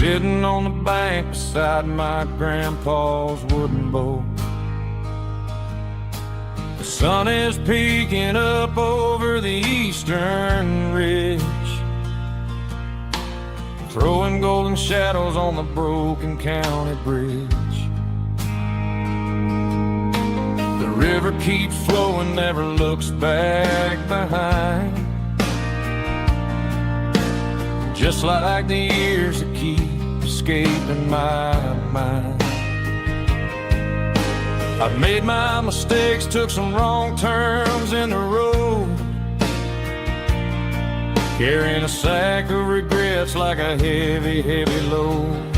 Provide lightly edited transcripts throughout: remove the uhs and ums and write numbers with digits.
sitting on the bank beside my grandpa's wooden boat. The sun is peeking up over the eastern ridge, throwing golden shadows on the broken county bridge. The river keeps flowing, never looks back behind, just like the years that keep escaping my mind. I've made my mistakes, took some wrong turns in the road, carrying a sack of regrets like a heavy, heavy load.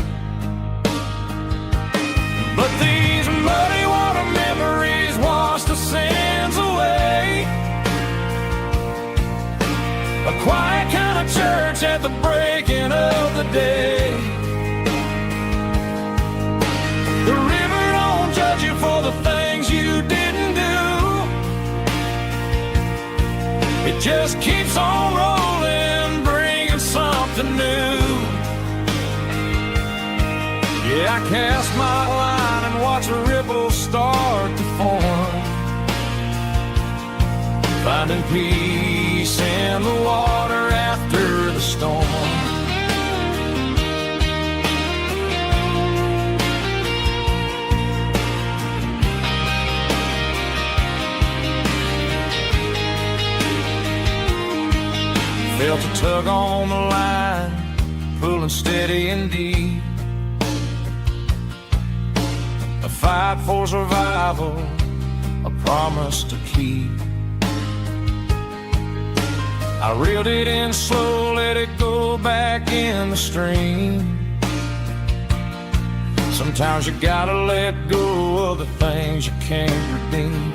But these muddy water memories wash the sins away. A quiet kind of church at the breaking of the day. The river don't judge you for the things you didn't do. It just keeps on rolling, bringing something new. Yeah, I cast my line and watch a ripple start to form, finding peace in the water after the storm. Felt a tug on the line, pulling steady and deep. A fight for survival, a promise to keep. I reeled it in slow, let it go back in the stream. Sometimes you gotta let go of the things you can't redeem.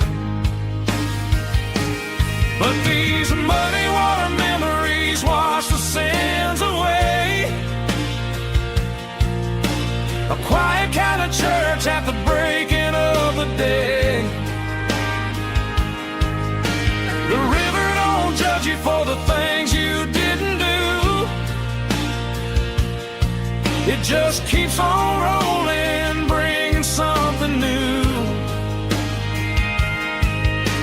But these muddy water memories wash the sins away. A quiet kind of church at the breaking of the day. The river don't judge you for the things you didn't do. It just keeps on rolling, bringing something new.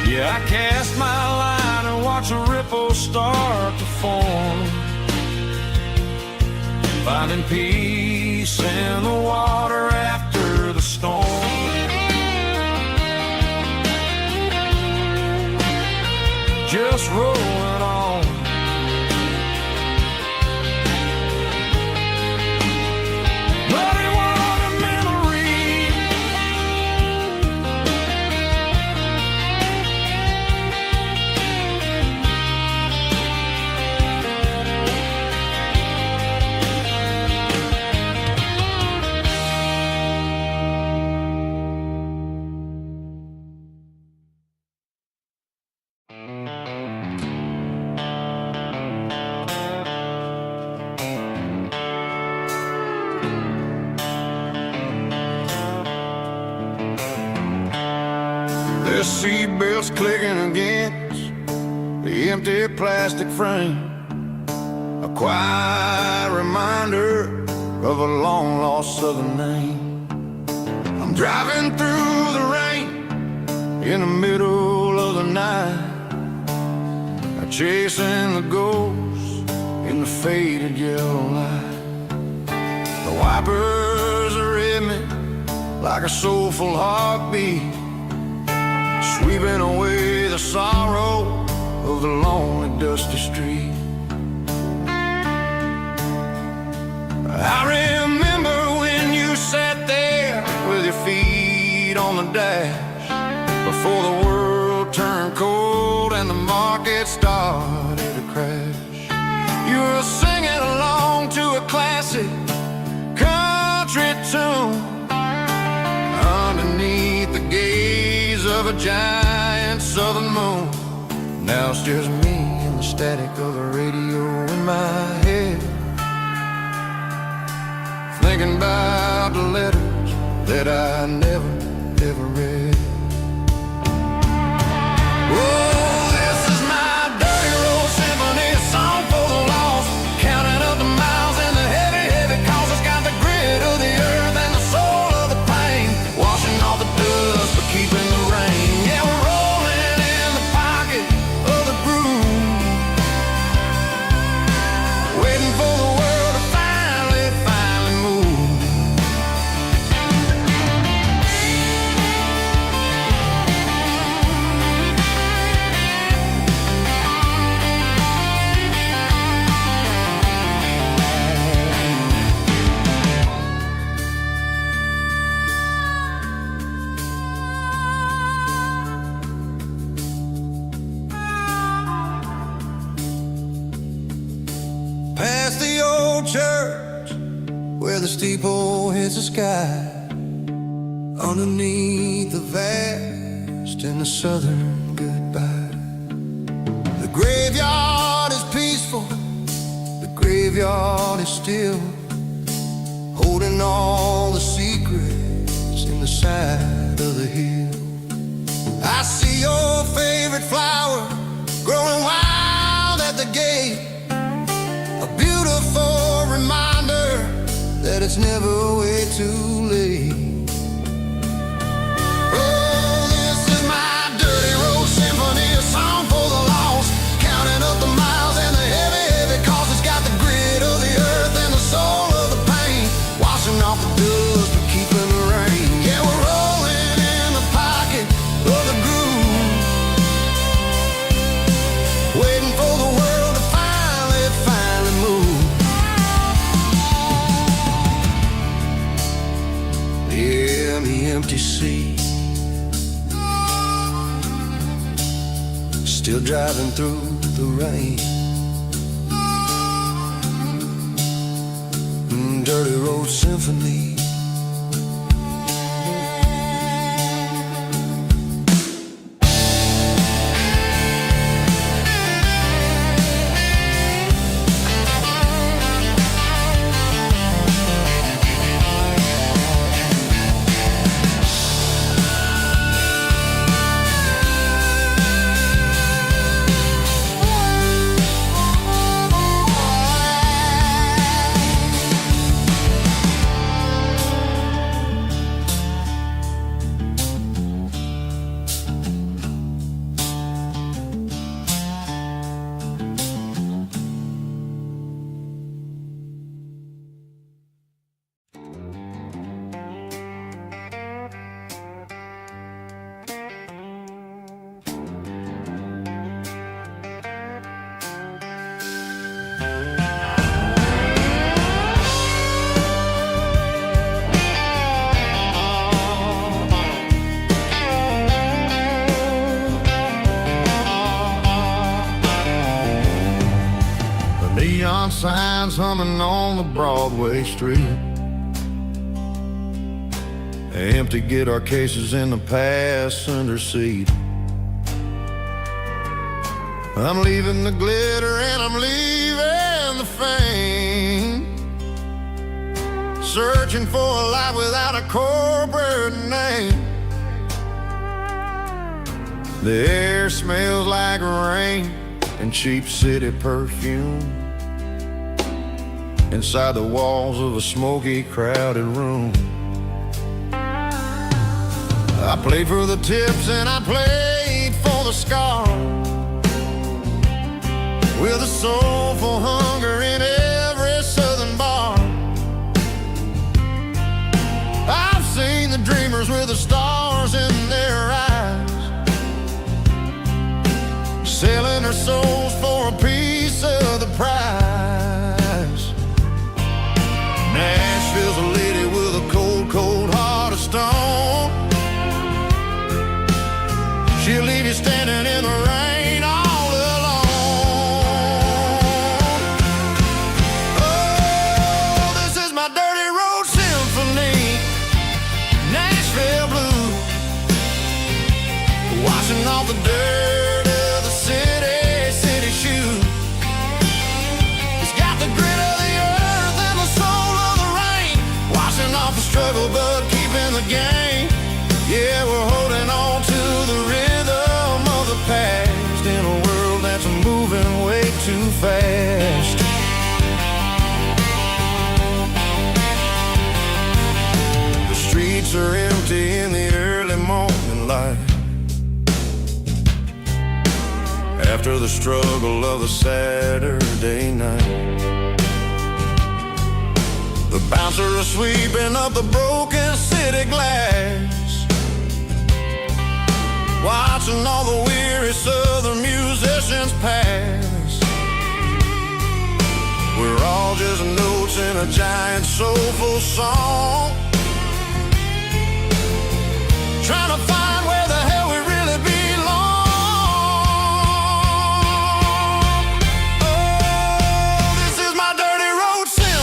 Yeah, I cast my line and watch a ripple start to form, finding peace in the water after the storm. Just rolling on. Muddy water memories. The seatbelt's clicking against the empty plastic frame, a quiet reminder of a long-lost southern name. I'm driving through the rain in the middle of the night, chasing the ghosts in the faded yellow light. The wipers are in me like a soulful heartbeat, sweeping away the sorrow of the lonely, dusty street. I remember when you sat there with your feet on the dash, before the world turned cold and the market started to crash. You were singing along to a classic country tune underneath the gaze of a giant southern moon. Now it's just me and the static of the radio in my head, thinking about the letters that I never, ever read. Oh, this is my dirty road symphony, a song for the lost, counting up the miles and the heavy, heavy calls. It's got old church where the steeple hits the sky, underneath the vast and the southern goodbye. The graveyard is peaceful, the graveyard is still, holding all the secrets in the side of the hill. I see your favorite flower growing wild at the gate, a beautiful reminder that it's never way too late. Oh, this is my dirty road symphony, a song for the lost, counting up the miles and the heavy, heavy cost. It's got the grit of the earth and the soul of the pain, washing off the dust but keeping the rain. Yeah, we're rolling in the pocket of the groove, waiting for the world to finally move. Yeah, the empty sea, still driving through the rain. Dirty road symphony. Neon signs humming on the Broadway street, empty guitar cases in the passenger seat. I'm leaving the glitter and I'm leaving the fame, searching for a life without a corporate name. The air smells like rain and cheap city perfume inside the walls of a smoky, crowded room. I played for the tips and I played for the scars, with a soulful hunger in every southern bar. I've seen the dreamers with the stars in their eyes, selling their souls for a piece of the prize. Nashville's a lady with a cold, cold heart of stone. She'll leave you standing in the rain all alone. Oh, this is my dirty road symphony, Nashville blues, washing off the dirt of the city shoes. It's got the grit of the earth and the soul of the rain, washing off the struggle but keeping the game. Yeah, we're holding on to the rhythm of the past in a world that's moving way too fast. The streets are empty in the early morning light, after the struggle of the Saturday night. The bouncers are sweeping up the broken city glass, watching all the weary southern musicians pass. We're all just notes in a giant soulful song, trying to find where the hell we really belong. Oh, this is my dirty road symphony,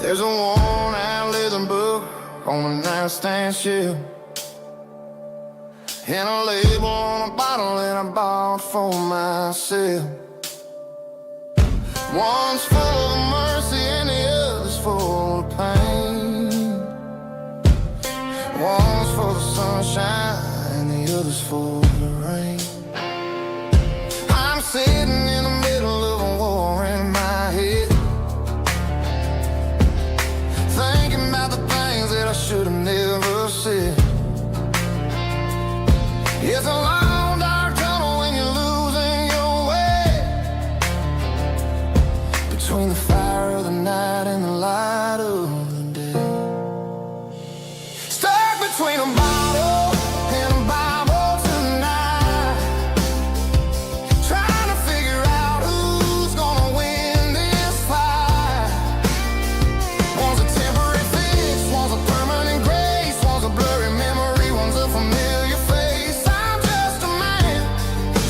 There's a worn-out leather book on the nightstand shelf, and a label on a bottle that I bought for myself. One's full of mercy and the other's full of pain. One's for the sunshine and the other's for the rain. I'm sitting in the middle of a war in my head, thinking about the things that I should have never said. It's a long dark tunnel when you're losing your way, between the fire of the night and the light of the day. Stuck between a bottle and a Bible tonight, trying to figure out who's gonna win this fight. One's a temporary fix, one's a permanent grace, one's a blurry memory, one's a familiar face. I'm just a man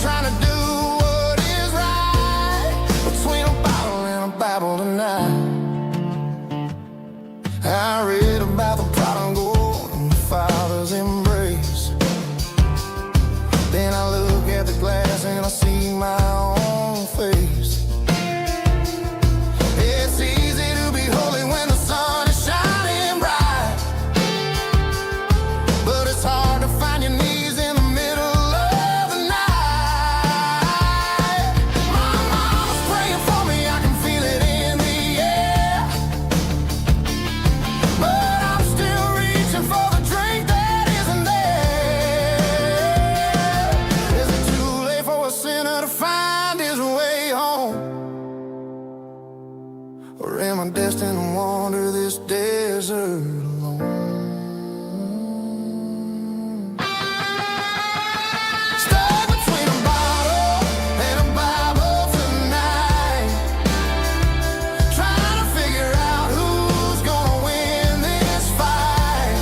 trying to do what is right, between a bottle and a Bible tonight. I read about the prodigal and the father's embrace. Then I look at the glass and I see my own face. It's easy to be holy when the sun is shining bright, but it's hard to find your knees in the middle of the night. My mama's praying for me, I can feel it in the air, but I'm still reaching for the drink that isn't there. Is it too late for a sinner to find his way home? Or am I destined to wander this desert alone? Stuck between a bottle and a Bible tonight, trying to figure out who's gonna win this fight.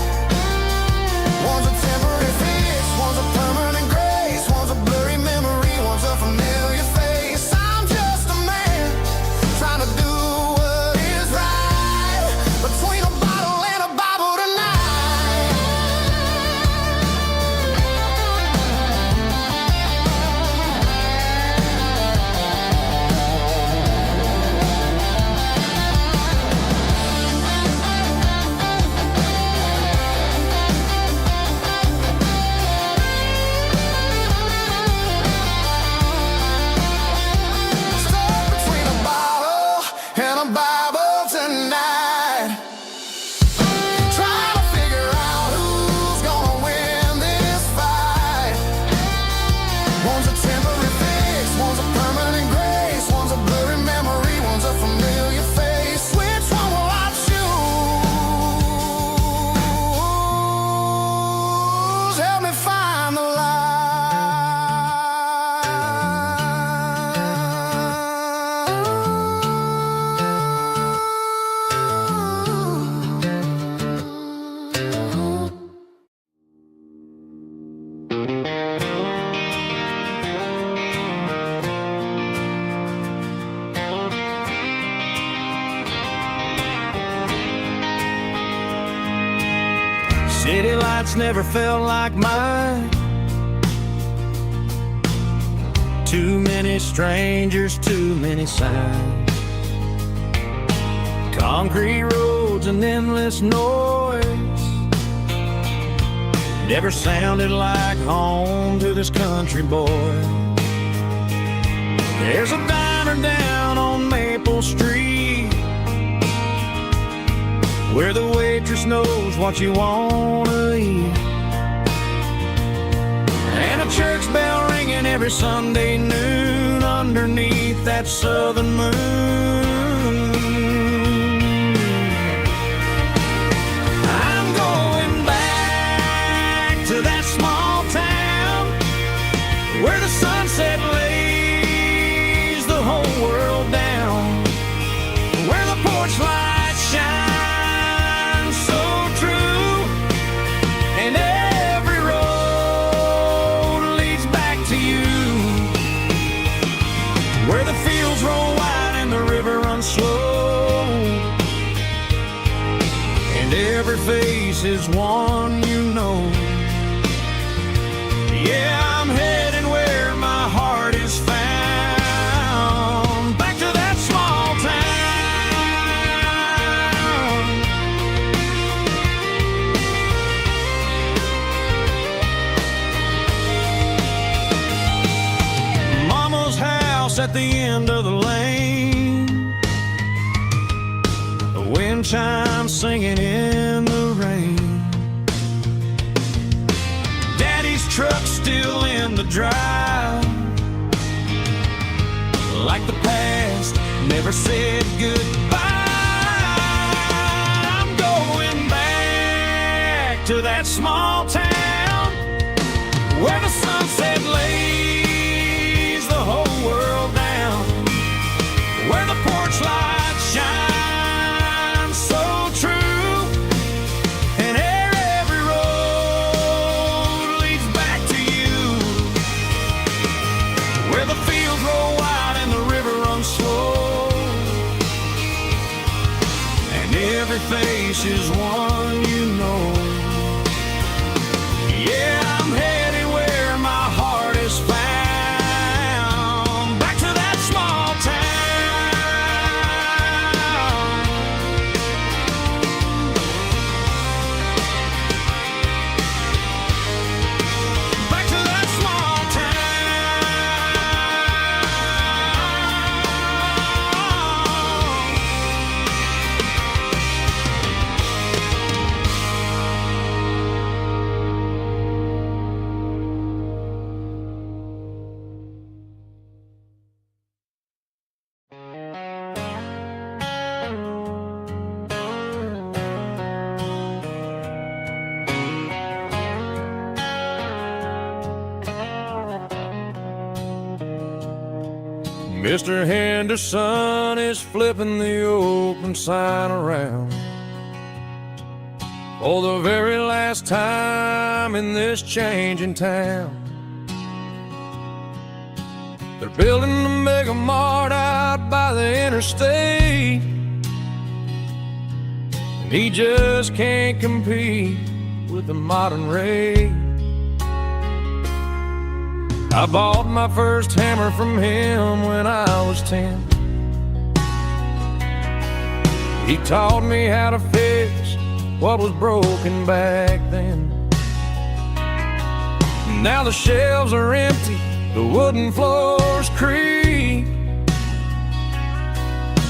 One's a temporary fix, one's a permanent grace, one's a blurry memory, one's a familiar face. I'm just a man trying to do what is right, between a bottle and a Bible tonight. Stuck between a bottle and a Bible tonight, trying to figure out who's gonna win this fight. One's a temporary fix, one's a permanent grace, one's a blurry memory, one's a familiar face. Which one will I choose? Help me find the light. City lights never felt like mine. Too many strangers, too many signs. Concrete roads and endless noise never sounded like home to this country boy. There's a diner down on Maple Street where the waitress knows what you wanna eat, and a church bell ringing every Sunday noon underneath that southern moon. I'm going back to that small town where the sunset lays the whole world down, where the porch lights shine so true, and every road leads back to you, where the fields roll wide and the river runs slow, face is one you know. Yeah, I'm heading where my heart is found, back to that small town. Mama's house at the end of the lane, the wind chimes singing in the rain. Truck still in the drive, like the past never said goodbye. I'm going back to that small town where the sunset lays the whole world down, where the porch lights shine so true, and every road leads back to you, where the fields roll wide and the river runs slow, and every face is one you know. Yeah, I'm headed where my heart is found, back to that small town. Back to that small Mr. Henderson is flipping the open sign around for the very last time in this changing town. They're building a mega mart out by the interstate, and he just can't compete with the modern rate. I bought my first hammer from him when I was 10. He taught me how to fix what was broken back then. Now the shelves are empty, the wooden floors creak,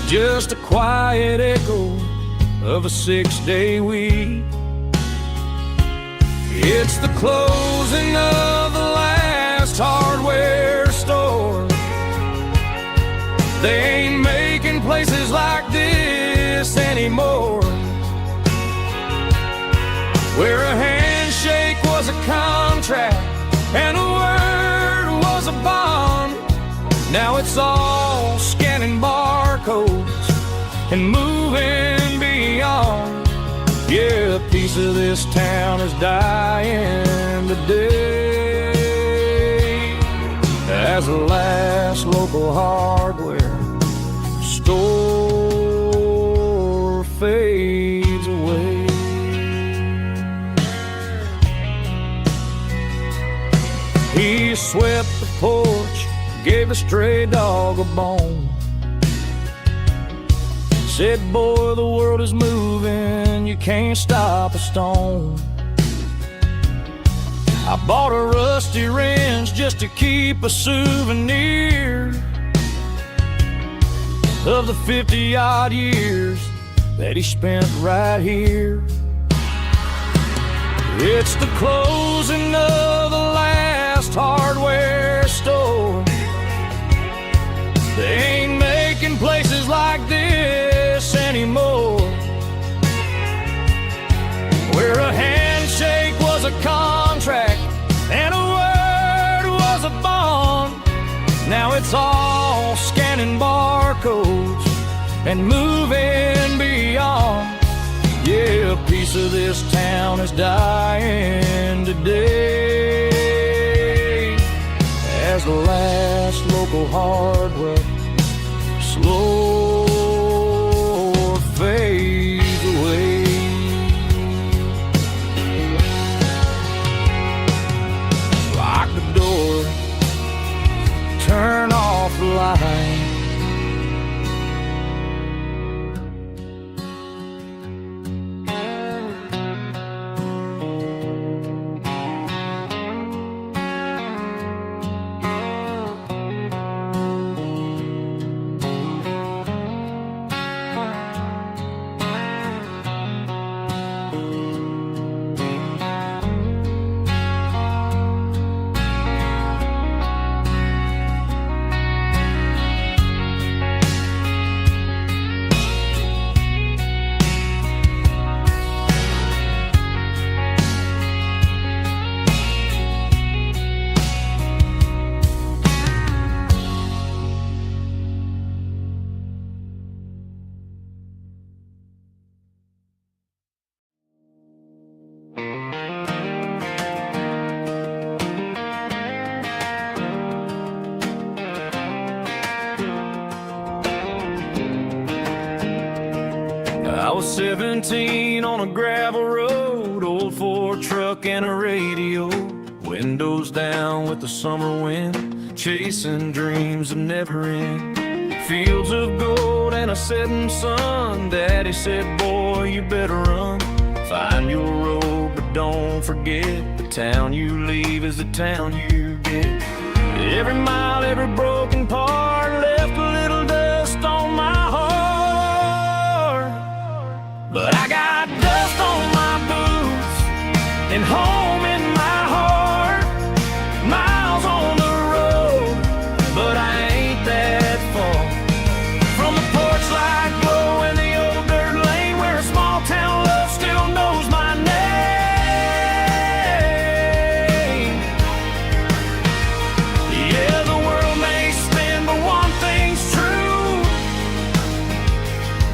just a quiet echo of a 6-day week. It's the closing of the last hardware store. They ain't making places like this anymore, where a handshake was a contract and a word was a bond. Now it's all scanning barcodes and moving beyond. Yeah, a piece of this town is dying today as the last local hardware store fades away. He swept the porch, gave a stray dog a bone, said, boy, the world is moving, you can't stop a stone. I bought a rusty wrench just to keep a souvenir of the 50-odd years that he spent right here. It's the closing of the last hardware store. They ain't making places like this anymore, where a handshake was a contract and a word was a bond. Now it's all scanning barcodes and moving beyond. Yeah, a piece of this town is dying today as the last local hardware slow fades away. I was 17 on a gravel road, old Ford truck and a radio, windows down with the summer wind, chasing dreams that never end. Fields of gold and a setting sun. Daddy said, boy, you better run. Find your road, but don't forget, the town you leave is the town you get. Every mile, every broken part left a little dust on my heart. But I got dust on my boots and home in my heart. Miles on the road, but I ain't that far from the porch light glow in the old dirt lane where a small town love still knows my name. Yeah, the world may spin, but one thing's true.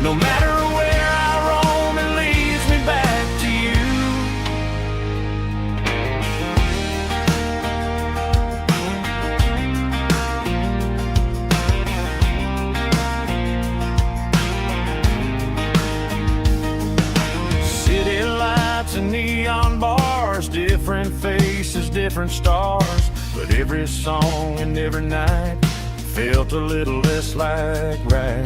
No matter where I roam, it leads me back to you. City lights and neon bars, different faces, different stars, but every song and every night felt a little less like right.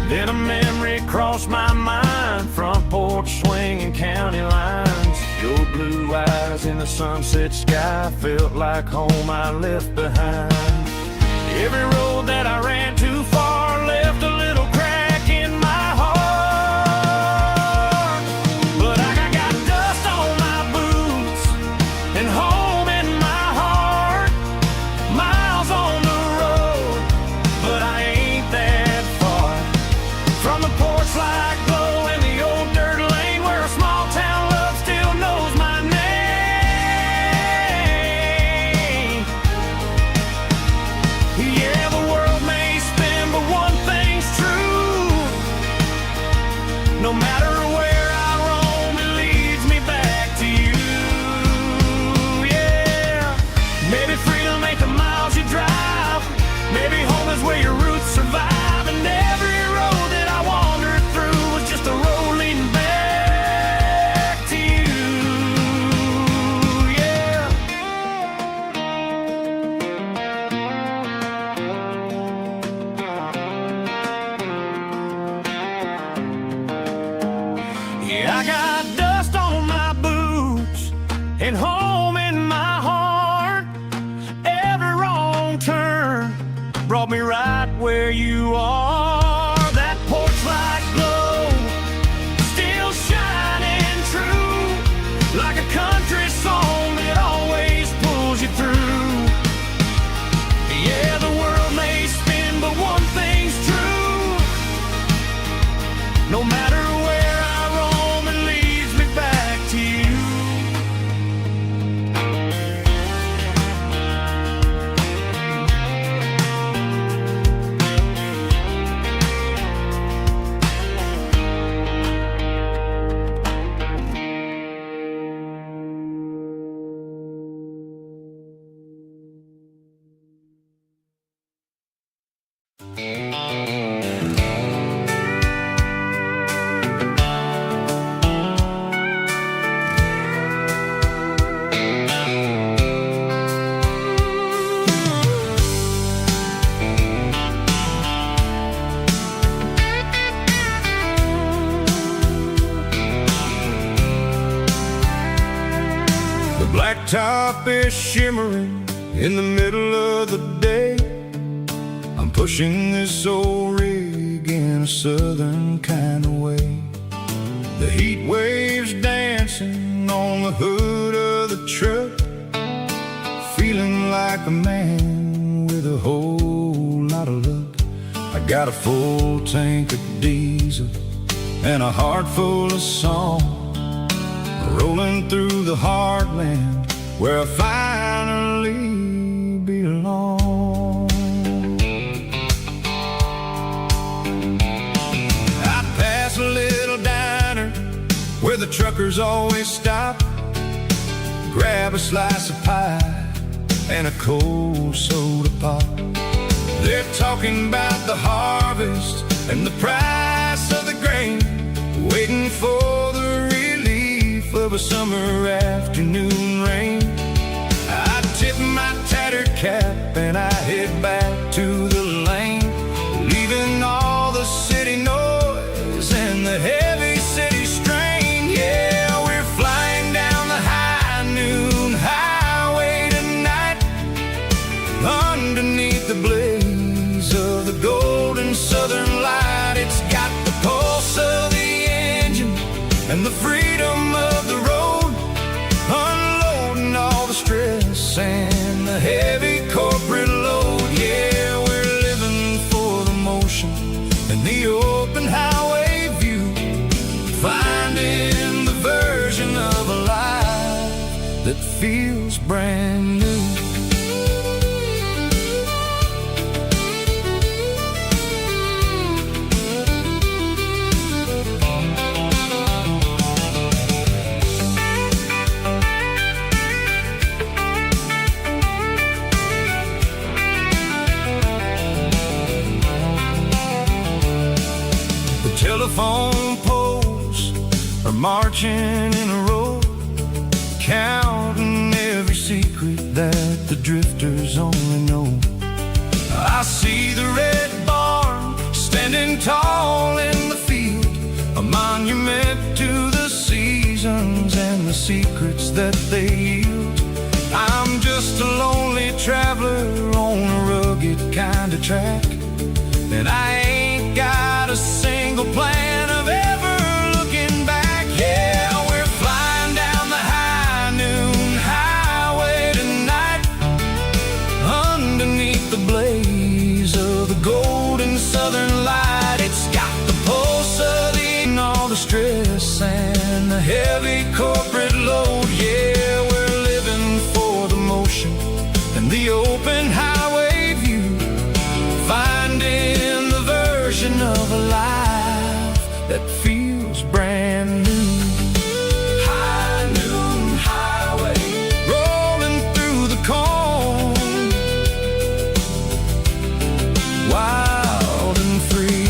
Then a memory crossed my mind, front porch swinging county lines. Your blue eyes in the sunset sky felt like home I left behind. Every road that I ran too far left a little crack in my heart. But I got dust on my boots and home in my heart. Miles on the road, but I ain't that far from the porch light glow in the old dirt lane where a small town love still knows my name. Yeah, the world may spin, but one thing's true. No matter where I roam, it leads me back to you. Yeah, maybe freedom ain't the miles you drive. Maybe home is where your roots survive. And every road that I wandered through was just a road leading back to you. Yeah. Yeah, I got dust on my boots and home in my heart. Every wrong turn brought me right where you are. That porch light glow still shining true, like a country song that always pulls you through. Yeah, the world may spin, but one thing's true. No matter where I roam, it leads me back to you. The blacktop is shimmering in the middle of the day. I'm pushing this old rig in a southern kind of way. The heat waves dancing on the hood of the truck, feeling like a man with a whole lot of luck. I got a full tank of diesel and a heart full of song, rolling through the heartland where I finally belong. I pass a little diner where the truckers always stop, grab a slice of pie and a cold soda pop. They're talking about the harvest and the price of the grain, the summer afternoon rain. I tip my tattered cap and I head back to the lane, leaving all the city noise and the heavy city strain. Yeah, we're flying down the high noon highway tonight, underneath the blaze of the golden southern light. It's got the pulse of the engine and the freedom of the road, unloading all the stress and the heavy corporate load. Yeah, we're living for the motion and the open highway view, finding the version of a life that feels brand new. Telephone poles are marching in a row, counting every secret that the drifters only know. I see the red barn standing tall in the field, a monument to the seasons and the secrets that they yield. I'm just a lonely traveler on a rugged kind of track, and I ain't got a single plan of ever looking back. Yeah, we're flying down the high noon highway tonight, underneath the blaze of the golden southern light. It's got the pulse of all the stress and the heavy corporate load. Yeah, we're living for the motion and the open highway view, finding the version of a life that feels brand new. High noon highway, rolling through the corn, wild and free.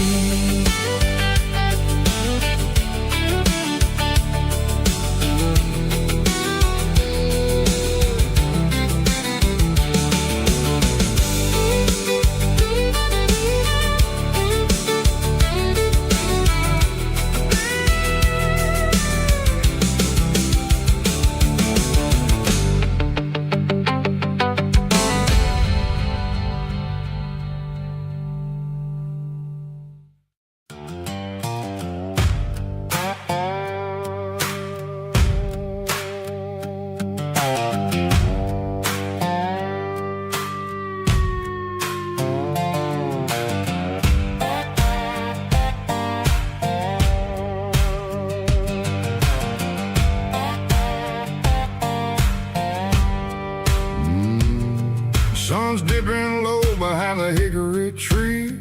Sun's dipping low behind the hickory tree,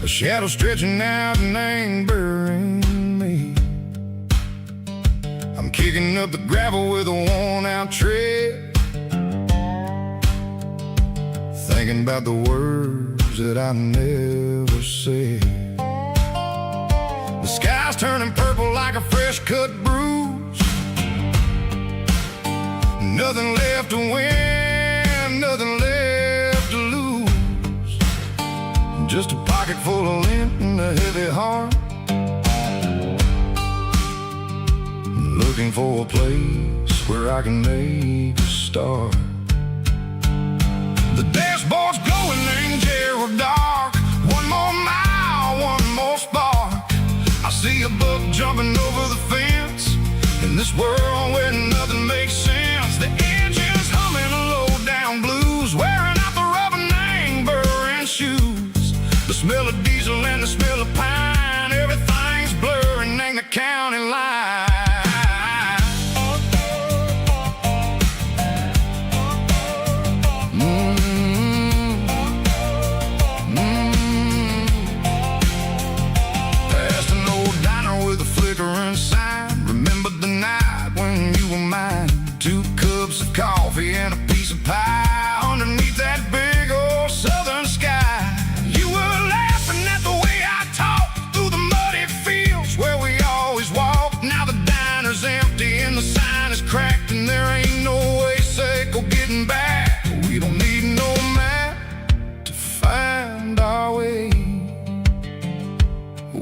a shadow stretching out and ain't burying me. I'm kicking up the gravel with a worn-out tread, thinking about the words that I never said. The sky's turning purple like a fresh-cut bruise, nothing left to win, nothing left to lose, just a pocket full of lint and a heavy heart, looking for a place where I can make a start. The dashboard's glowing in Gerald dark, one more mile, one more spark. I see a buck jumping over the fence, in this world where nothing makes sense. The engine's humming a low-down blues, wearing out the rubber name burring shoes. The smell of diesel and the smell of pine, everything's blurring in the county line. Past an old diner with a flickering sign, remembered the night when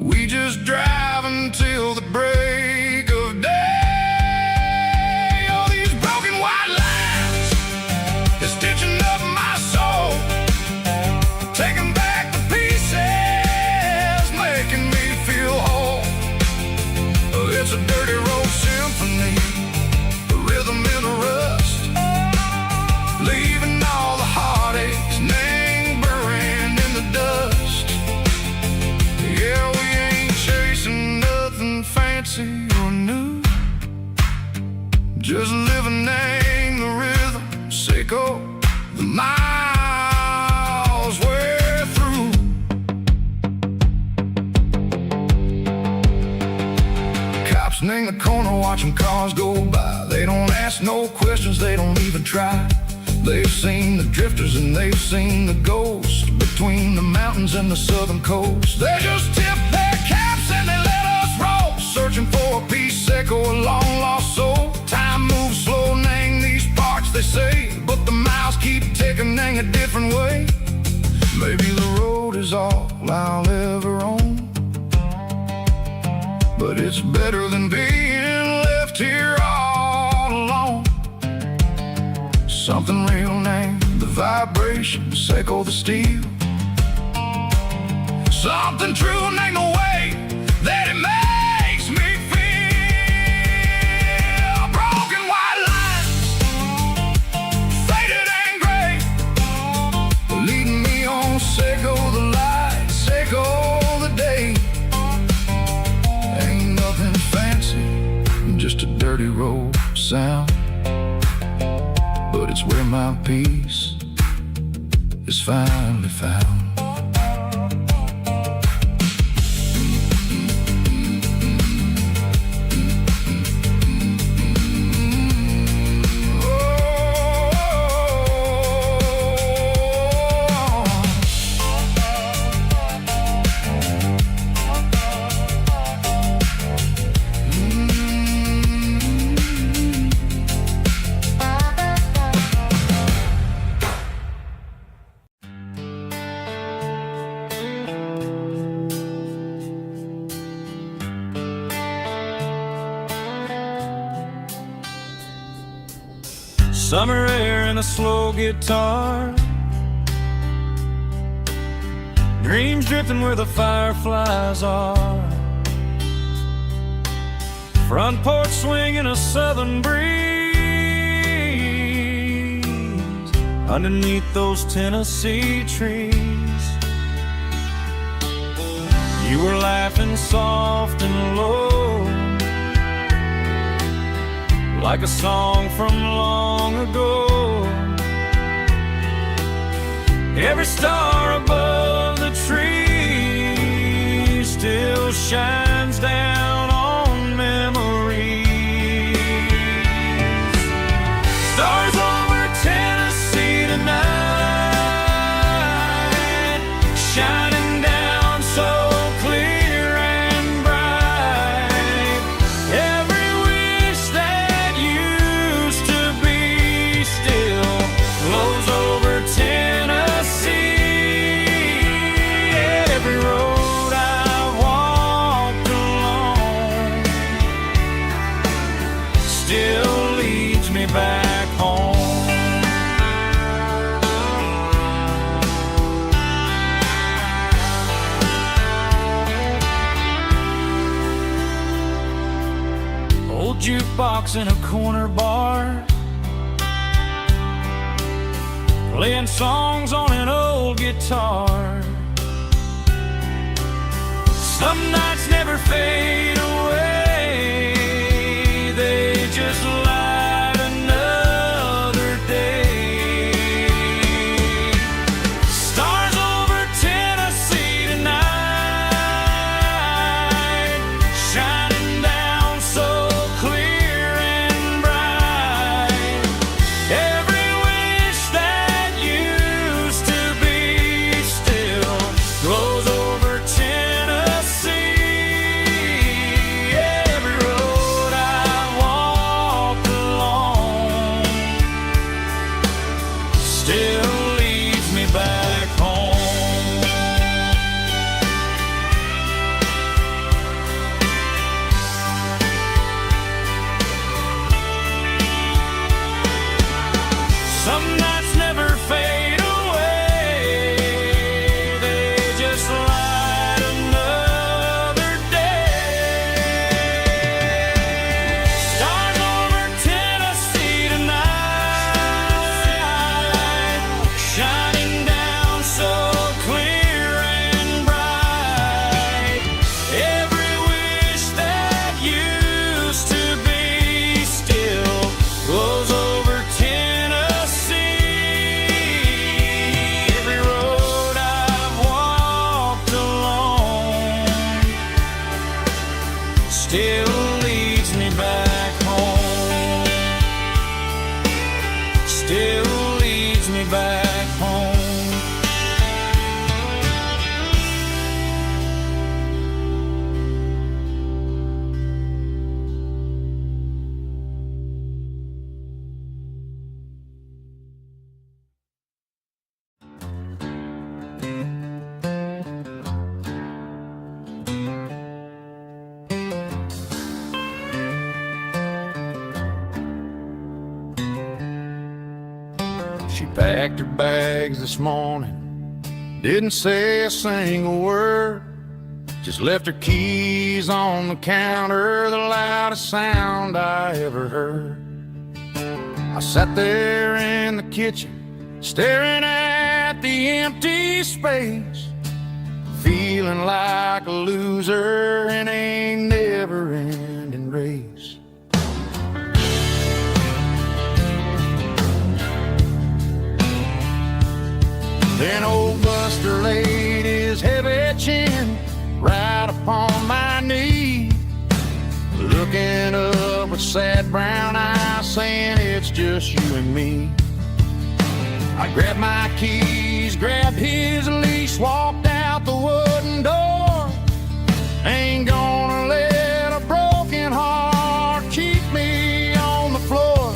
We just drive until the break of day. Oh, these broken white lines is stitching up my soul, taking back the pieces, making me feel whole. It's a dirty road symphony, a rhythm in a rust, leaving all the heartaches lingering in the dust. Yeah, we ain't chasing nothing fancy or new, just living in the rhythm, sicko, the miles we're through. Cops in the corner watching cars go by. They don't ask no questions, they don't even try. They've seen the drifters and they've seen the ghosts between the mountains and the southern coast. They just tip their caps and they let us roll, searching for a piece echo, a long lost soul. Time moves slow in these parts, they say, but the miles keep ticking a different way. Maybe the road is all I'll ever own, but it's better than being left here all alone. Something real named the vibrations, echo the steel. Something true named the way that it makes me feel. Broken white lines, faded and gray, leading me on, sicko the light, sicko the day. Ain't nothing fancy, just a dirty road sound, but it's where my peace is finally found. Summer air and a slow guitar, dreams drifting where the fireflies are. Front porch swinging a southern breeze underneath those Tennessee trees. You were laughing soft and low, like a song from long ago. Every star above the tree still shines down on memories. Stars over Tennessee tonight, shining down so clear and bright. Every wish that used to be still glows over Tennessee. Every road I've walked along still leads me back home. Old jukebox in a corner bar, playing songs on an old guitar. Some nights never fade away, they just light another day. Stars over Tennessee tonight, shining down so clear and bright. Every wish that used to be still glows over Tennessee. still leads me back home. Still leads me back home. She packed her bags this morning, didn't say a single word, just left her keys on the counter, the loudest sound I ever heard. I sat there in the kitchen, staring at the empty space, feeling like a loser in a never-ending race. Then old Buster laid his heavy chin right upon my knee, looking up with sad brown eyes, saying it's just you and me. I grabbed my keys, grabbed his leash, walked out the wooden door. Ain't gonna let a broken heart keep me on the floor.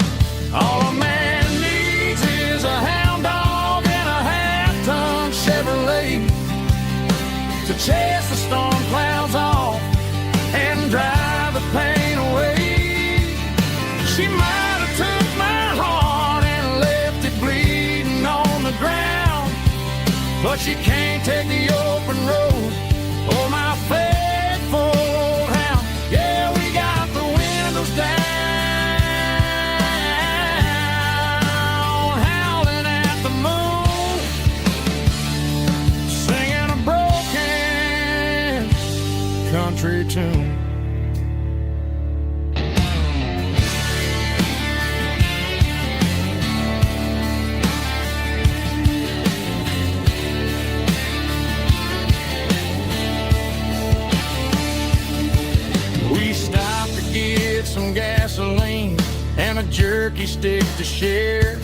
All a man needs is a hound dog and a half-ton Chevrolet to chase the storm clouds off and drive the pain away. She might have took my heart and left it bleeding on the ground, but she can't take the open road or my faithful old hound. Yeah, we got the windows down, howling at the moon, singing a broken country tune. We stopped to get some gasoline and a jerky stick to share.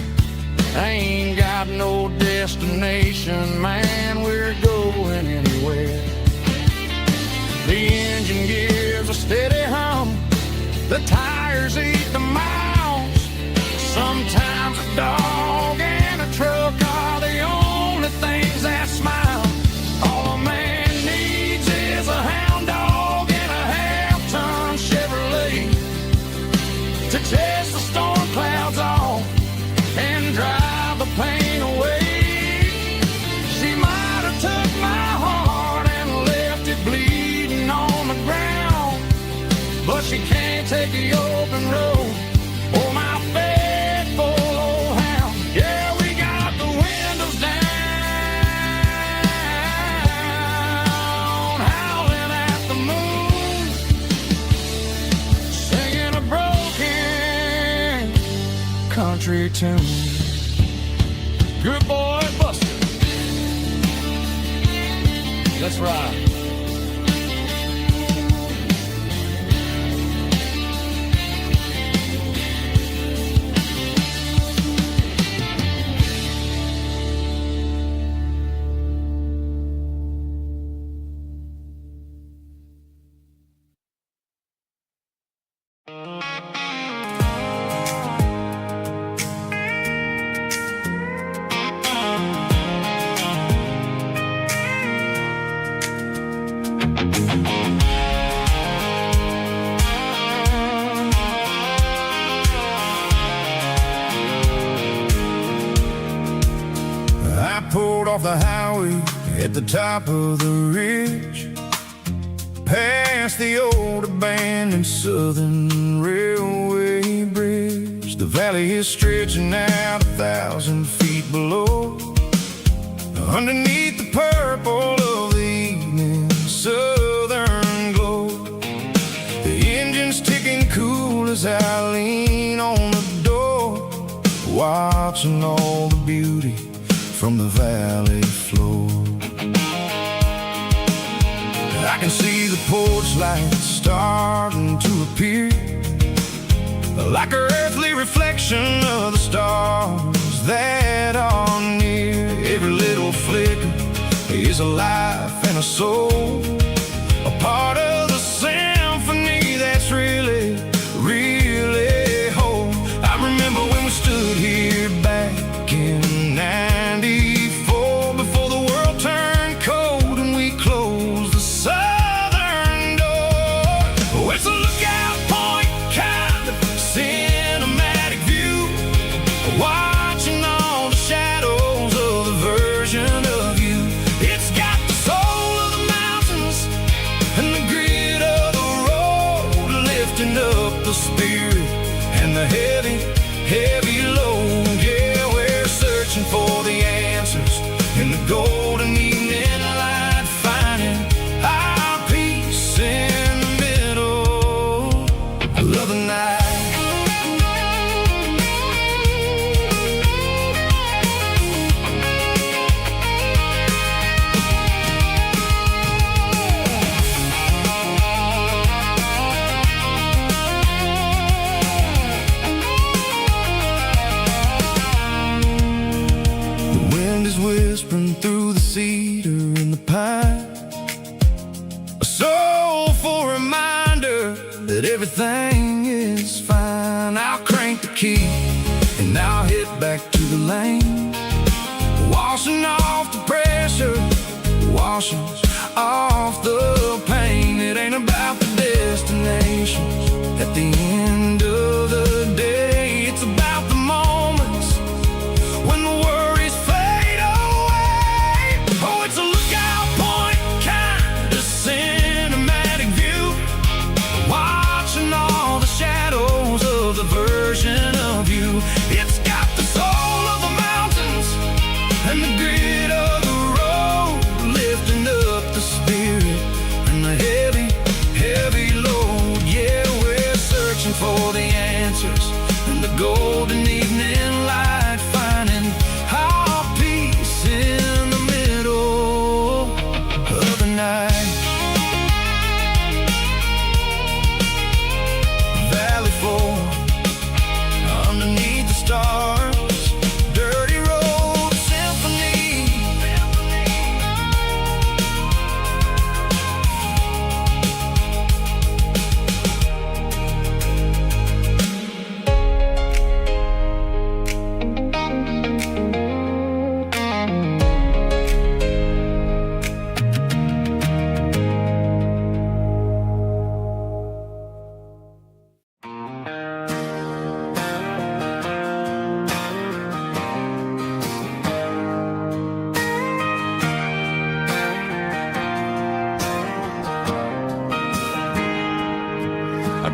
I ain't got no destination, man, we're going anywhere. The engine gives a steady hum, the tires eat the miles. Sometimes a dog and a truck are the only things that smile. All a man needs is a hound dog and a half-ton Chevrolet to chase the storm clouds off and drive the pain away. She might have took my heart and left it bleeding on the ground, but she can't take the open road or my faithful old hound. Yeah, we got the windows down, howling at the moon, singing a broken country tune. Good boy, Buster. Let's ride. I pulled off the highway at the top of the ridge, past the old abandoned Southern Railway bridge. The valley is stretching out 1,000 feet below, underneath the purple of the evening southern glow. The engine's ticking cool as I lean on the door, watching all the beauty from the valley floor. I I can see the porch lights starting to appear, like an earthly reflection of the stars that are near. Every little flicker is a life and a soul, a part of the symphony that's really, really whole. I remember when we stood here back in '94, before the world turned cold and we closed the southern door. Oh, it's a lookout point, kind of cinematic view, watching all the shadows of the version of you. It's got the soul of the mountains and the grit of the road, lifting up the spirit and the heavy, heavy load. Yeah, we're searching for the answers in the golden evening light, finding our peace in the middle of the night. Whispering through the cedar and the pine, a soulful reminder that everything is fine. I'll crank the key and I'll head back to the lane, washing off the pressure, washing off the pain. It ain't about the destinations at the end of the day, it's about the moments when the worries fade away. Oh, it's a lookout point, kind of cinematic view, watching all the shadows of the version of you. It's got the soul of the mountains and the grit of the road, lifting up the spirit and the heavy, heavy load. Yeah, we're searching for the answers in the golden evening light, finding our peace in the middle of the night. Valley floor underneath the stars, dirty road symphony.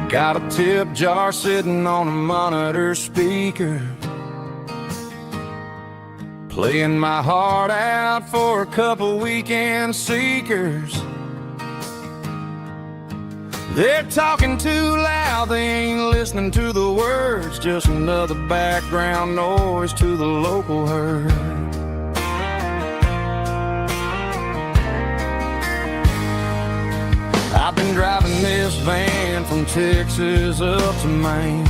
Got a tip jar sitting on a monitor speaker, playing my heart out for a couple weekend seekers. They're talking too loud, they ain't listening to the words, just another background noise to the local herd. I've been driving this van from Texas up to Maine,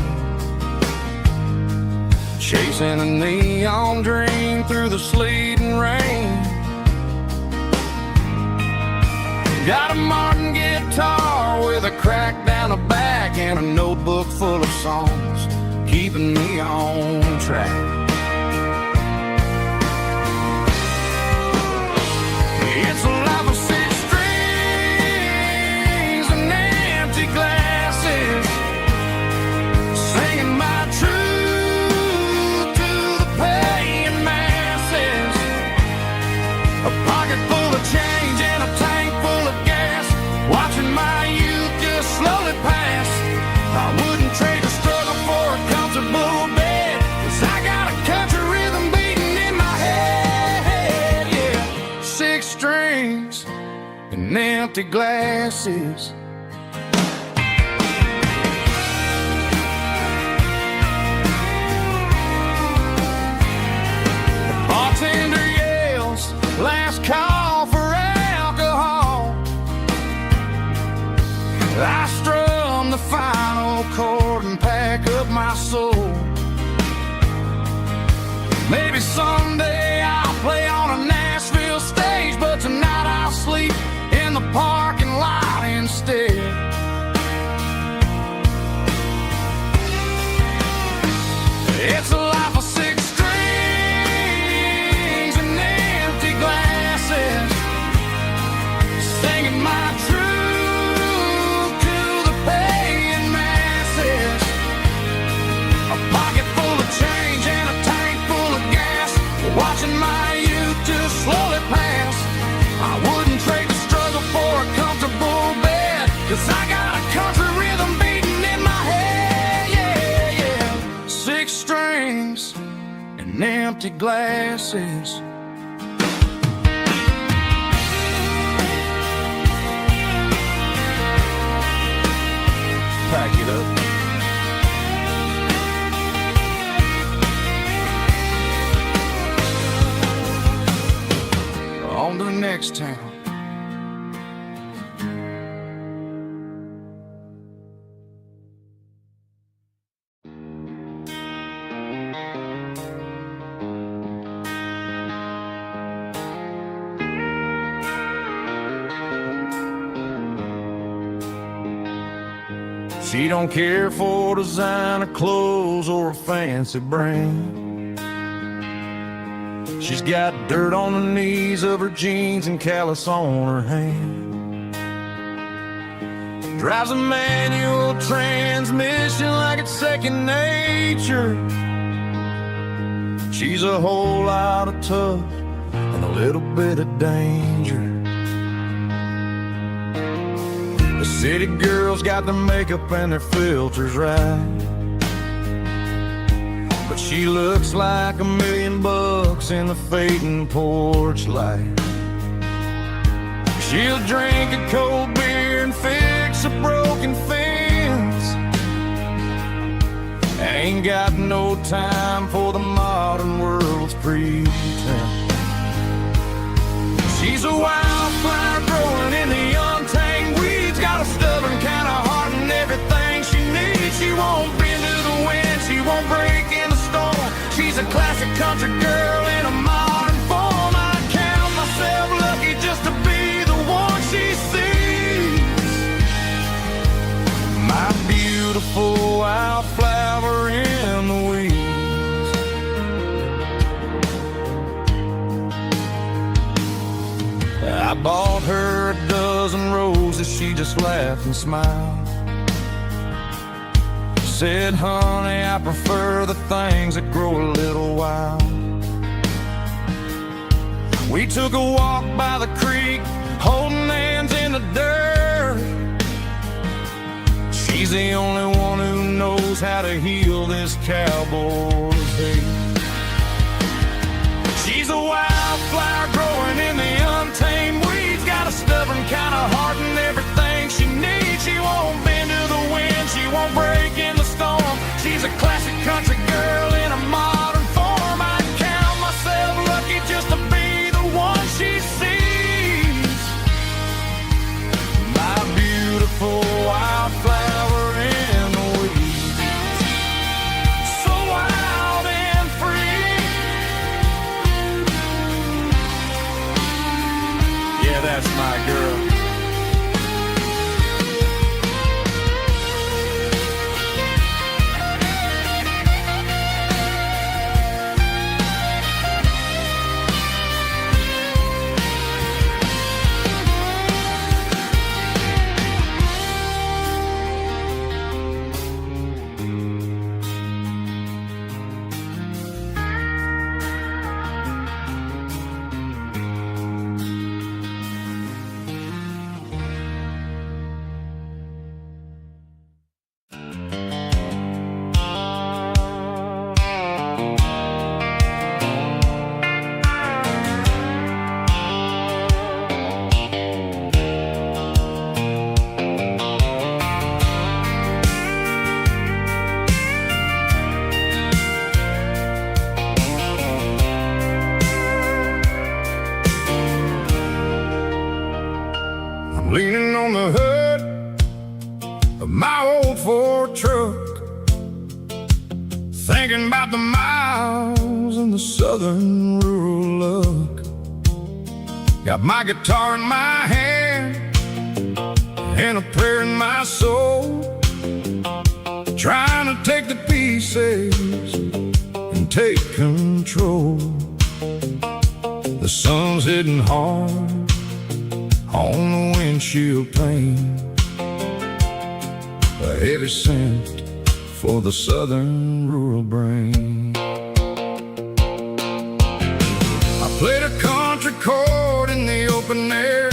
chasing a neon dream through the sleet and rain. Got a Martin guitar with a crack down the back and a notebook full of songs, keeping me on track. It's a life of six strings and empty glasses, singing my truth to the paying masses. A pocket full of change and a tank full of gas, watching my youth just slowly pass. I wouldn't trade a struggle for a comfortable bed, 'cause I got a country rhythm beating in my head. Yeah, six strings and empty glasses. The bartender yells, last call for alcohol. I strum the final chord and pack up my soul. Maybe someday I'll play on a Nashville stage, but tonight I'll sleep in the parking lot instead. It's a life of six strings and empty glasses, singing my truth to the paying masses. A pocket full of change and a tank full of gas, watching my youth just slowly pass. I wouldn't trade the struggle for a comfortable bed, 'cause I got a country rhythm beating in my head. Yeah, yeah. Six strings and empty glasses. Pack it up. On to the next town. She don't care for designer clothes or a fancy brand. She's got dirt on the knees of her jeans and callus on her hand. Drives a manual transmission like it's second nature. She's a whole lot of tough and a little bit of danger. The city girls got their makeup and their filters right, but she looks like $1 million in the fading porch light. She'll drink a cold beer and fix a broken fence. Ain't got no time for the modern world's pretense. She's a wildflower growing in the untamed weeds, got a stubborn kind of heart and everything she needs. She won't bend to the wind, she won't break in the storm. She's a classic country girl in a modern form. I count myself lucky just to be the one she sees. My beautiful wildflower in the weeds. I bought her a dozen roses, she just laughed and smiled. Said, honey, I prefer the things that grow a little wild. We took a walk by the creek, holding hands in the dirt. She's the only one who knows how to heal this cowboy's hate. She's a wildflower growing in the untamed weeds, got a stubborn kind of heart and everything she needs. She won't bend to the wind, she won't break in the storm. She's a classic country girl in a modern form. I count myself lucky just to be the one she sees. My beautiful wildflower in the weeds, so wild and free. Yeah, that's my girl. Leaning on the hood of my old Ford truck, thinking about the miles and the southern rural luck. Got my guitar in my hand and a prayer in my soul, trying to take the pieces and take control. The sun's hitting hard on the windshield pane, a heavy scent for the southern rural brain. I played a country chord in the open air,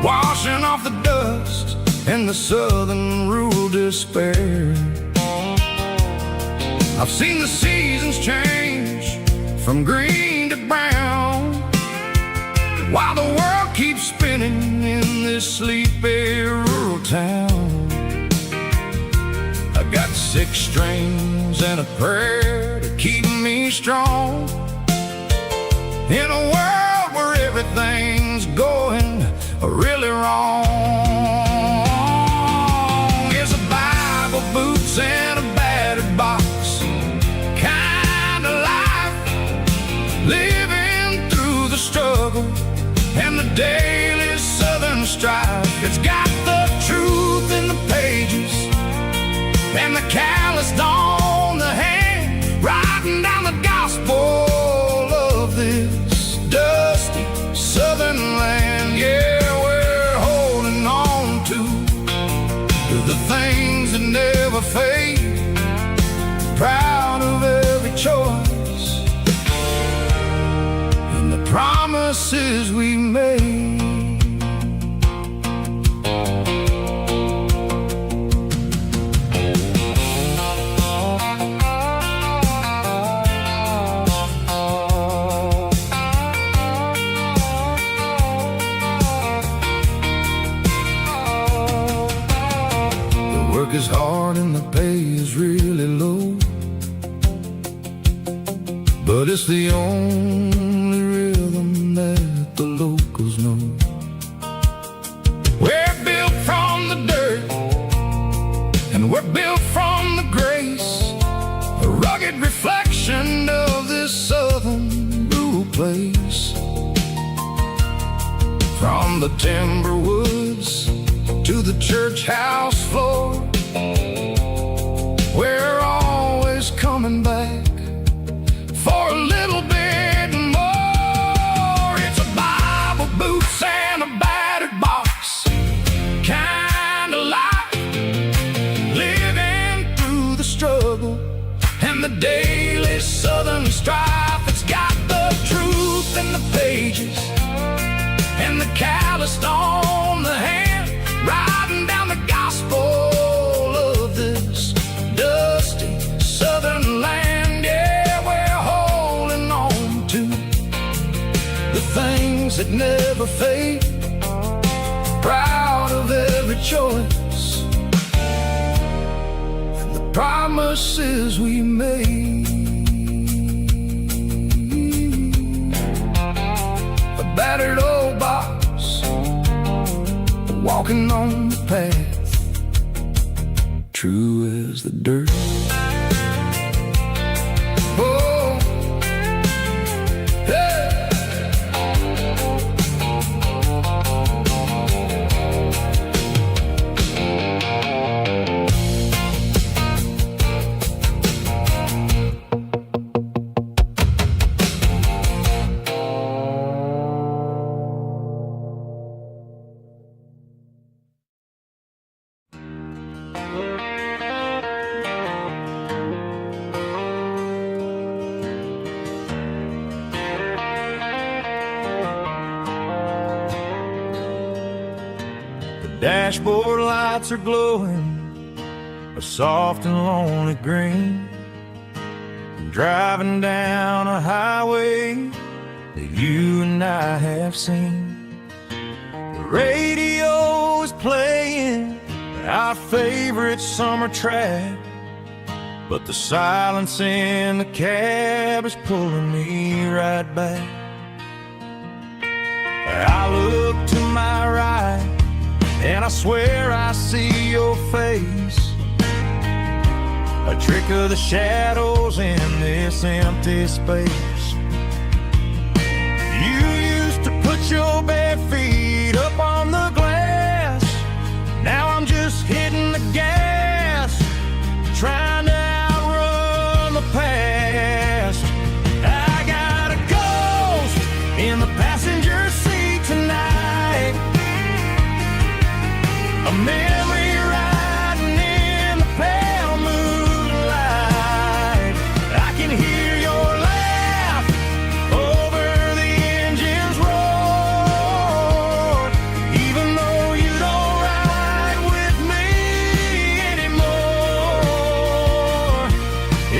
washing off the dust and the southern rural despair. I've seen the seasons change from green to brown, while the world keeps spinning in this sleepy rural town. I got 6 strings and a prayer to keep me strong, in a world where everything's going really wrong. It's a Bible, boots, and a battered box kind of life, living through the struggle and the daily southern strife. It's got the truth in the pages and the calloused on the hand, writing down the gospel of this dusty southern land. Yeah, we're holding on to the things that never fade, proud of every choice and the promises we made. Work is hard and the pay is really low, but it's the only rhythm that the locals know. We're built from the dirt and we're built from the grace, a rugged reflection of this southern rural place. From the timber woods to the church house floor, we're always coming back for a little bit more. It's a Bible, boots, and a battered box kind of life, living through the struggle and the daily southern strife. It's got the truth in the pages and the calloused on the hand, writing down the gospel of this dusty southern land. Yeah, we're holding on to the things that never fade, proud of every choice and the promises we made. A battered old box, walking on the path, true as the dirt. Oh, hey. Dashboard lights are glowing a soft and lonely green. I'm driving down a highway that you and I have seen. The radio is playing our favorite summer track, but the silence in the cab is pulling me right back. I look to my right and I swear I see your face, a trick of the shadows in this empty space. You used to put your bare feet up on the glass. Now I'm just hitting the gas, trying to outrun the past. I got a ghost in the passenger seat tonight, a memory riding in the pale moonlight. I can hear your laugh over the engine's roar, even though you don't ride with me anymore.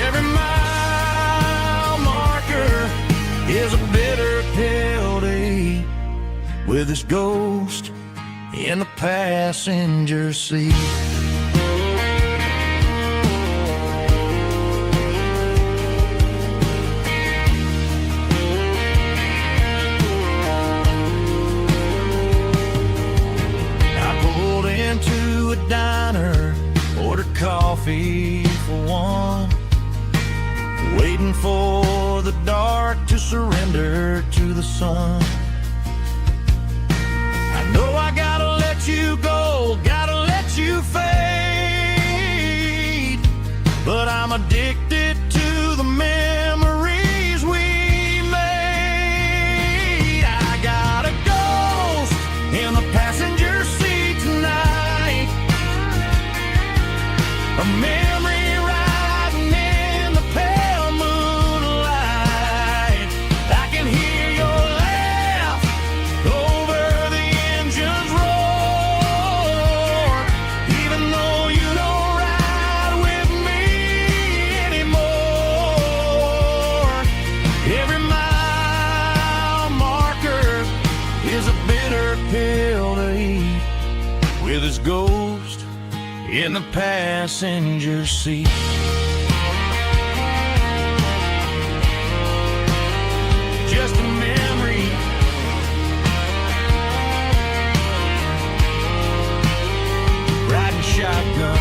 Every mile marker is a bitter pill to eat, with this ghost in the passenger seat. I pulled into a diner, ordered coffee for one, waiting for the dark to surrender to the sun. I know I gotta let you go, gotta let you fade, but I'm addicted to the memories we made. I got a ghost in the passenger seat tonight, a memory riding in the pale moonlight. I can hear your laugh over the engine's roar, even though you don't ride with me anymore. Every mile marker is a bitter pill to eat, with his ghost in the passenger seat. Just a memory, riding shotgun.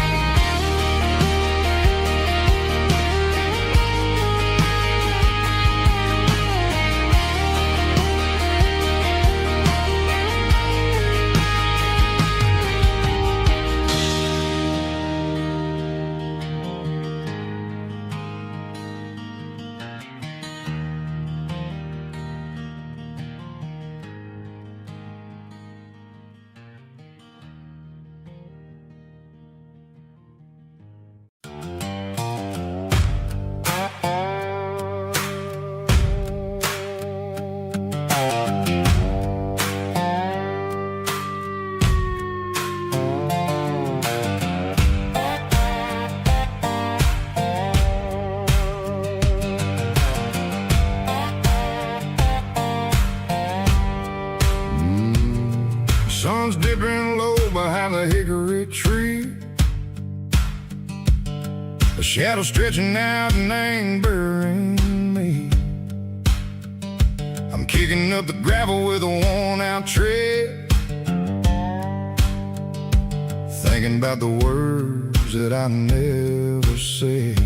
Sun's dipping low behind the hickory tree, a shadow stretching out and angering me. I'm kicking up the gravel with a worn-out tread, thinking about the words that I never said.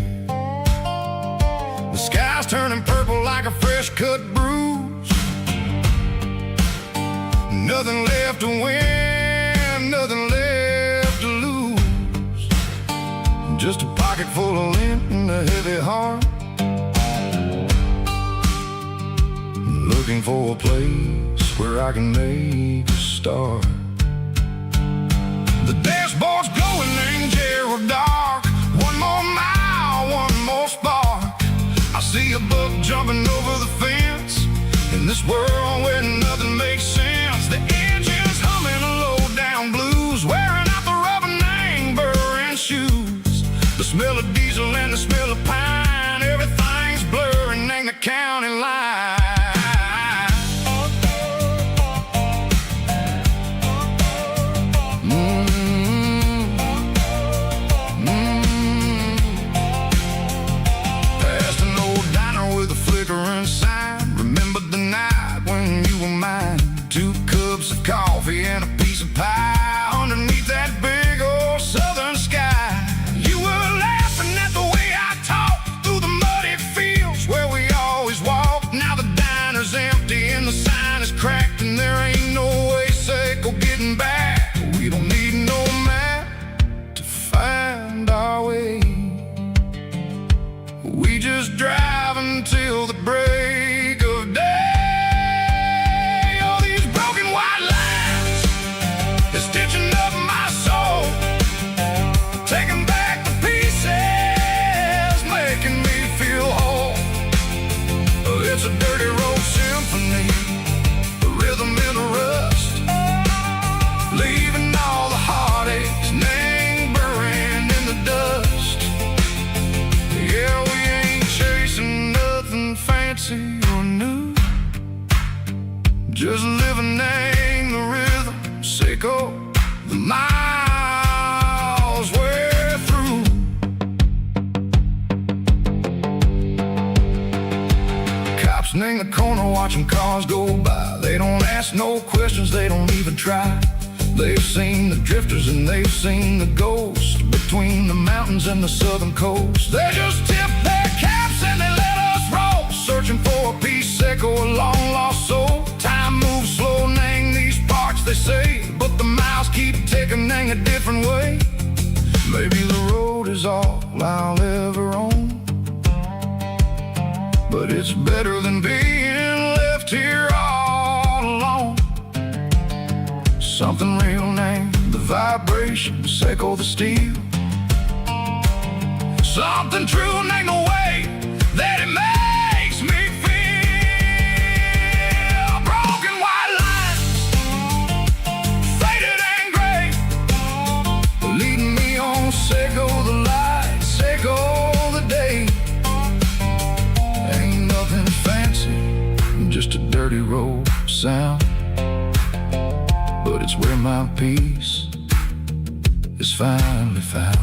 The sky's turning purple like a fresh-cut bruise, nothing left to win, nothing left to lose, just a pocket full of lint and a heavy heart, looking for a place where I can make a start. The dashboard's glowing angel dark, one more mile, one more spark. I see a buck jumping over the fence, in this world where nothing makes sense. The engine's humming a low-down blues, wearing out the rubber name burring shoes. The smell of diesel and the smell of pine, everything's blurring in the county line. Past an old diner with a flickering sign, remember the night when you were mine. 2 cups of coffee and a piece of pie underneath the miles we're through. Cops in the corner watching cars go by. They don't ask no questions, they don't even try. They've seen the drifters and they've seen the ghosts between the mountains and the southern coast. They just tip their caps and they let us roll, searching for a piece echo, a long lost soul. Time moves slow, nang these parts they say, but the miles keep ticking, nang a different way. Maybe the road is all I'll ever own, but it's better than being left here all alone. Something real named the vibrations echo the steel. Something true named the way that it makes me feel. Broken white lines, faded and gray, leading me on, echo the lights, echo the day. Ain't nothing fancy, just a dirty road sound, but it's where my peace is finally found.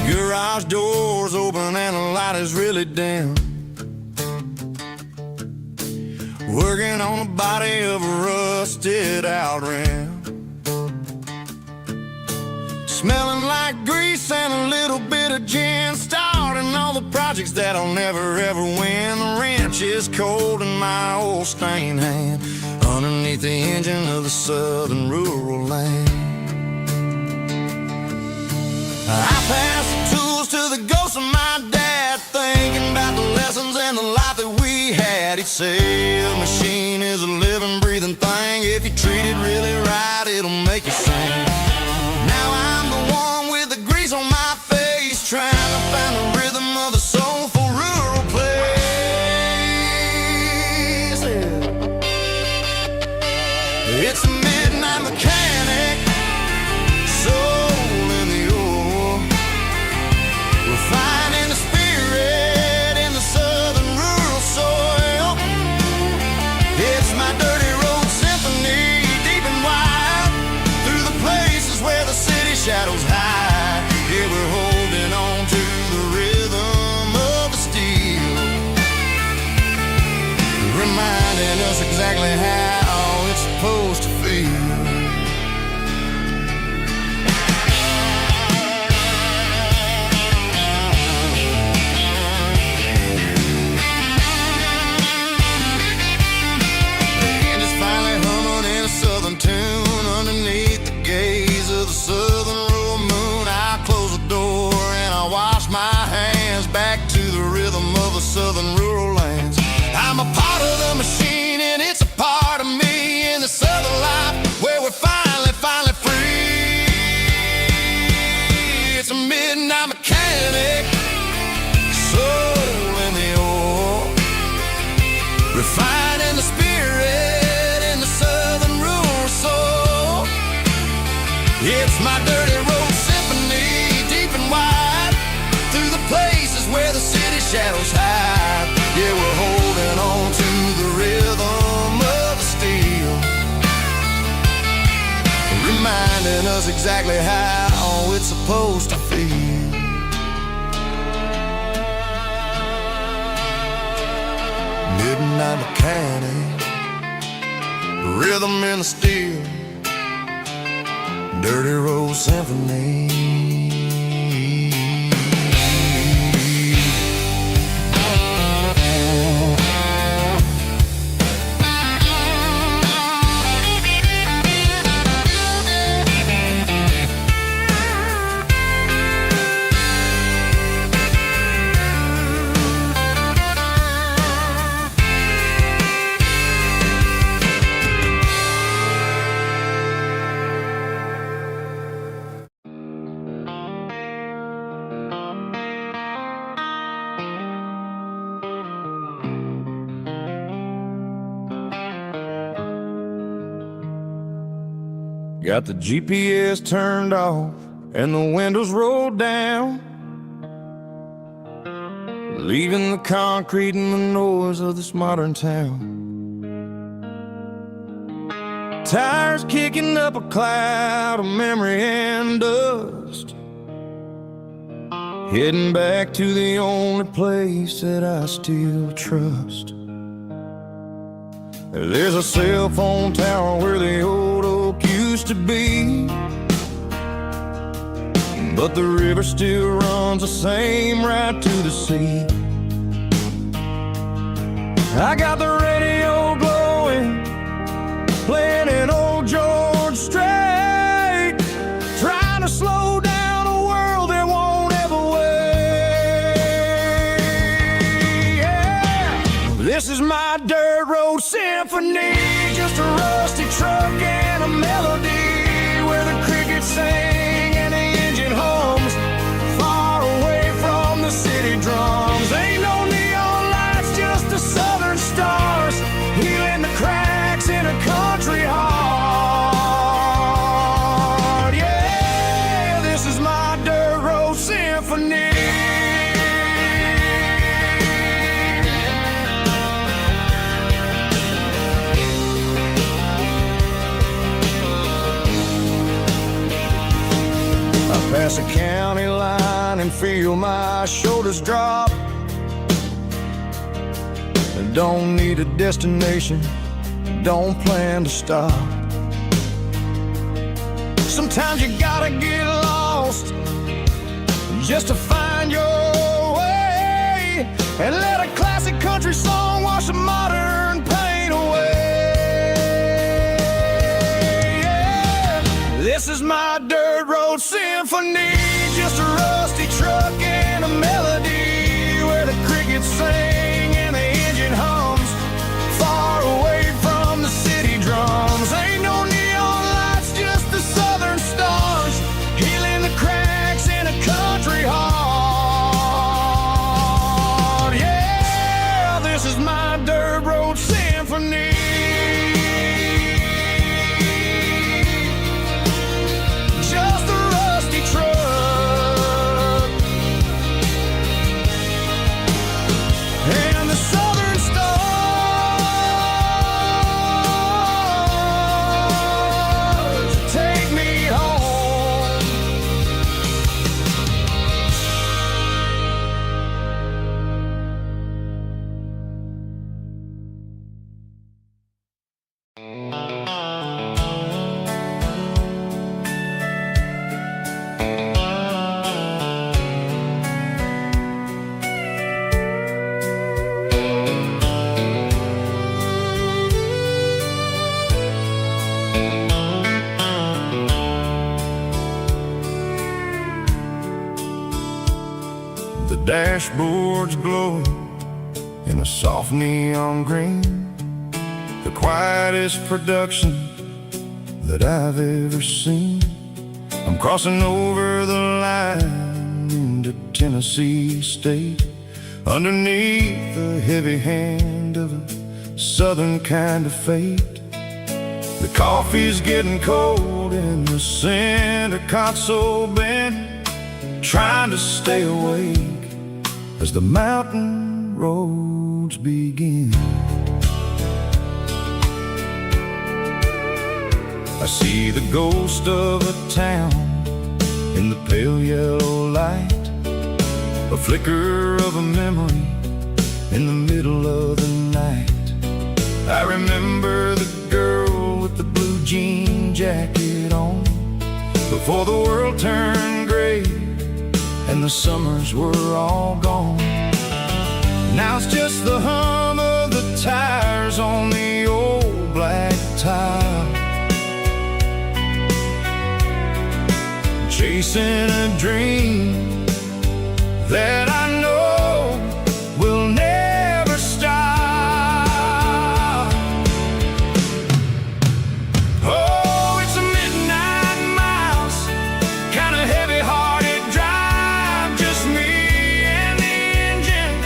Garage doors open and the light is really dim. Working on the body of a rusted out rim. Smelling like grease and a little bit of gin. Starting all the projects that I'll never ever win. The wrench is cold in my old stained hand, underneath the engine of the southern rural land. I pass the tools to the ghost of my dad, thinking about the lessons and the life that we had. He'd say a machine is a living, breathing thing. If you treat it really right, it'll make you sing. Now I'm the one with the grease on my face, trying to find the rhythm of the soulful rural place. It's a midnight mechanic, finding the spirit in the southern rural soil. It's my dirty road symphony, deep and wide, through the places where the city shadows hide. Yeah, we're holding on to the rhythm of the steel, reminding us exactly how it's supposed to feel. Tune underneath the gaze of the southern rural moon. I close the door and I wash my hands, back to the rhythm of the southern rural lands. I'm a part of the machine and it's a part of me in the southern life where we're finally free. It's a midnight mechanic, soul in the ore, refining the spirit in the southern rural soul. It's my dirty road symphony, deep and wide, through the places where the city shadows hide. Yeah, we're holding on to the rhythm of the steel, reminding us exactly how it's supposed to feel. Midnight mechanic, rhythm in the steel, dirty road symphony. Got the GPS turned off and the windows rolled down, leaving the concrete and the noise of this modern town. Tires kicking up a cloud of memory and dust, heading back to the only place that I still trust. There's a cell phone tower where the old oak used to be, but the river still runs the same right to the sea. I got the radio glowing, playing an old George Strait, trying to slow down a world that won't ever wait. Yeah. This is my dirt road symphony, just a rusty truck and a melody where the crickets sing and the engine hums, far away from the city drums. Ain't no neon lights, just the southern stars, healing the cracks in a country heart. Yeah, this is my dirt road symphony. Pass a county line and feel my shoulders drop. Don't need a destination, don't plan to stop. Sometimes you gotta get lost just to find your way, and let a classic country song wash a modern pain away. Yeah. This is my dirt road symphony, just a rusty truck and a melody where the crickets sing and the engine hums, far away from the city drums. Ain't no neon lights, just the southern stars, healing the cracks in a country heart. Yeah, this is my dirt road symphony. The dashboard's glowing in a soft neon green, the quietest production that I've ever seen. I'm crossing over the line into Tennessee State, underneath the heavy hand of a southern kind of fate. The coffee's getting cold in the center console bin, trying to stay awake as the mountain roads begin. I see the ghost of a town in the pale yellow light, a flicker of a memory in the middle of the night. I remember the girl with the blue jean jacket on, before the world turned gray and the summers were all gone. Now it's just the hum of the tires on the old black tile, chasing a dream that I know will never stop. Oh, it's a midnight miles, kind of heavy-hearted drive, just me and the engine,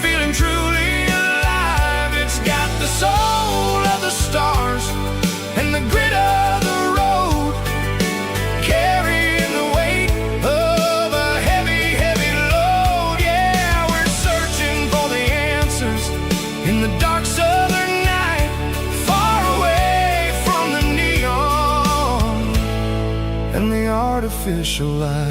feeling truly alive. It's got the soul of the stars and the grit of the road, artificial light.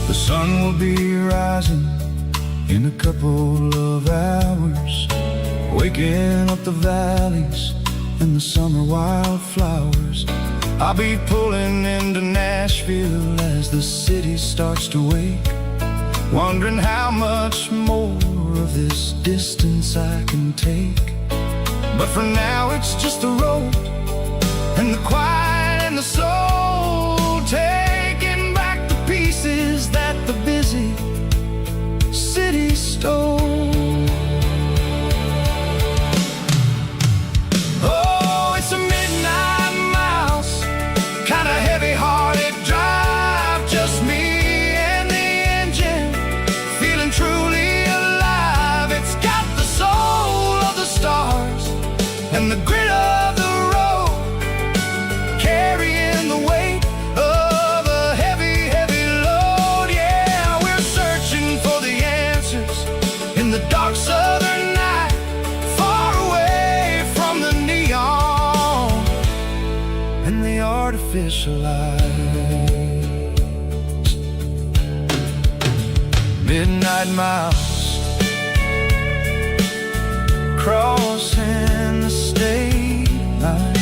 The sun will be rising in a couple of hours, waking up the valleys and the summer wildflowers. I'll be pulling into Nashville as the city starts to wake, wondering how much more of this distance I can take. But for now it's just the road and the quiet and the soul, taking back the pieces that the busy city stole. Oh, it's a midnight mouse, kinda heavy-hearted drive, just me and the engine, feeling truly alive. It's got the soul of the stars and the grit of the road, carrying the weight of a heavy, heavy load. Yeah, we're searching for the answers in the dark southern night, far away from the neon and the artificial lights. Midnight mouse, crossing the state line,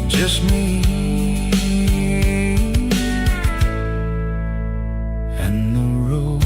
just me and the road.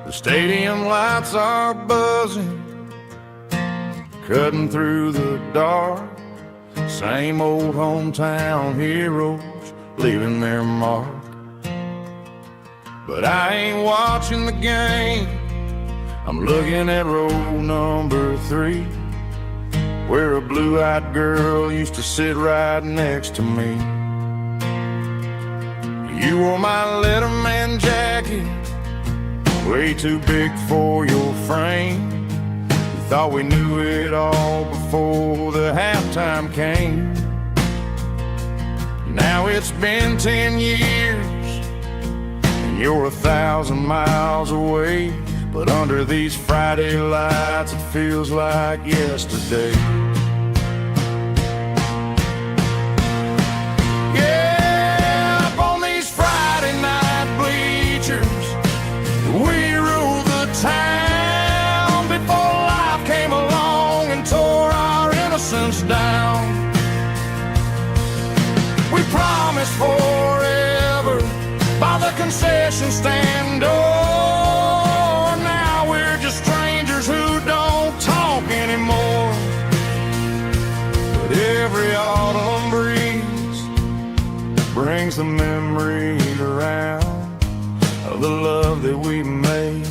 The stadium lights are buzzing, cutting through the dark. Same old hometown heroes leaving their mark. But I ain't watching the game, I'm looking at row number 3, where a blue-eyed girl used to sit right next to me. You wore my Letterman jacket, way too big for your frame. We thought we knew it all before the halftime came. Now it's been 10 years and you're 1,000 miles away, but under these Friday lights it feels like yesterday. Yeah, up on these Friday night bleachers, we rule the town before life came along and tore our innocence down. We promised forever by the concession stand door. Now we're just strangers who don't talk anymore. But every autumn breeze brings the memories around of the love that we made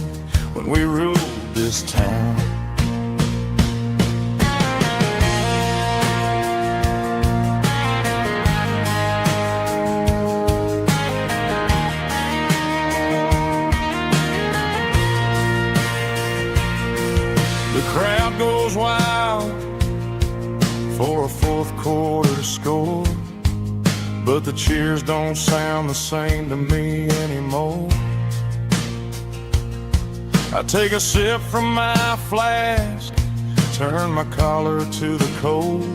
when we ruled this town. The crowd goes wild for a fourth quarter score, but the cheers don't sound the same to me anymore. I take a sip from my flask, turn my collar to the cold.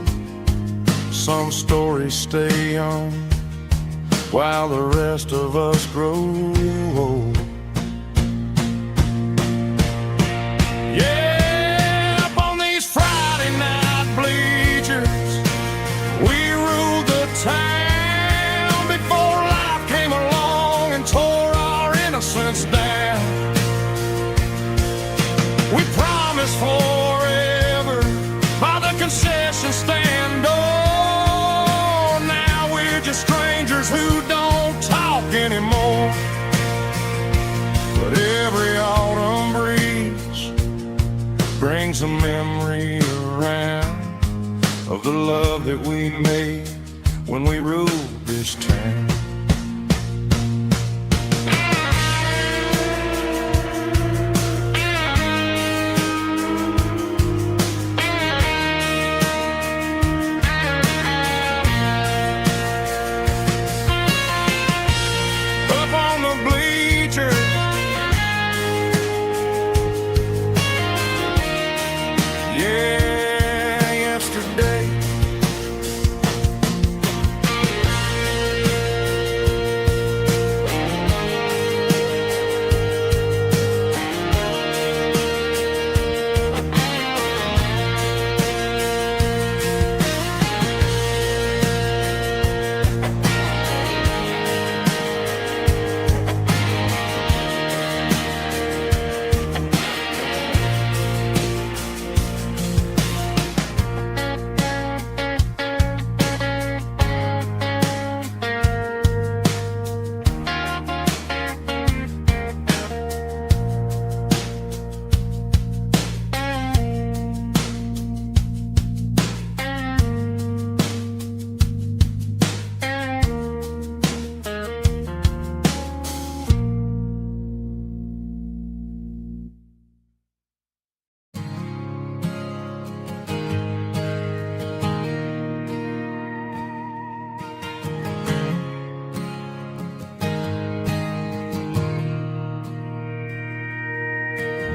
Some stories stay young, while the rest of us grow old. Yeah, up on these Friday night bleachers, we ruled the town before life came along and tore our innocence down. We promised forever by the concession stand door. Now we're just strangers who don't talk anymore. But every autumn breeze brings a memory around of the love that we made when we ruled this town.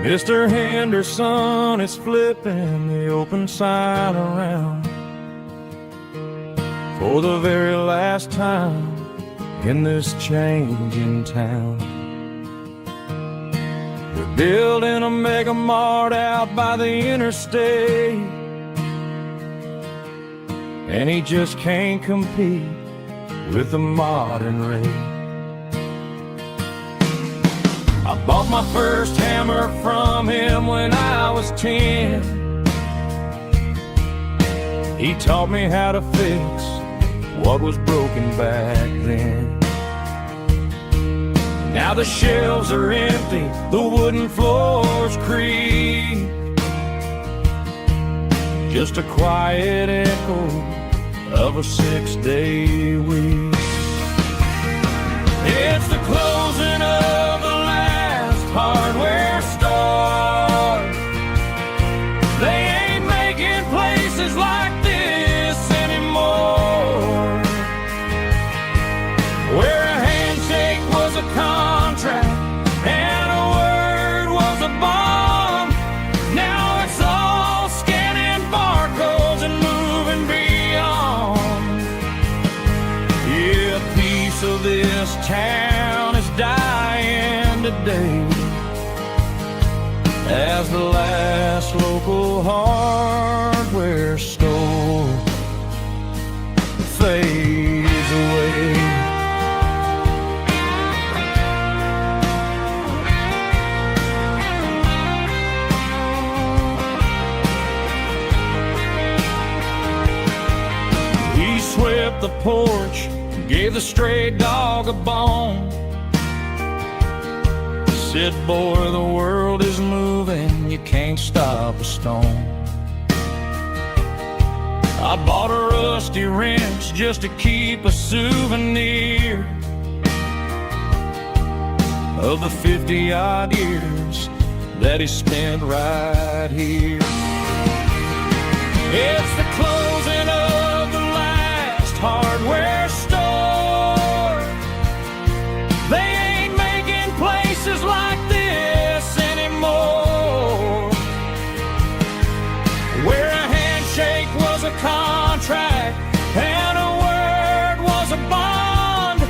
Mr. Henderson is flipping the open sign around for the very last time in this changing town. They're building a mega mart out by the interstate, and he just can't compete with the modern rate. I bought my first hammer from him when I was 10. He taught me how to fix what was broken back then. Now the shelves are empty, the wooden floors creak, just a quiet echo of a 6-day week. It's the closing of the hardware store. They ain't making places like this anymore, where a handshake was a contract and a word was a bond. Now it's all scanning barcodes and moving beyond. Yeah, a piece of this town is dying today as the last local hardware store fades away. He swept the porch, gave the stray dog a bone, said, boy, the world is moving, you can't stop a stone. I bought a rusty wrench just to keep a souvenir of the 50-odd years that he spent right here. It's the closing of the last hardware store. They ain't making places like this anymore, where a handshake was a contract and a word was a bond.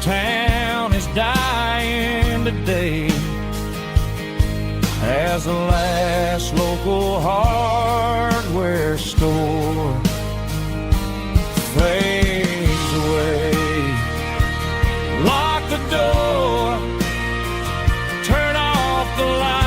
town is dying today as the last local hardware store fades away. Lock the door, turn off the light.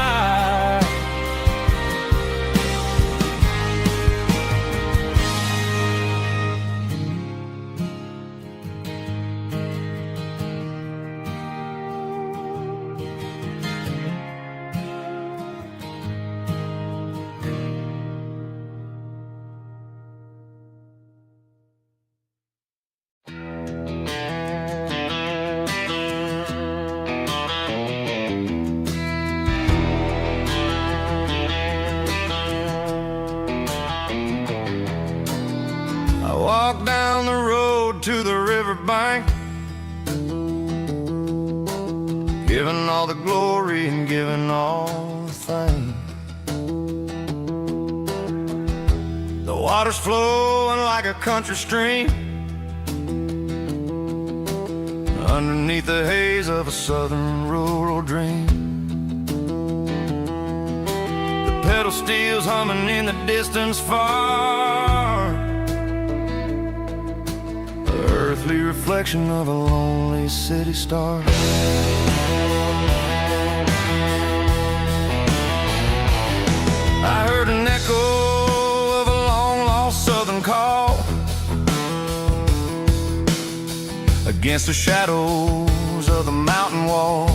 Walk down the road to the riverbank, giving all the glory and giving all the thanks. The water's flowing like a country stream underneath the haze of a southern rural dream. The pedal steel's humming in the distance far, earthly reflection of a lonely city star. I heard an echo of a long-lost southern call against the shadows of the mountain wall,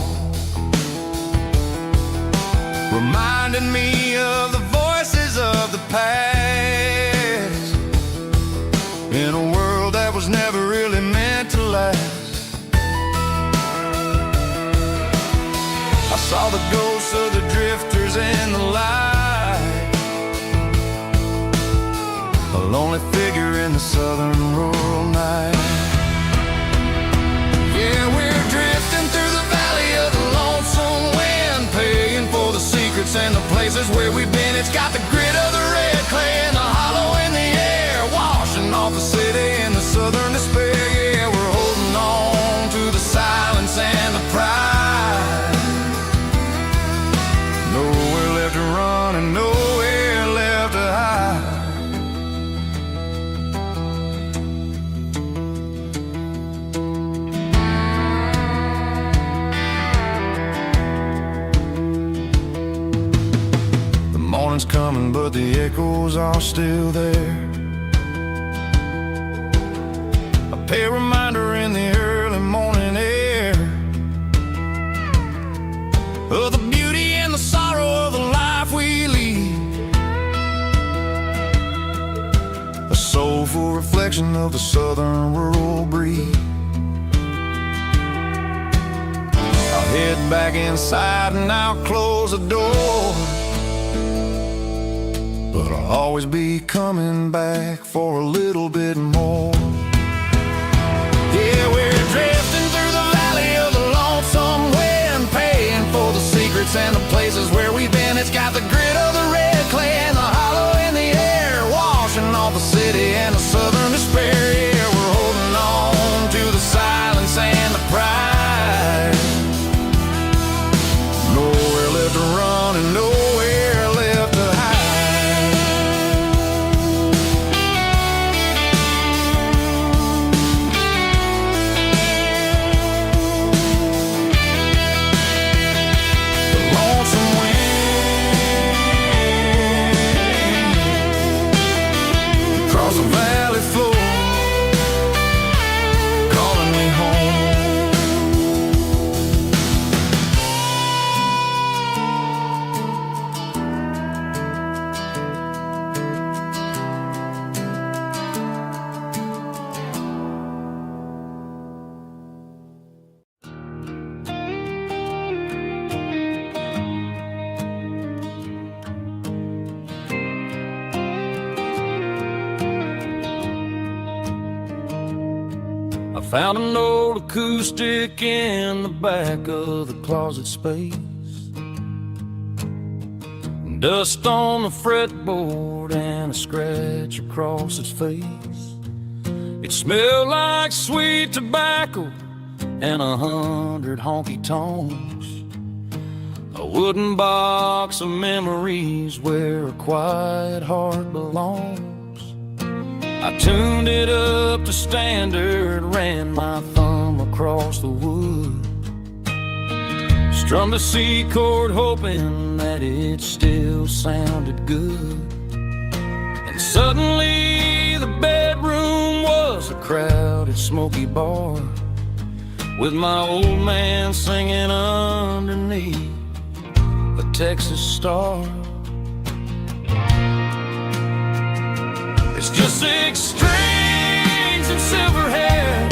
reminding me of the voices of the past in a world that was never really meant to last. I saw the ghosts of the drifters in the light, a lonely figure in the southern rural night. Yeah, we're drifting through the valley of the lonesome wind, paying for the secrets and the places where we've been. It's got the grit of the red clay and the hollow in the air, washing off the city and the southern despair. Yeah, we're holding on to the silence and the pride. Nowhere left to run and nowhere left to hide. The morning's coming, but the echoes are still there. A reminder in the early morning air of the beauty and the sorrow of the life we lead, a soulful reflection of the southern rural breed. I'll head back inside and I'll close the door, but I'll always be coming back for a little bit more. Yeah, we're drifting through the valley of the lonesome wind, paying for the secrets and the places where we've been. It's got the grit of the red clay and the hollow in the air, washing off the city and the southern despair. Yeah, we're holding on to the silence and the pride. Nowhere left to run and nowhere left to hide. The valley floor calling me home. I found an old acoustic in the back of the closet space, dust on the fretboard and a scratch across its face. It smelled like sweet tobacco and 100 honky-tonks. A wooden box of memories where a quiet heart belongs. I tuned it up to standard, ran my thumb across the wood, strummed a C chord hoping that it still sounded good. And suddenly the bedroom was a crowded smoky bar, with my old man singing underneath a Texas star. It's just 6 strings and silver hair,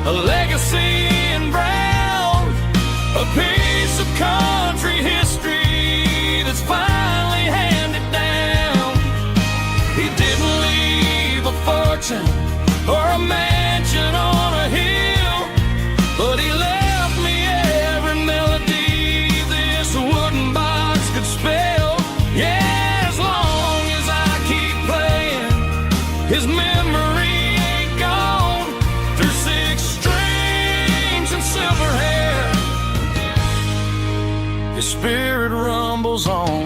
a legacy in brown, a piece of country history that's finally handed down. He didn't leave a fortune or a mansion on a hill, but he left me every melody this wooden box could spell. Yeah, as long as I keep playing, his memory ain't gone. Through 6 strings and silver hair, his spirit rumbles on.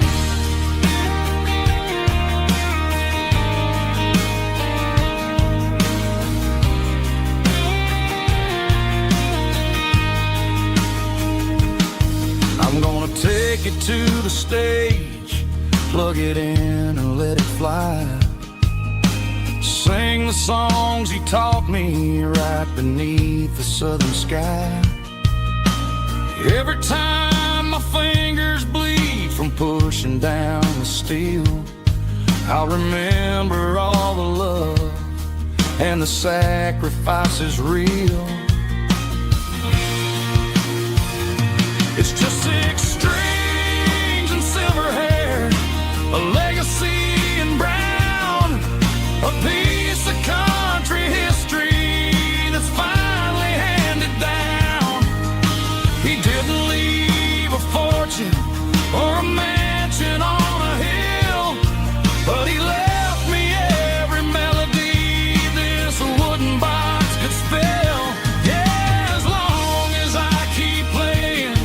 I'm gonna take it to the stage, plug it in and let it fly. Sing the songs he taught me right beneath the southern sky. Every time my fingers bleed from pushing down the steel, I'll remember all the love and the sacrifices real. It's just 6 strings and silver hair, a legacy in brown, a piece of country history that's finally handed down. He didn't leave a fortune or a mansion on a hill, but he left me every melody this wooden box could spell. Yeah, as long as I keep playing,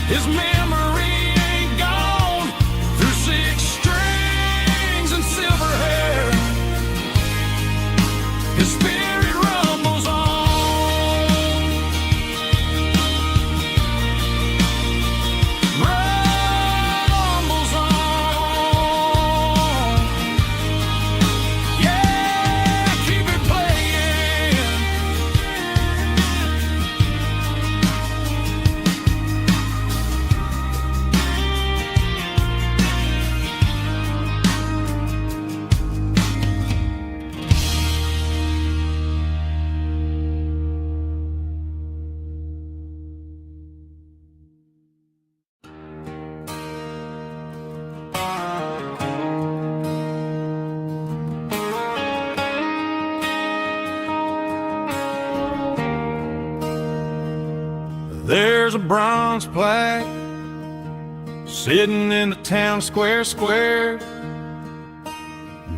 his memory ain't gone. Through 6 strings and silver hair, his spirit rumbles on. Rumbles on. Yeah, keep it playing. There's a bronze plaque sitting in the town square.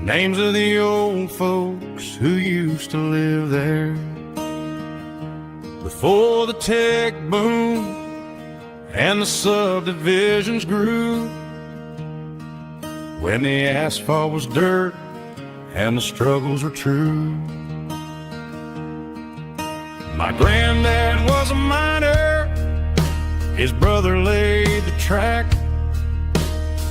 Names of the old folks who used to live there before the tech boom and the subdivisions grew, when the asphalt was dirt and the struggles were true. My granddad was a miner, his brother laid the track.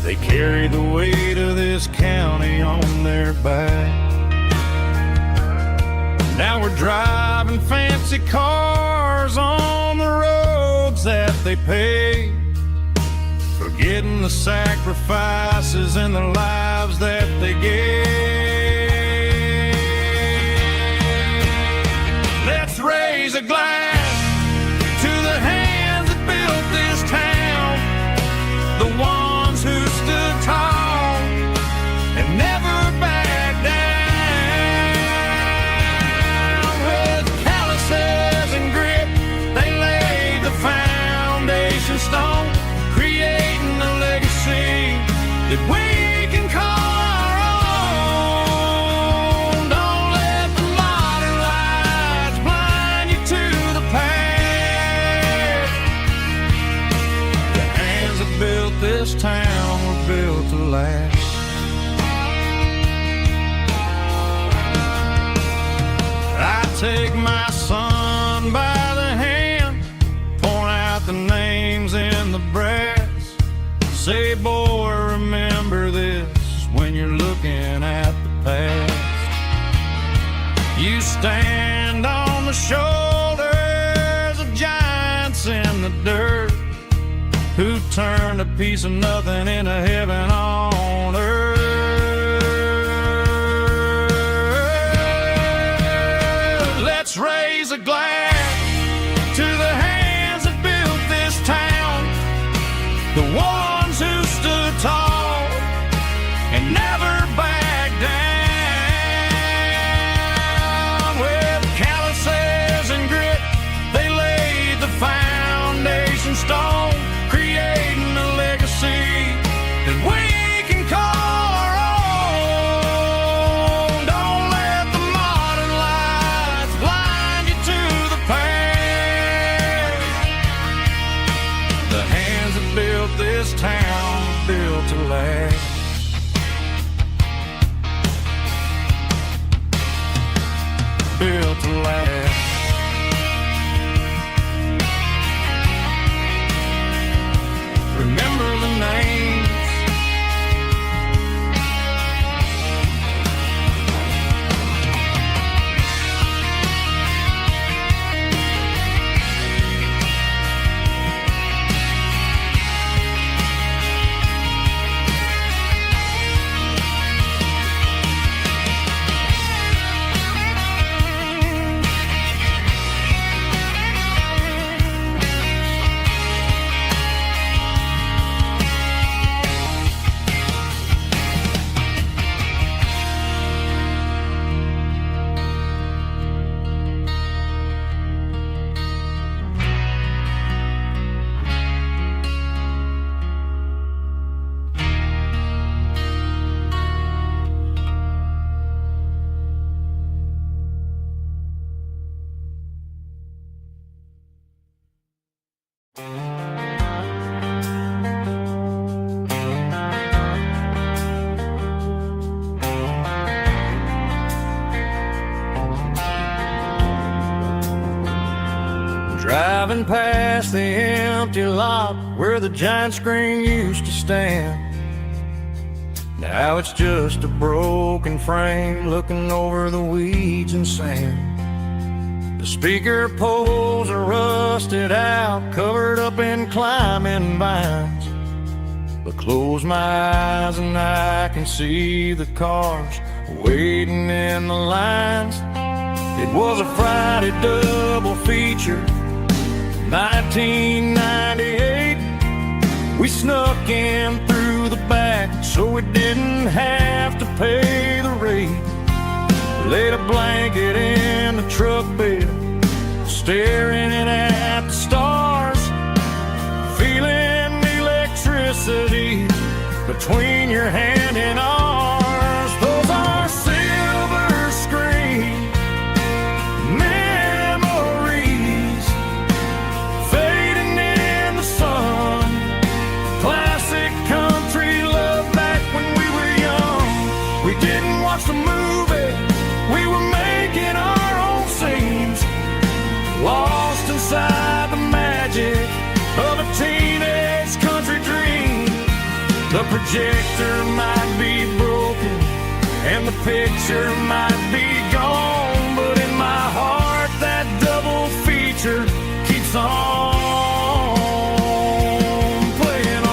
They carried the weight of this county on their back. Now we're driving fancy cars on the roads that they paved, forgetting the sacrifices and the lives that they gave. Let's raise a glass to the hands that built this town, the ones who stood tall and never backed down. With calluses and grit, they laid the foundation stone, creating a legacy that we can call our own. Don't let the modern lights blind you to the past. built to last. I take my son by the hand, point out the names in the brass, say, boy, remember this when you're looking at the past. You stand on the shoulders of giants in the dirt, who turned a piece of nothing into heaven on earth. Let's raise a glass to the hands that built this town, the ones who stood tall and never backed down. With calluses and grit, they laid the foundation stone, creating a legacy that we can call our own. Don't let the modern lights blind you to the past. The hands that built this town were built to last. Built to last. Remember the names. Driving past the empty lot where the giant screen used to stand, now it's just a broken frame looking over the weeds and sand. The speaker poles are rusted out, covered up in climbing vines, but close my eyes and I can see the cars waiting in the lines. It was a Friday double feature, 1998. We snuck in through the back so we didn't have to pay the rate. Laid a blanket in the truck bed, staring at the stars, feeling electricity between your hand and ours. Those are silver screen memories fading in the sun. Classic country love back when we were young. We didn't watch the movie, we were making our own scenes, lost inside the magic of a teenage country dream. The projector might be broken and the picture might be gone, but in my heart that double feature keeps on playing on.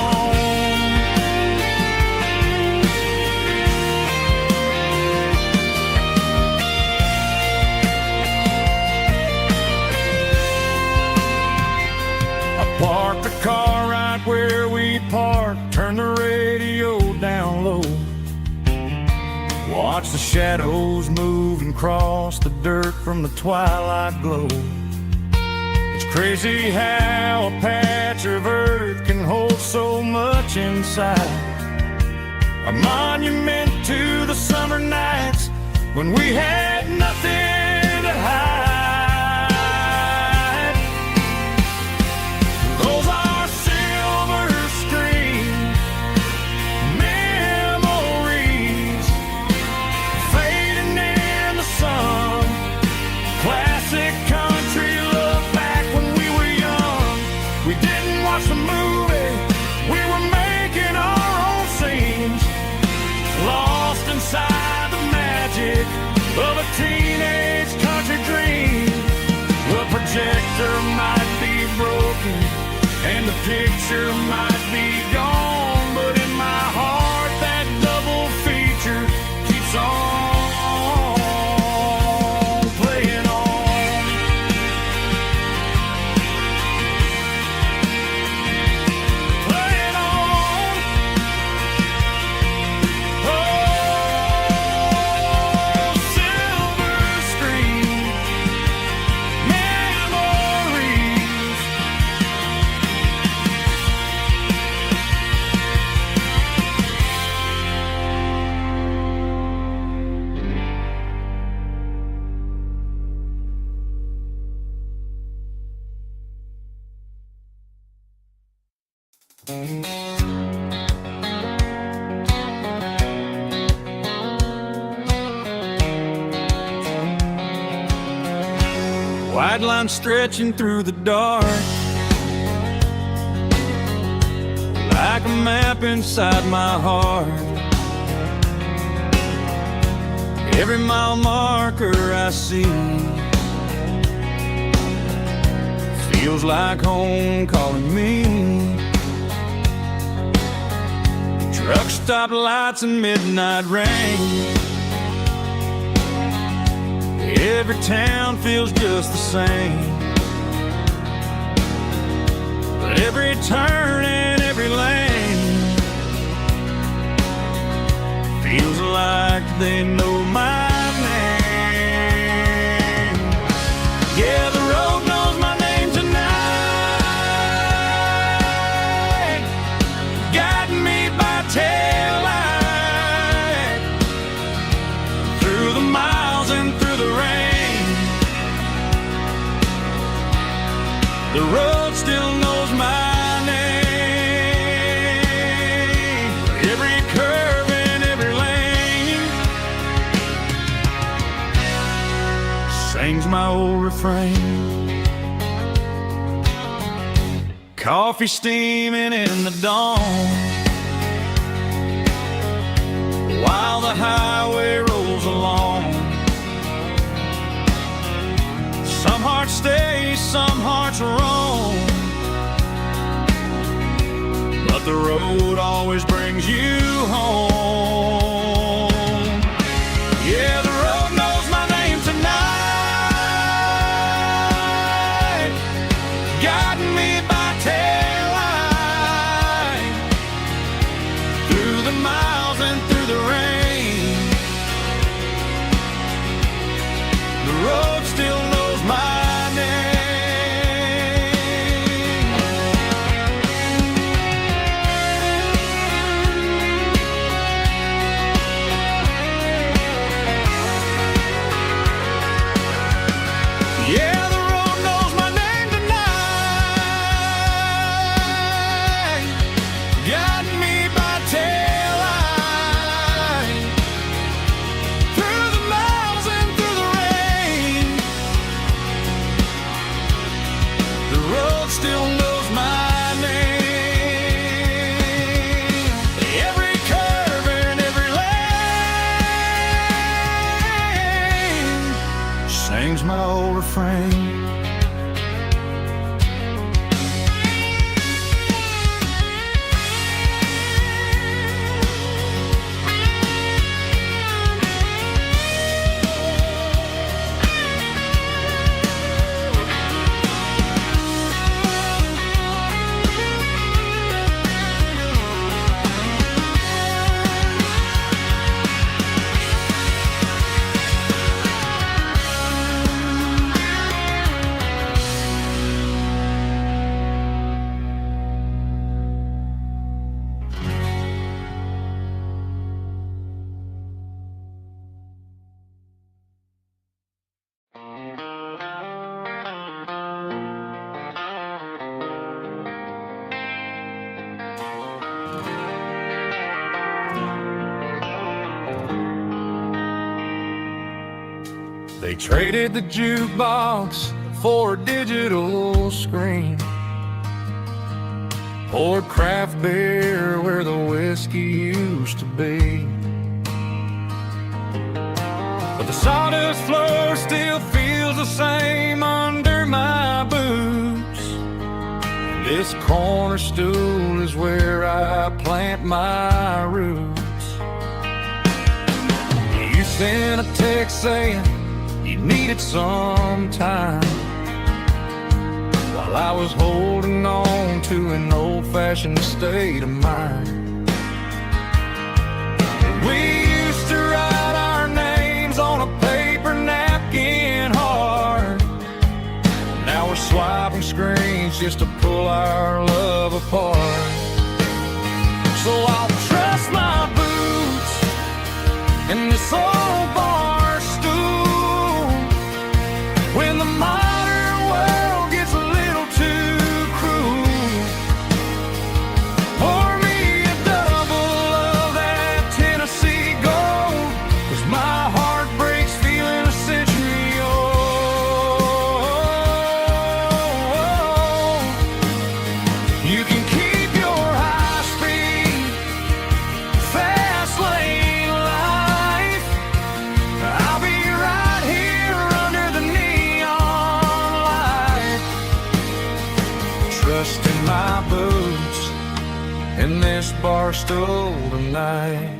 I parked the car right where we parked, turned the radio down low, watch the shadows move and cross the dirt from the twilight glow. It's crazy how a patch of earth can hold so much inside, a monument to the summer nights when we had nothing to hide. Those are silver screen picture might be gone, but in my heart that double feature keeps on playing on. Playing on. Oh, silver screen memories. White line stretching through the dark, like a map inside my heart. Every mile marker I see feels like home calling me. Truck stop lights and midnight rain. Every town feels just the same, but every turn and every lane feels like they know my name. Yeah, the road knows my name tonight, guiding me by taillight through the miles and through the rain. The road still knows my name. Every curve and every lane sings my old refrain. Coffee steaming in the dawn, while the highway rolls along. Some hearts stay, some hearts roam, but the road always brings you home. Yeah, the road knows my name tonight, guiding me by taillight through the miles and through the rain. The road still knows my name. Yeah, the road knows my name tonight, guiding me by taillight through the miles and through the rain. The road still knows my name. Every curve and every lane sings my old refrain. They traded the jukebox for a digital screen, poured craft beer where the whiskey used to be. But the sawdust floor still feels the same under my boots. And This corner stool is where I plant my roots. You sent a text saying you needed some time, while I was holding on to an old-fashioned state of mind. We used to write our names on a paper napkin hard. Now we're swiping screens just to pull our love apart. So I'll trust my boots in this old bar stool when the modern world gets a little too cruel. Pour me a double of that Tennessee gold, 'cause my heart breaks feeling a century old. You can keep your high-speed, fast lane life. I'll be right here under the neon light, trusting my boots in this bar stool tonight.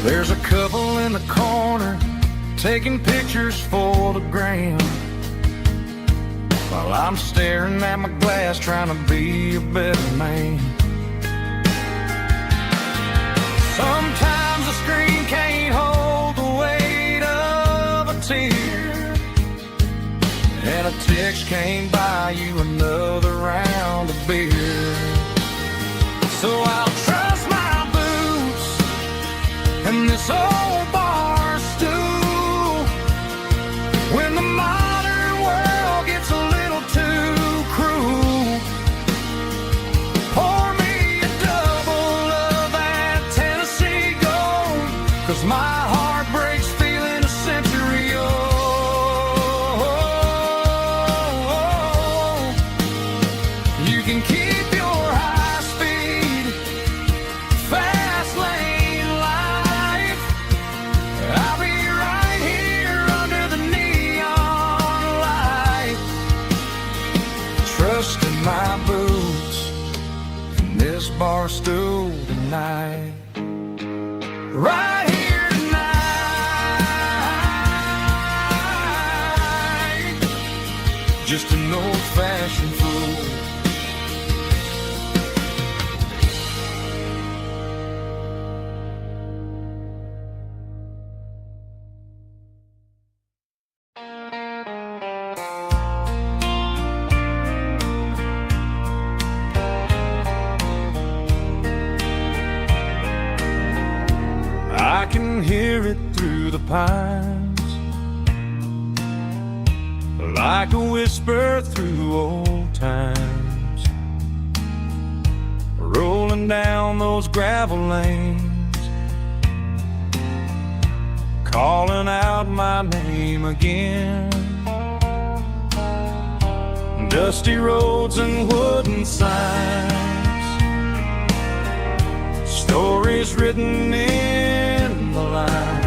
There's a couple in the corner taking pictures for the gram, while I'm staring at my glass trying to be a better man. Sometimes the screen can't hold the weight of a tear, and a text can't buy you another round of beer. So I'll trust my boots and this old bar stool when the modern world gets a little too cruel. Pour me a double of that Tennessee gold, 'cause my heart breaks feeling a century old. You can keep your high-speed, fast lane life. I'll be right here under the neon light, trusting my boots in this bar stool tonight. Right here tonight, just an old-fashioned fool. I can hear it through the pines, like a whisper through old times, rolling down those gravel lanes, calling out my name again. Dusty roads and wooden signs, stories written in the lines.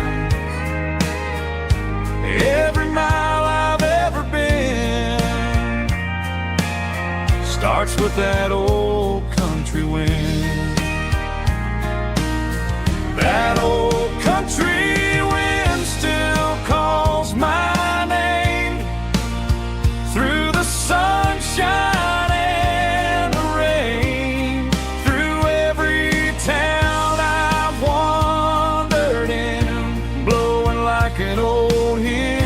Every mile I've ever been starts with that old country wind. That old country wind still calls my name through the sunshine and the rain, through every town I've wandered in, blowing like an old hymn.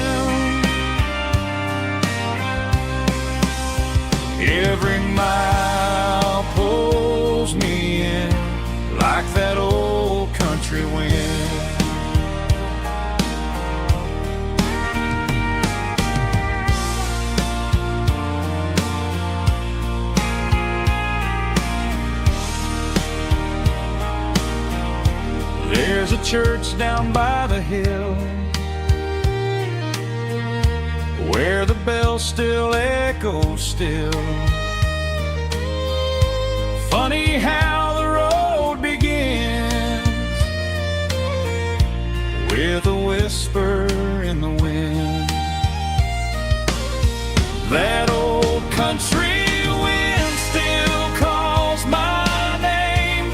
Every mile pulls me in like that old country wind. There's a church down by the hill where the bell still echoes still, Funny how the road begins with a whisper in the wind. That old country wind still calls my name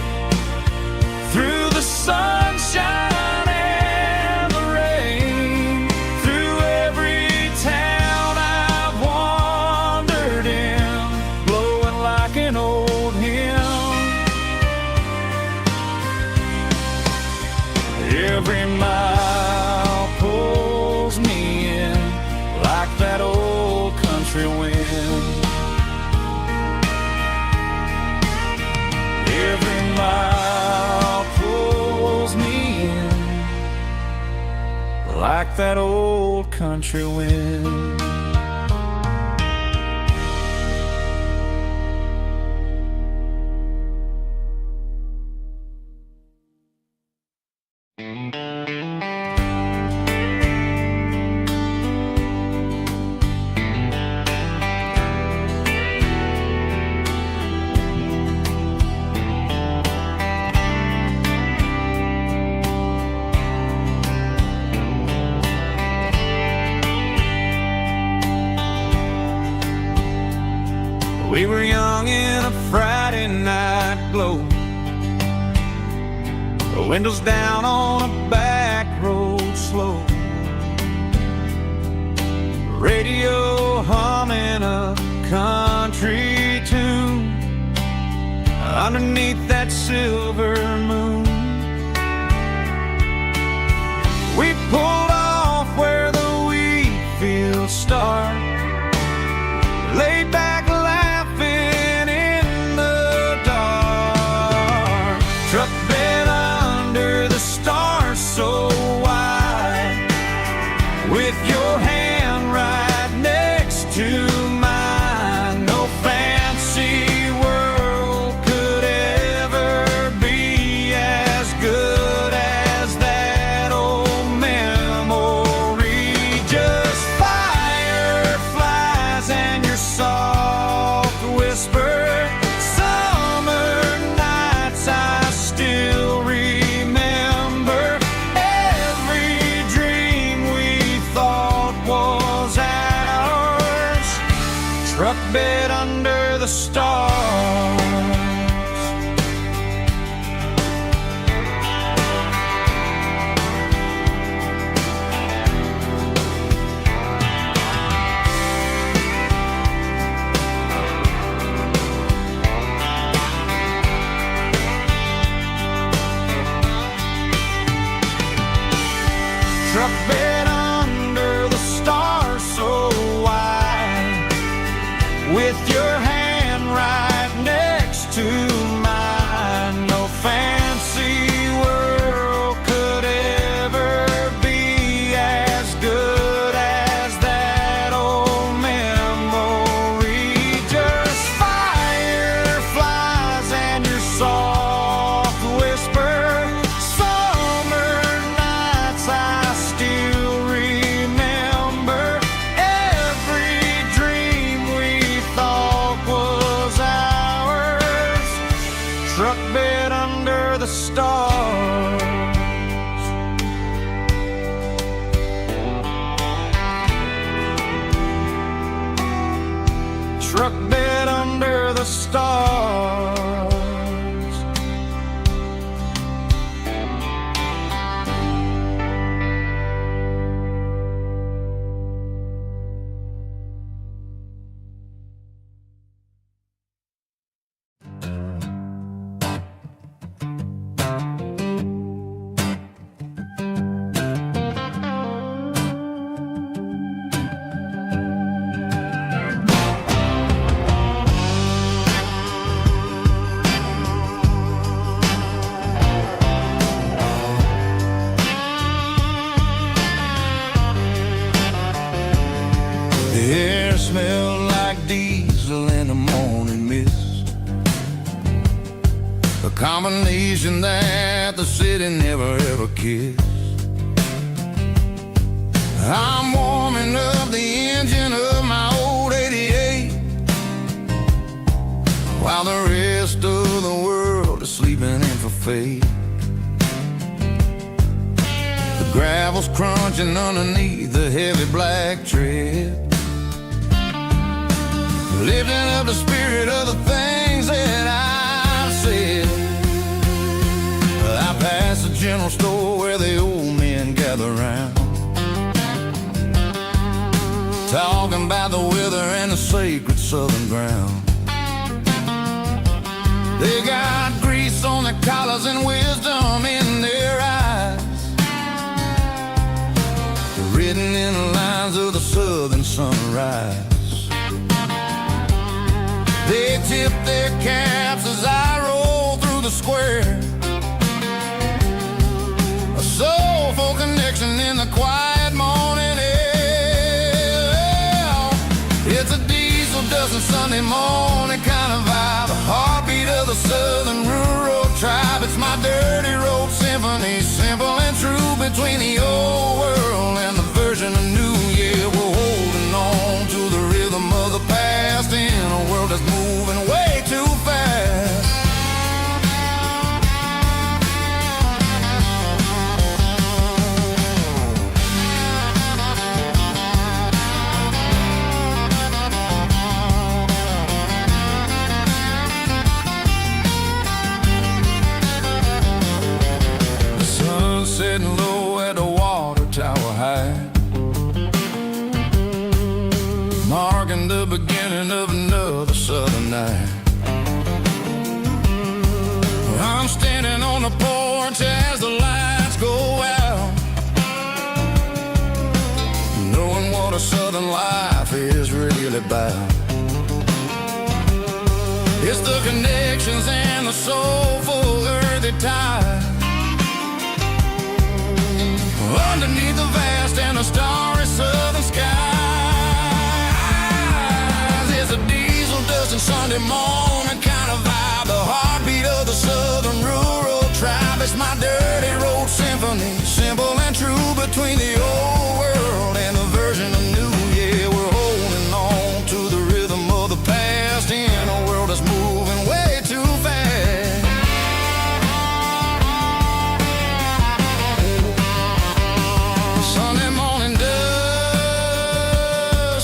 through the sunshine and the rain, through every town I've wandered in, blowing like an old hymn. Every mile pulls me in like that old country wind. Every mile pulls me in like that old country wind. We were young in a Friday night glow, the windows down on a back road slow, radio humming a country tune underneath that silver moon. We pulled off where the wheat fields start, laid back laughing in the dark, truck bed under the stars so wide, with your hand right next to mine. No fancy world could ever be as good as that old memory. Just fireflies and your soft whisper, summer nights I still remember, every dream we thought was ours, truck bed under the stars. Truck bed under the stars so wide, with your hand right next to mine. No fancy world could ever be as good as that old memory. Just fireflies and your soft whisper, summer nights I still remember, every dream we thought was ours, truck bed under the stars. Truck bed under the stars. The air smelled like diesel in the morning mist, a combination that the city never ever kissed. I'm warming up the engine of my old 88 while the rest of fade. The gravel's crunching underneath the heavy black tread, lifting up the spirit of the things that I've said. I pass the general store where the old men gather round, talking about the weather and the sacred southern ground. They got grease on their collars and wisdom in their eyes, written in the lines of the southern sunrise. They tip their caps as I roll through the square, a soulful connection in the quiet morning air. It's a diesel dusting Sunday morning kind of vibe, a heartbeat of the southern rural tribe. It's my dirty road symphony, simple and true, between the old world and the version of new. Yeah, we're holding on to the rhythm of the past in a world that's moving way too fast. The sun's setting low at the water tower high, marking the beginning of another southern night. I'm standing on the porch as the lights go out, knowing what a southern life is really about. It's the connections and the soulful earthy tide, underneath the vast and the starry southern skies. It's a diesel dusting Sunday morning kind of vibe, the heartbeat of the southern rural tribe. It's my dirty road symphony, simple and true, between the old world and the version of new. Yeah, we're holding on to the rhythm of the past in a world that's moving way too fast. Sunday morning dust,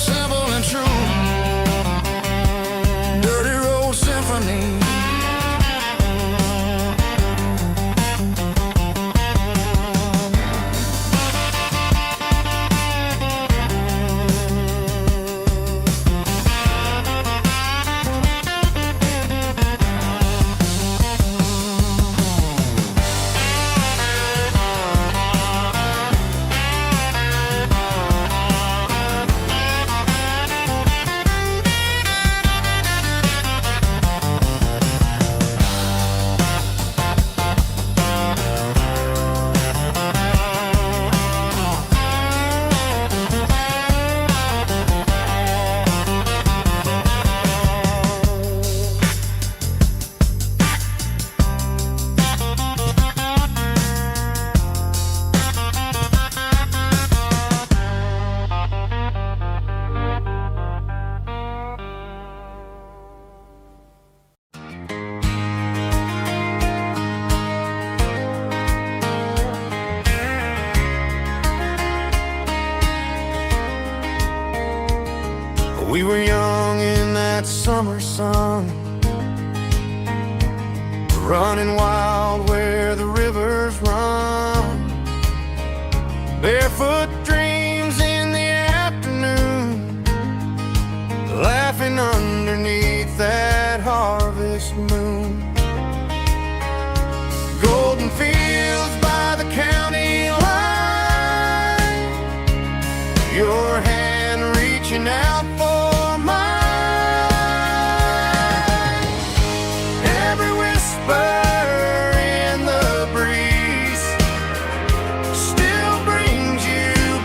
simple and true, dirty road symphony. We were young in that summer sun, running wild where the rivers run, barefoot dreams in the afternoon, laughing underneath that harvest moon. Golden fields by the county line, your hand reaching out for mine. Every whisper in the breeze still brings you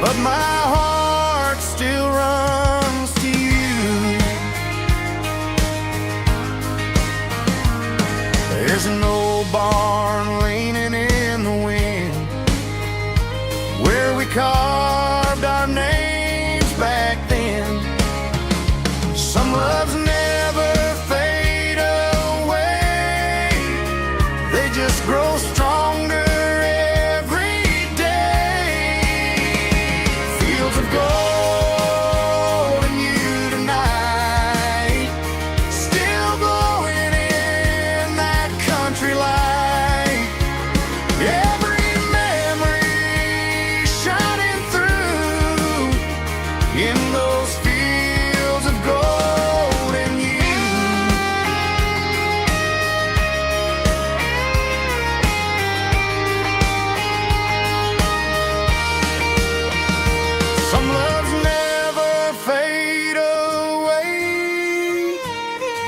but my heart still runs to you. There's an old barn leaning in the wind where we carved our names back then. Some loves never fade away, they just grow stronger every day. Fields of gold and you tonight, still glowing in that country light. Every memory shining through in those fields of gold and you. Some loves never fade away,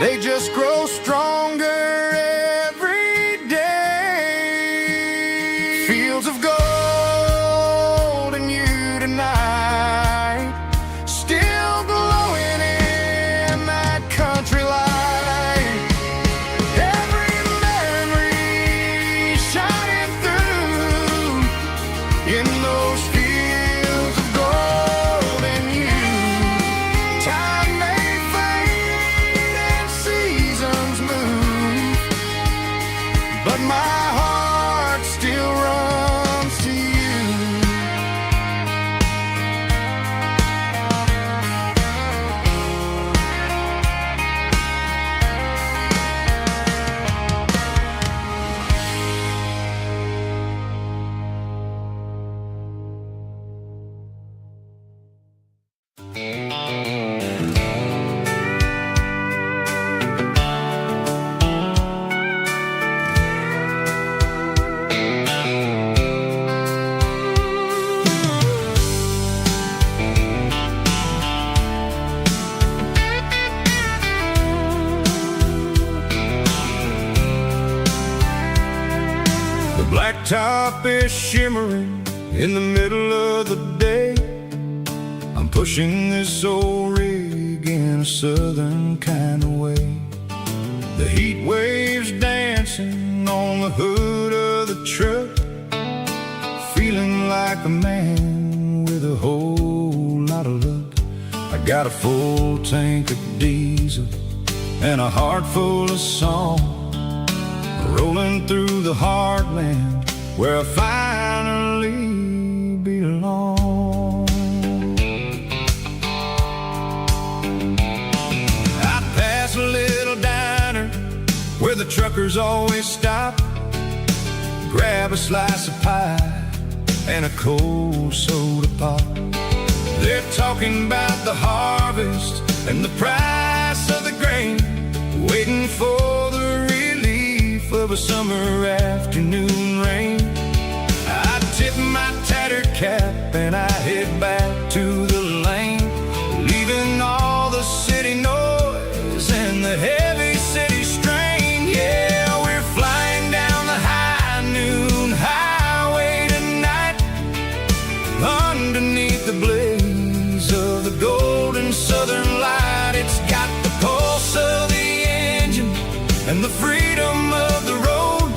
they just grow stronger every day. Fields of gold and you tonight, still glowing in that country light. Every memory shining through in those fields of gold and you. Time may fade and seasons move, but my heart still runs to you. The blacktop is shimmering in the middle of the day. I'm pushing this old rig in a southern kind of way. The heat waves dancing on the hood of the truck, feeling like a man with a whole lot of luck. I got a full tank of diesel and a heart full of song, rolling through the heartland where I finally belong. I pass a little diner where the truckers always stop, grab a slice of pie and a cold soda pop. They're talking about the harvest and the price of the grain, waiting for the relief of a summer afternoon rain. I tip my tattered cap and I head back to the lane, leaving all the city noise and the heavy city strain. Yeah, we're flying down the high noon highway tonight, underneath the blaze of the golden southern light. It's got the pulse of the engine and the freedom of the road,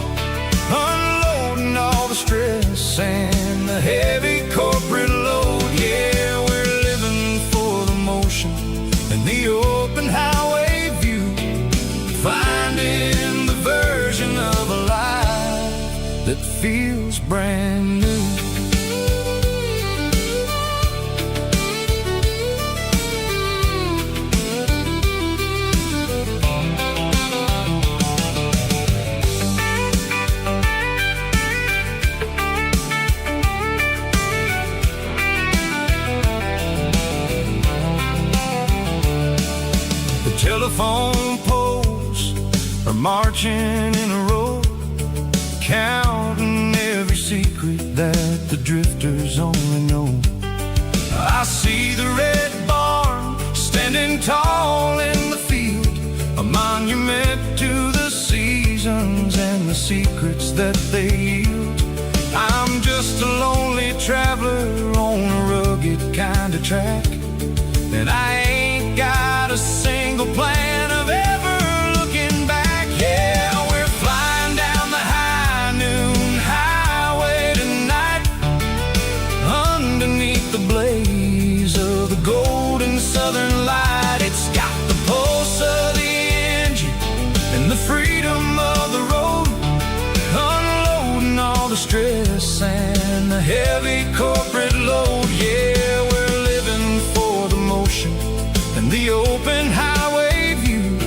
unloading all the stress and the heavy corporate load. Yeah, we're living for the motion and the open highway view, finding the version of a life that feels brand new. Telephone poles are marching in a row, counting every secret that the drifters only know. I see the red barn standing tall in the field, a monument to the seasons and the secrets that they yield. I'm just a lonely traveler on a rugged track. And I ain't got a single plan of ever looking back. Yeah, we're flying down the high noon highway tonight, underneath the blaze of the golden southern light. It's got the pulse of the engine and the freedom of the road, unloading all the stress and the heavy corporate load. Yeah, we're living for the motion and the open highway view,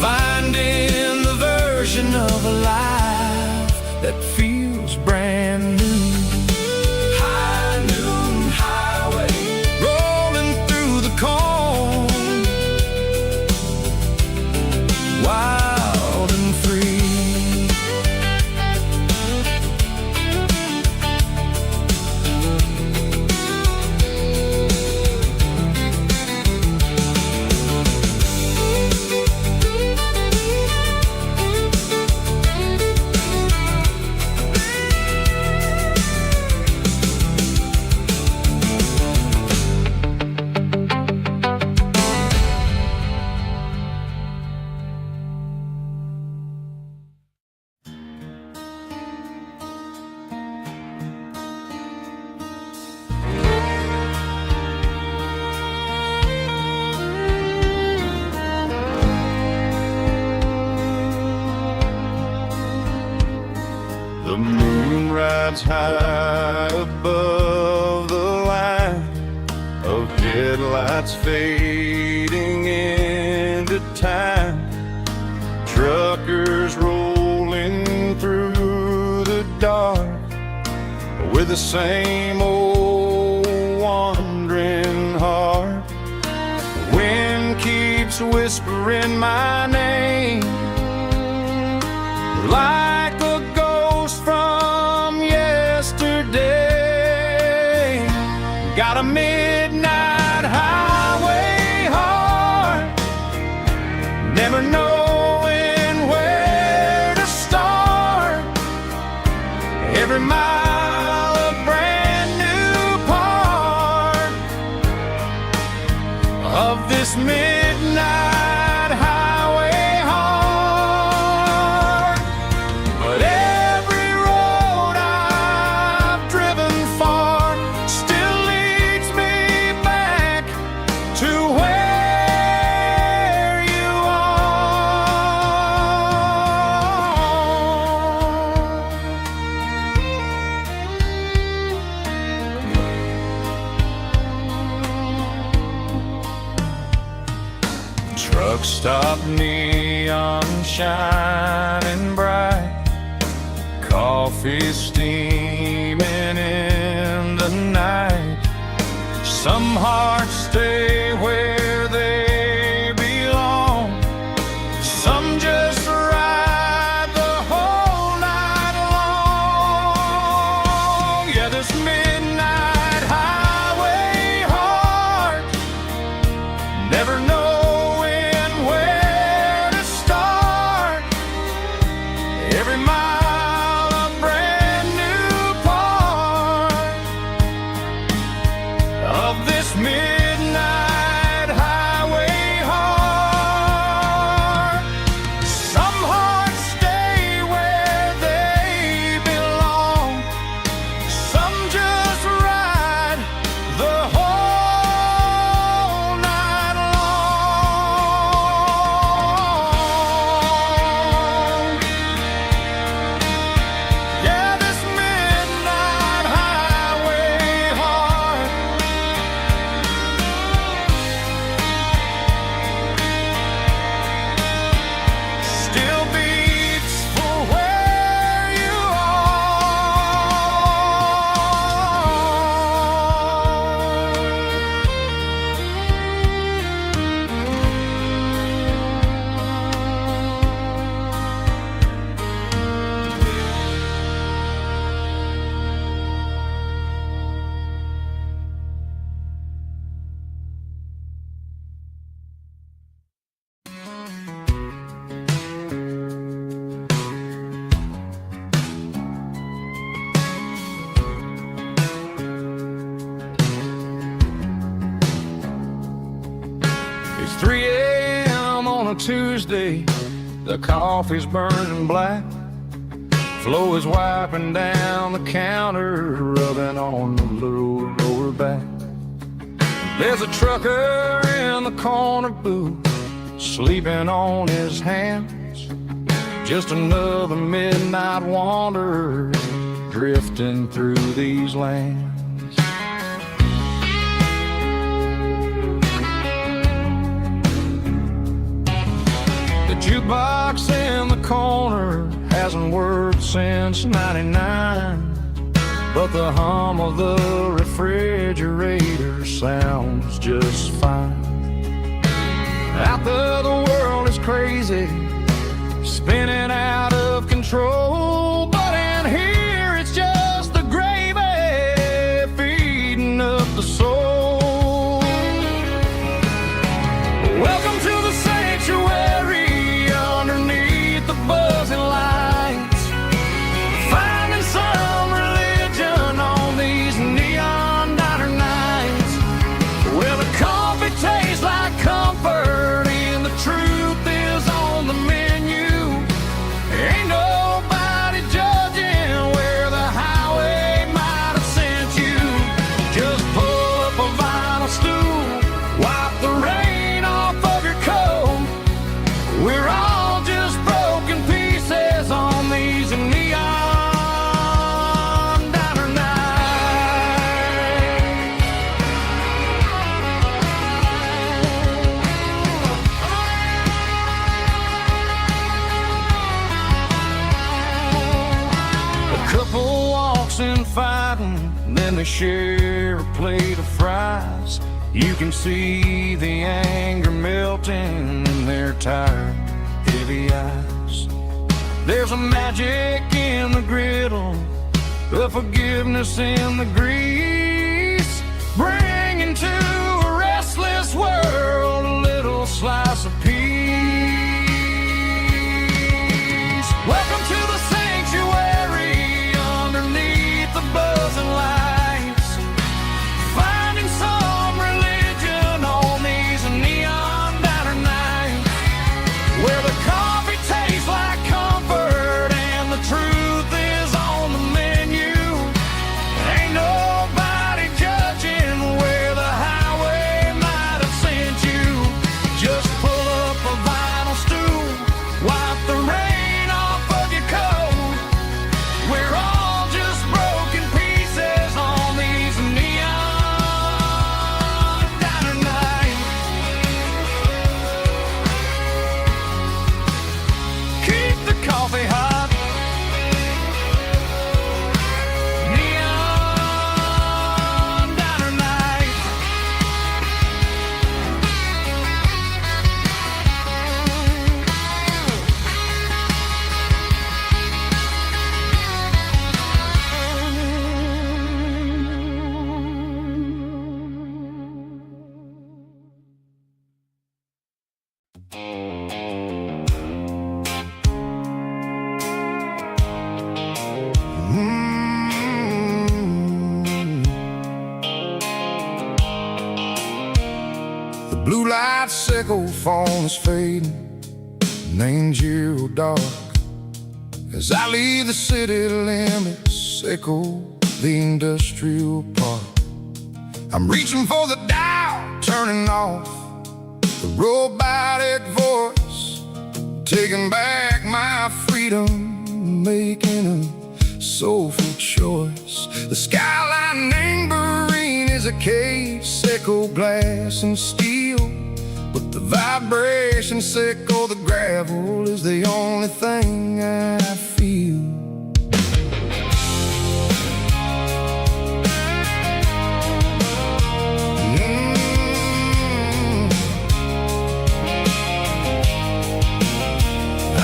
finding the version of a life that feels brand new. High noon highway, rolling through the corn, wild and free. The moon rides high above the line of headlights fading into time. Truckers rolling through the dark with the same old wandering heart. The wind keeps whispering my name like a ghost from yesterday. Got a midnight highway heart, never knowing where to start. Every mile a brand new part of this midnight highway heart. But every road I've driven far still leads me back to where you are. Truck stop, neon shining bright, coffee steaming in the night. Some hearts stay where they belong, some just ride the whole night long. Yeah, this midnight highway heart, never knowing where to start. Every mile a brand new part of this midnight highway heart. Some hearts stay where they belong, some just ride the whole night long. Tuesday, the coffee's burning black. Flo is wiping down the counter, rubbing on the little lower back. There's a trucker in the corner booth, sleeping on his hands. Just another midnight wanderer, drifting through these lands. The jukebox in the corner hasn't worked since '99, but the hum of the refrigerator sounds just fine. Out there the world is crazy, spinning out of control, but in here it's just the gravy feeding up the soul. Welcome to the sanctuary underneath the buzzing lights, finding some religion on these neon diner nights, where the coffee tastes like comfort and the truth is on the menu. Ain't nobody judging where the highway might have sent you. Just pull up a vinyl stool, wipe the rain off of your coat. We're all just broken pieces on these neon diner nights. A couple walks in fighting, then they share a plate of fries. You can see the anger melting in their tired, heavy eyes. There's a magic in the griddle, a forgiveness in the grease, bringing to a restless world a little slice of peace. Welcome to the sanctuary underneath the buzzing lights, finding some religion on these neon diner nights, where the coffee tastes like comfort and the truth is on the menu. Ain't nobody judging where the highway might have sent you. Just pull up a vinyl stool, wipe the rain off of your coat. We're all just broken pieces on these neon diner nights. Keep the coffee hot. Neon diner nights. The blue light sickle phone is fading, names you dark. As I leave the city limits, sickle the industrial park. I'm reaching for the dial, turning off the robotic voice, taking back my freedom, making a soulful choice. The skyline neighboring is a cave, sickle glass and steel, but the vibration sickle, the gravel is the only thing I feel.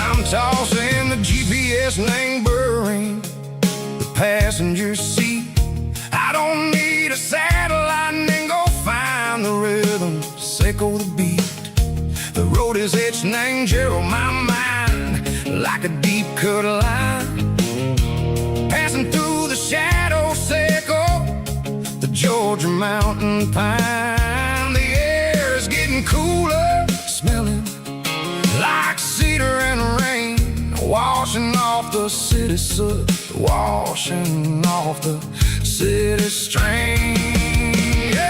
I'm tossing the GPS neighboring the passenger seat. I don't need a satellite and go find the rhythm, sickle the beat. The road is etched and angel on my mind like a deep cut line, passing through the shadow sickle, the Georgia mountain pine. The air is getting cooler, smelling the city soot washing off the city stream. Yeah.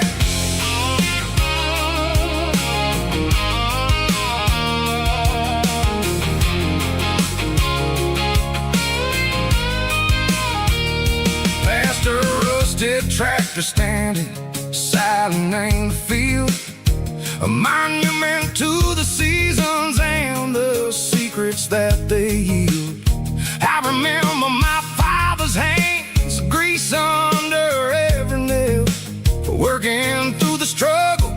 Past a rusted tractor standing silent in the field, a monument to the seasons and the secrets that they yield. I remember my father's hands, grease under every nail, for working through the struggle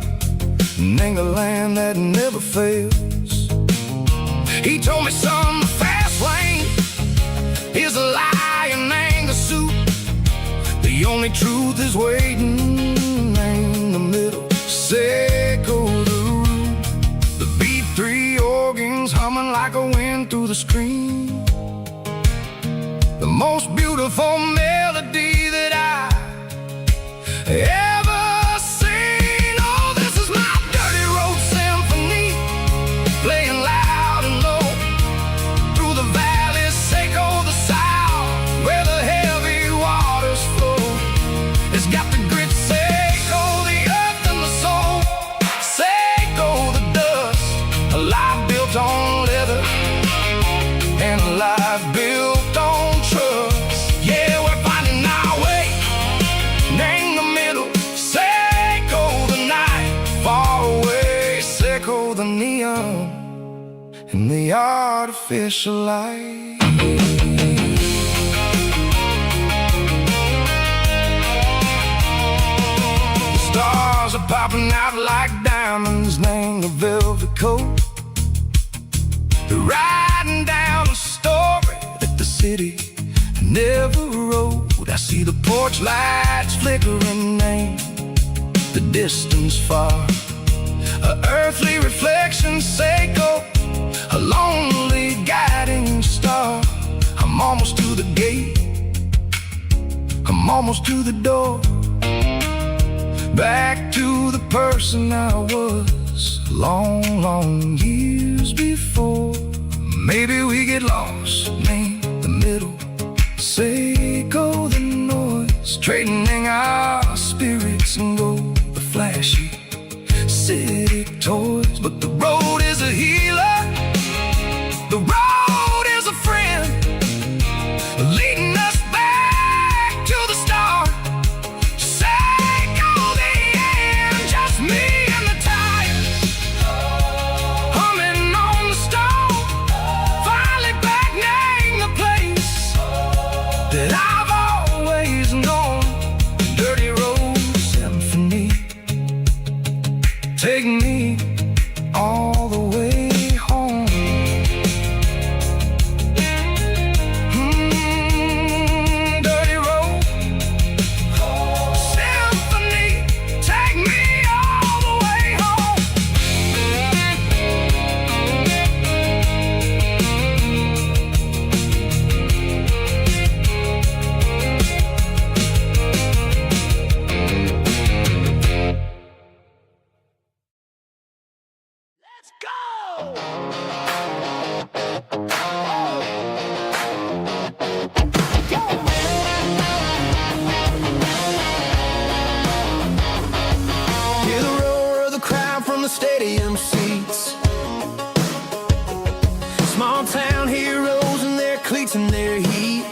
and the land that never fails. He told me, son, the fast lane is a lie and ain't a suit. The only truth is waiting in the middle. Seco the root, the B3 organs humming like a wind through the screen. The most beautiful melody that I ever seen. Oh, this is my dirty road symphony, playing loud and low through the valleys, Seco the south, where the heavy waters flow. It's got the grit, Seco the earth and the soul, Seco the dust, a life built on leather and a life built on trust. Yeah, we're finding our way in the middle. Seco the night, far away. Seco the neon and the artificial light. The stars are popping out like diamonds, named the velvet coat. They're riding down a story that the city never wrote. I see the porch lights flickering, name the distance far, a earthly reflection, Seco, a lonely guiding star. I'm almost to the gate, I'm almost to the door, back to the person I was long, long years before. Maybe we get lost in the middle, Seco the noise, trading our spirits and gold, the flashy city toys. But the road is a healer, the road is a friend, leading us back to the start. Seco the end, just me and the tires, humming on the stove, finally back name the place that I've always known. Dirty road symphony, take me all the way home. Dirty road symphony, take me all the way home. Let's go! Hear the roar of the crowd from the stadium seats. Small town heroes in their cleats and their heat.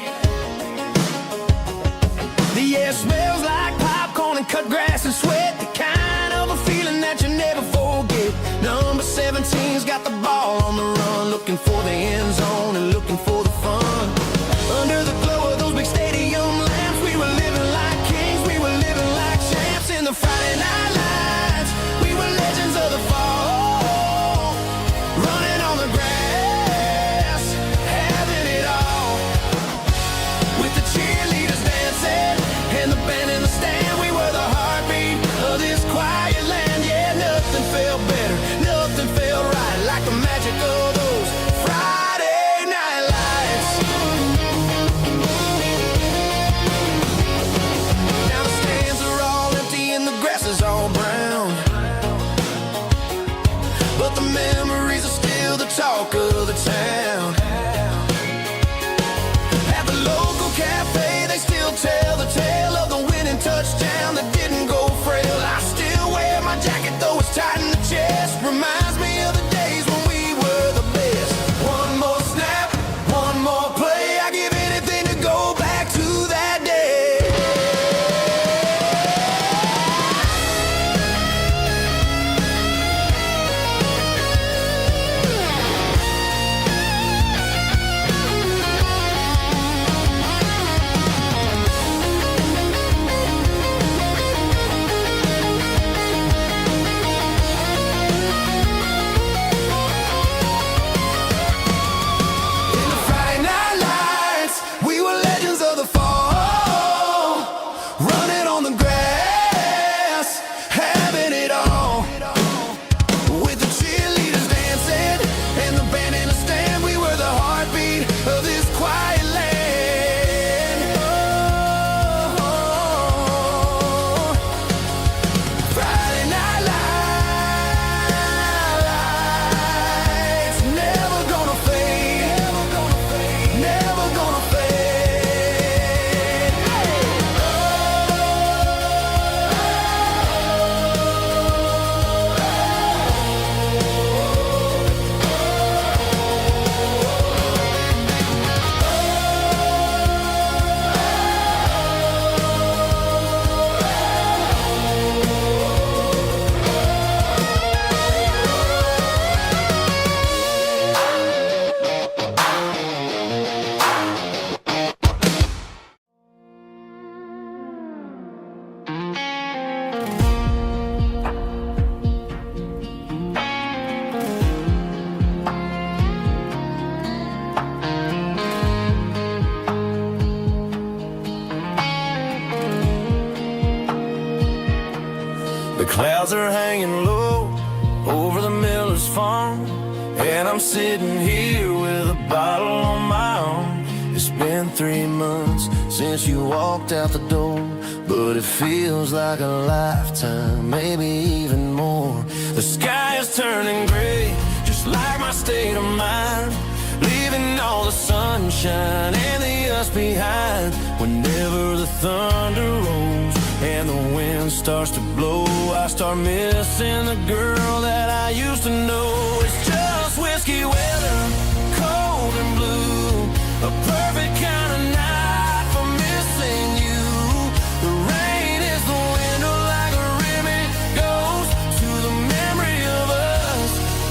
The air smells like popcorn and cut grass and sweat, the kind of a feeling that you never forget. Number 17's got the ball on the run, looking for the end zone and looking for the fun. Under the glow of those big stadium lamps, we were living like kings, we were living like champs in the Friday night lights. We were legends of the fall, running on the grass, having it all. With the cheerleaders dancing and the band in the stand, we were the heartbeat of this quiet land. Yeah, nothing felt better, nothing felt right like the magic of those Friday The clouds are hanging low over the miller's farm, and I'm sitting here with a bottle on my arm. It's been 3 months since you walked out the door, but it feels like a lifetime, maybe even more. The sky is turning gray, just like my state of mind, leaving all the sunshine and the us behind. Whenever the thunder rolls and the wind starts to blow, I start missing the girl that I used to know. It's just whiskey weather, cold and blue, a perfect kind of night for missing you. The rain is the window like a ribbon goes to the memory of us.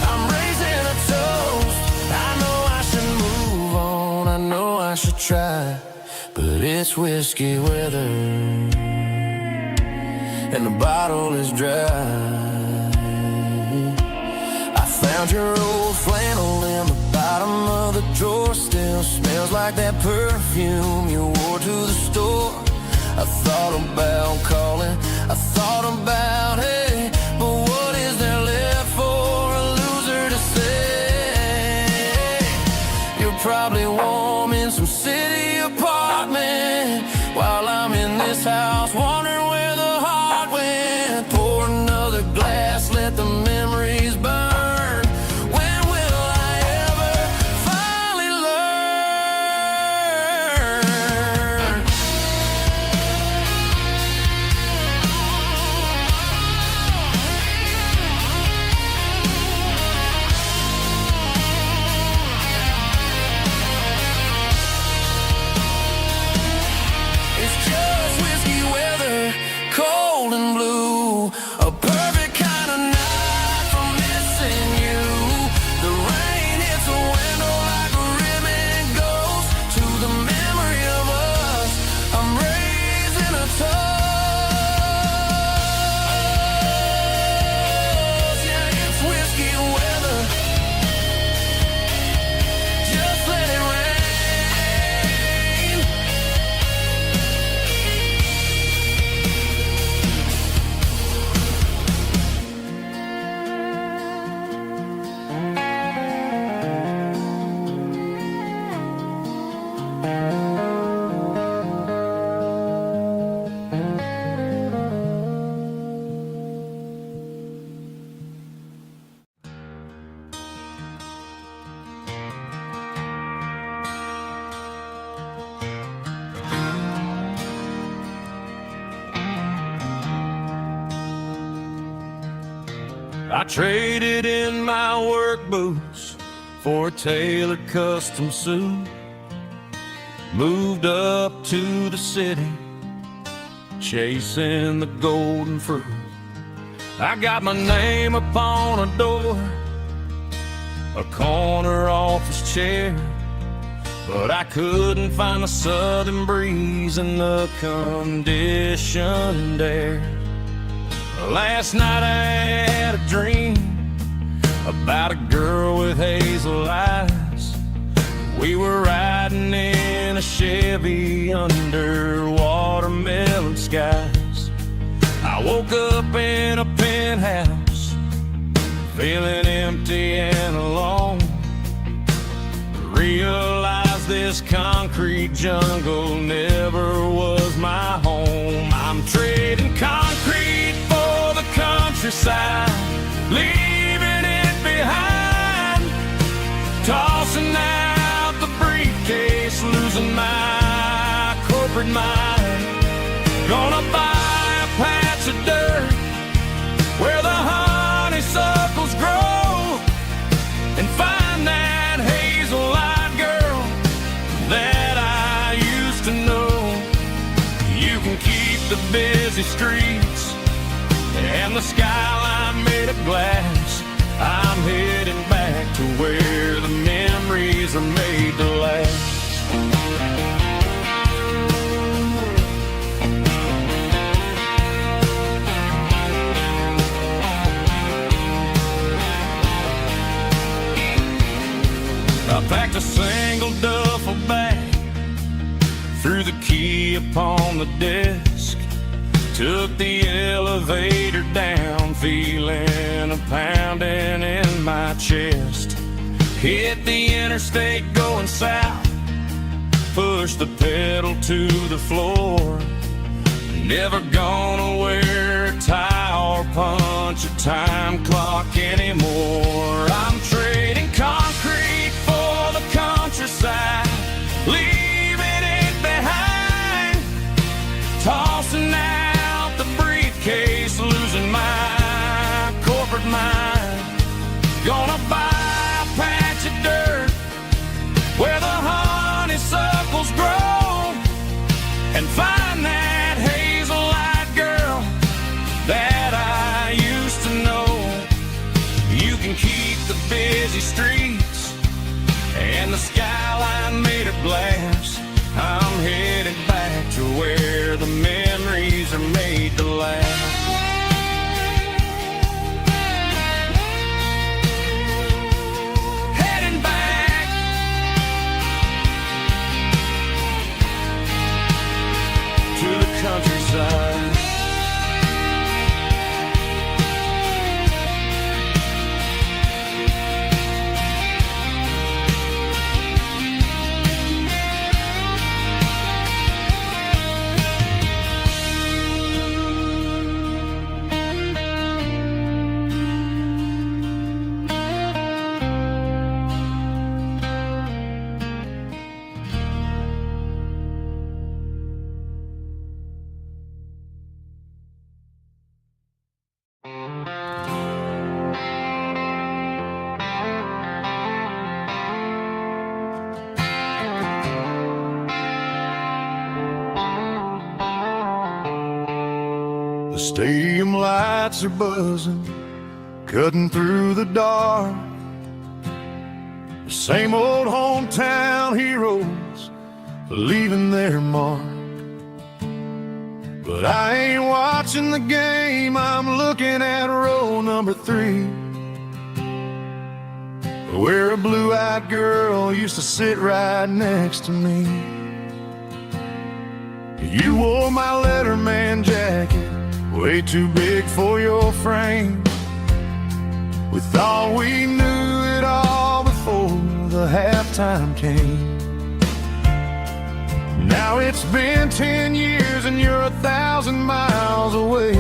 I'm raising a toast. I know I should move on, I know I should try, but it's whiskey weather and the bottle is dry. I found your old flannel in the bottom of the drawer, still smells like that perfume you wore to the store. I thought about calling, I thought about, hey, but what is there left for a loser to say? You're probably warm in some city apartment while I'm in this house wondering where the heart went. Pour another glass, let the memories burn. When will I ever finally learn? It's just whiskey weather, cold and blue, a perfect kind of night for missing you. The rain hits the window like a ribbon goes to the memory of us. I'm raising a toast. Yeah, it's whiskey weather. Just let it rain. I traded in my work boots for a tailored custom suit. Moved up to the city, chasing the golden fruit. I got my name upon a door, a corner office chair, but I couldn't find the southern breeze in the conditioned air. Last night I had a dream about a girl with hazel eyes. We were riding in a Chevy under watermelon skies. I woke up in a penthouse, feeling empty and alone. Realized this concrete jungle never was my home. I'm trading concrete for the countryside, leaving it behind, tossing out the briefcase, losing my corporate mind. Gonna buy a patch of dirt where the honeysuckles grow and find that hazel-eyed girl that I used to know. You can keep the busy streets and the skyline made of glass. I'm heading back to where the memories are made to last. I packed a single duffel bag, threw the key upon the desk, Took the elevator down, feeling a pounding in my chest. Hit the interstate going south, pushed the pedal to the floor. Never gonna wear a tie or punch a time clock anymore. I'm trading concrete for the countryside, leaving it behind, tossing out the briefcase, losing my corporate mind. Gonna buy a patch of dirt where the honeysuckles grow and find that hazel-eyed girl that I used to know. You can keep the busy streets and the skyline made of glass. I'm headed back to where the memories are made to last. Heading back to the countryside. The stadium lights are buzzing, cutting through the dark. The same old hometown heroes leaving their mark. But I ain't watching the game, I'm looking at row number 3, where a blue-eyed girl used to sit right next to me. You wore my Letterman jacket, way too big for your frame. We thought we knew it all before the halftime came. Now it's been 10 years and you're 1,000 miles away.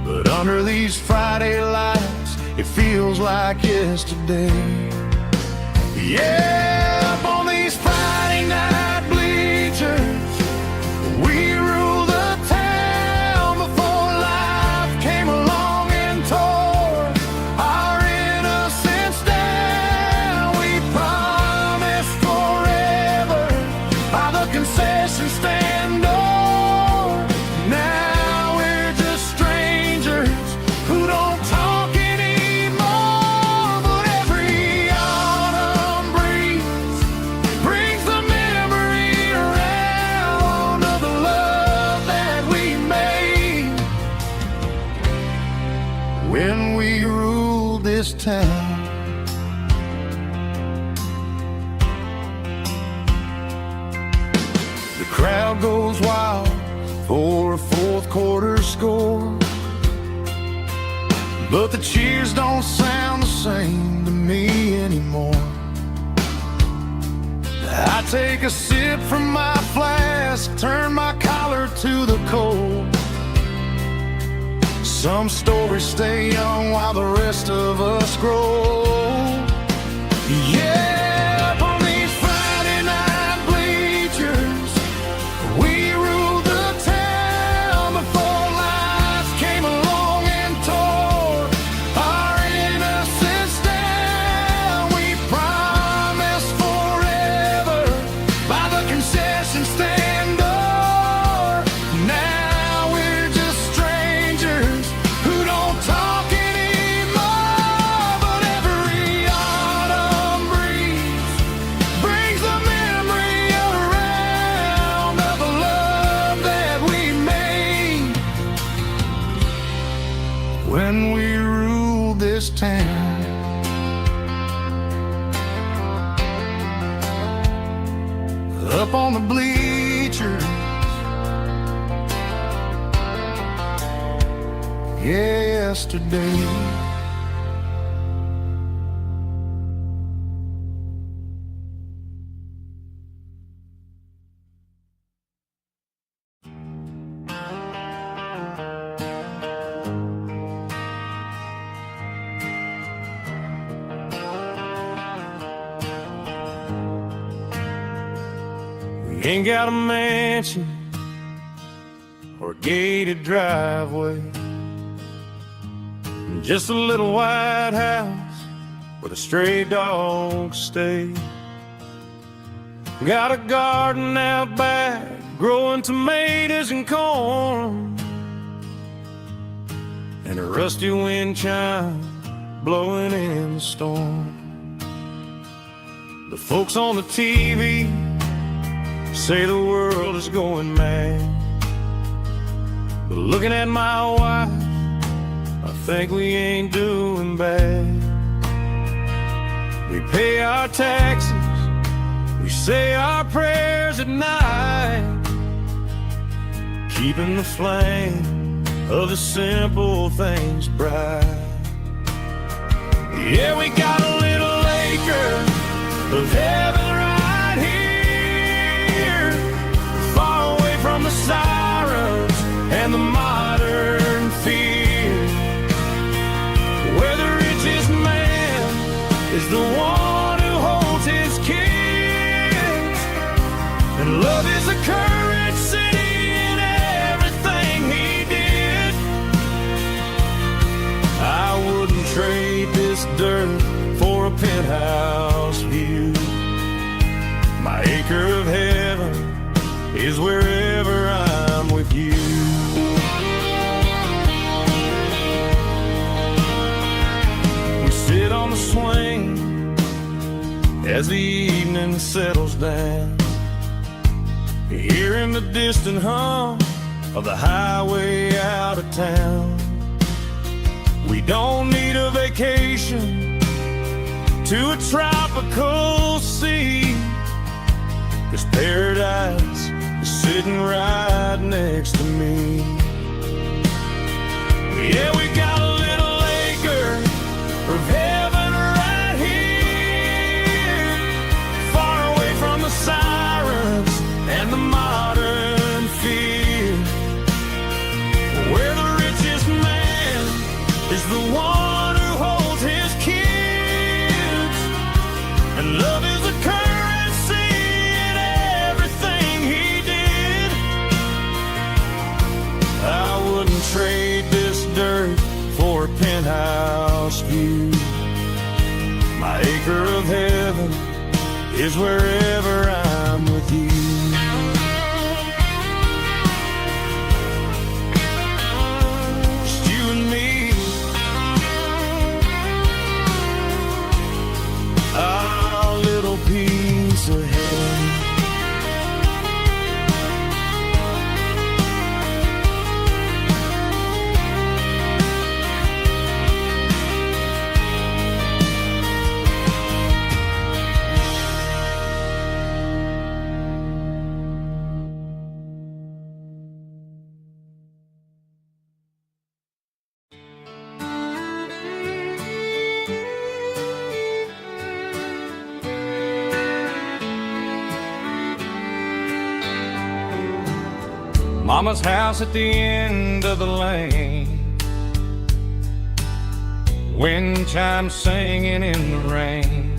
But under these Friday lights, it feels like yesterday. Yeah, up on these Friday night bleachers, we rule the town before life came along and tore our innocence down. We promised forever by the concession stand door. Now we're just strangers who don't talk anymore. But every autumn breeze brings the memory around of the love that we made when we ruled this town. The crowd goes wild for a fourth quarter score, but the cheers don't sound the same to me anymore. I take a sip from my flask, turn my collar to the cold. Some stories stay young while the rest of us grow. Yeah, up on these Friday night bleachers, we ruled the town before life came along and tore our innocence down. We promised forever by the concession stand door. Now we're just strangers who don't talk anymore. But every autumn breeze brings the memory around of the love that we made when we ruled this town. Up on the bleachers, yesterday. We ain't got a mansion or a gated driveway, just a little white house where the stray dogs stay. Got a garden out back, growing tomatoes and corn, and a rusty wind chime blowing in the storm. The folks on the TV say the world is going mad, but looking at my wife, I think we ain't doing bad. We pay our taxes, we say our prayers at night, keeping the flame of the simple things bright. Yeah, we got a little acre of heaven right here, far away from the sirens and the modern fear, where the richest man is the one who holds his kids, and love is a currency in everything he did. I wouldn't trade this dirt for a penthouse view. My acre of heaven is wherever I'm with you. We sit on the swing as the evening settles down, hearing the distant hum of the highway out of town. We don't need a vacation to a tropical sea, 'cause paradise is sitting right next to me. Yeah, we got a little acre of heaven right here, far away from the sirens and the modern fear, where the richest man is the one who holds his kids, and love is a currency in everything he did. I wouldn't trade this dirt for a penthouse view. My acre of heaven is wherever I'm with you. Just you and me, our little piece of heaven. Mama's house at the end of the lane, wind chimes singing in the rain,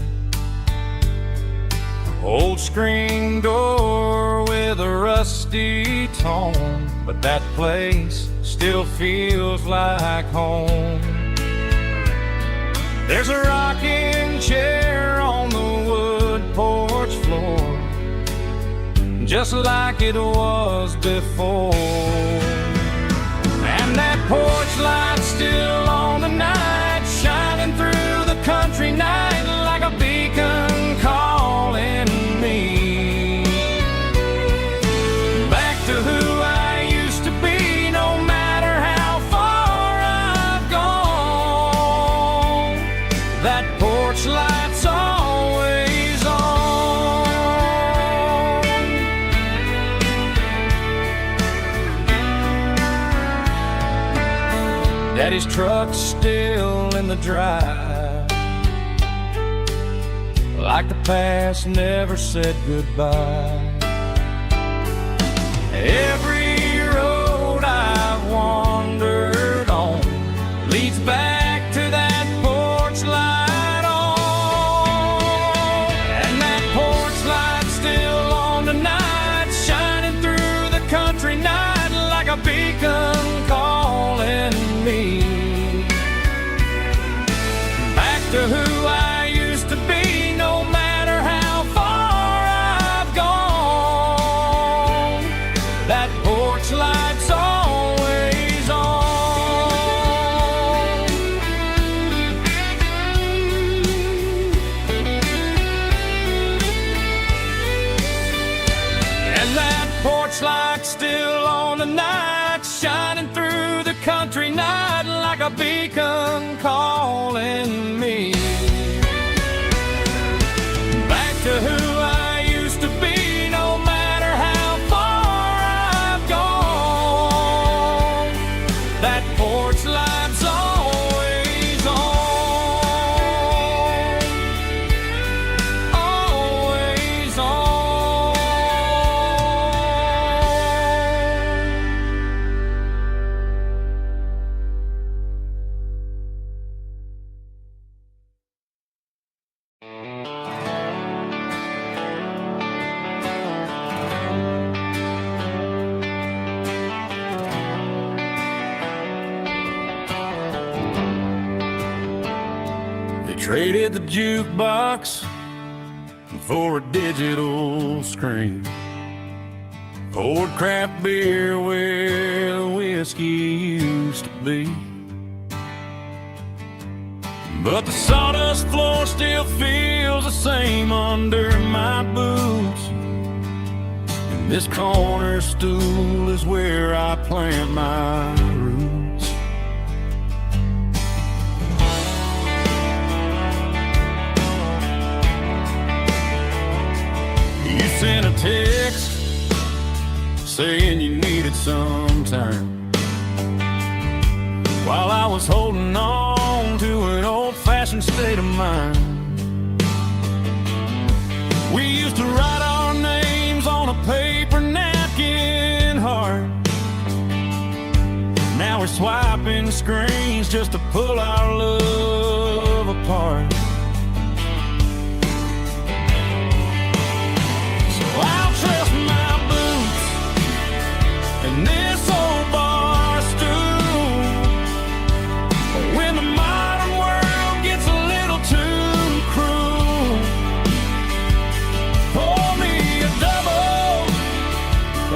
old screen door with a rusty tone, but that place still feels like home. There's a rocking chair on the wood porch floor, just like it was before, and that porch light's still on tonight, shining through the country night like a beacon calling me back to who I used to be. No matter how far I've gone, that porch light's always on. Daddy's truck's still in the drive, like the past never said goodbye. Every road I've wandered on leads back to that porch light on. And that porch light's still on tonight, shining through the country night like a beacon calling me back to who I used to be, no matter how far I've gone. That porch light's always on. And that porch light's still on tonight, shining through the country night like a beacon calling me back to who I used to be, no matter how far I've gone. That porch light's always on, always on. They traded the jukebox for a digital screen, poured craft beer where the whiskey used to be. But the sawdust floor still feels the same under my boots, and this corner stool is where I plant my roots. You sent a text saying you needed some time, while I was holding on to an old-fashioned state of mind. We used to write our names on a paper napkin heart. Now we're swiping screens just to pull our love apart. So I'll trust my boots and this old bar stool when the modern world gets a little too cruel. Pour me a double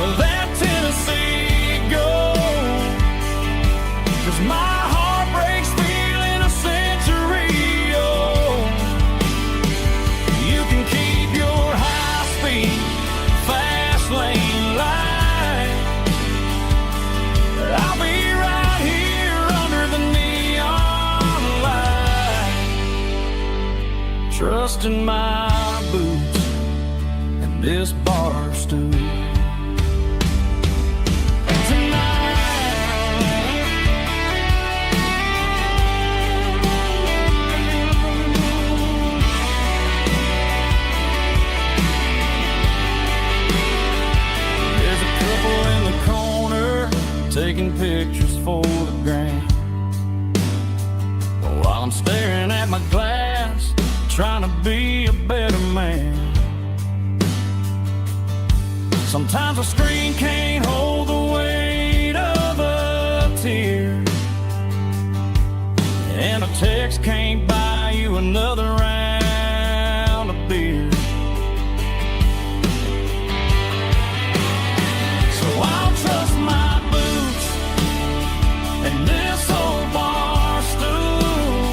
of that Tennessee Gold, 'cause my heart breaks feeling a century old. You can keep your high-speed, fast lane light, but I'll be right here under the neon light, trusting my boots and this bar stool. There's a couple in the corner taking pictures for the gram, while I'm staring at my glass, trying to be a better man. Sometimes a screen can't hold the weight of a tear, and a text can't buy you another round of beer. So I'll trust my boots and this old bar stool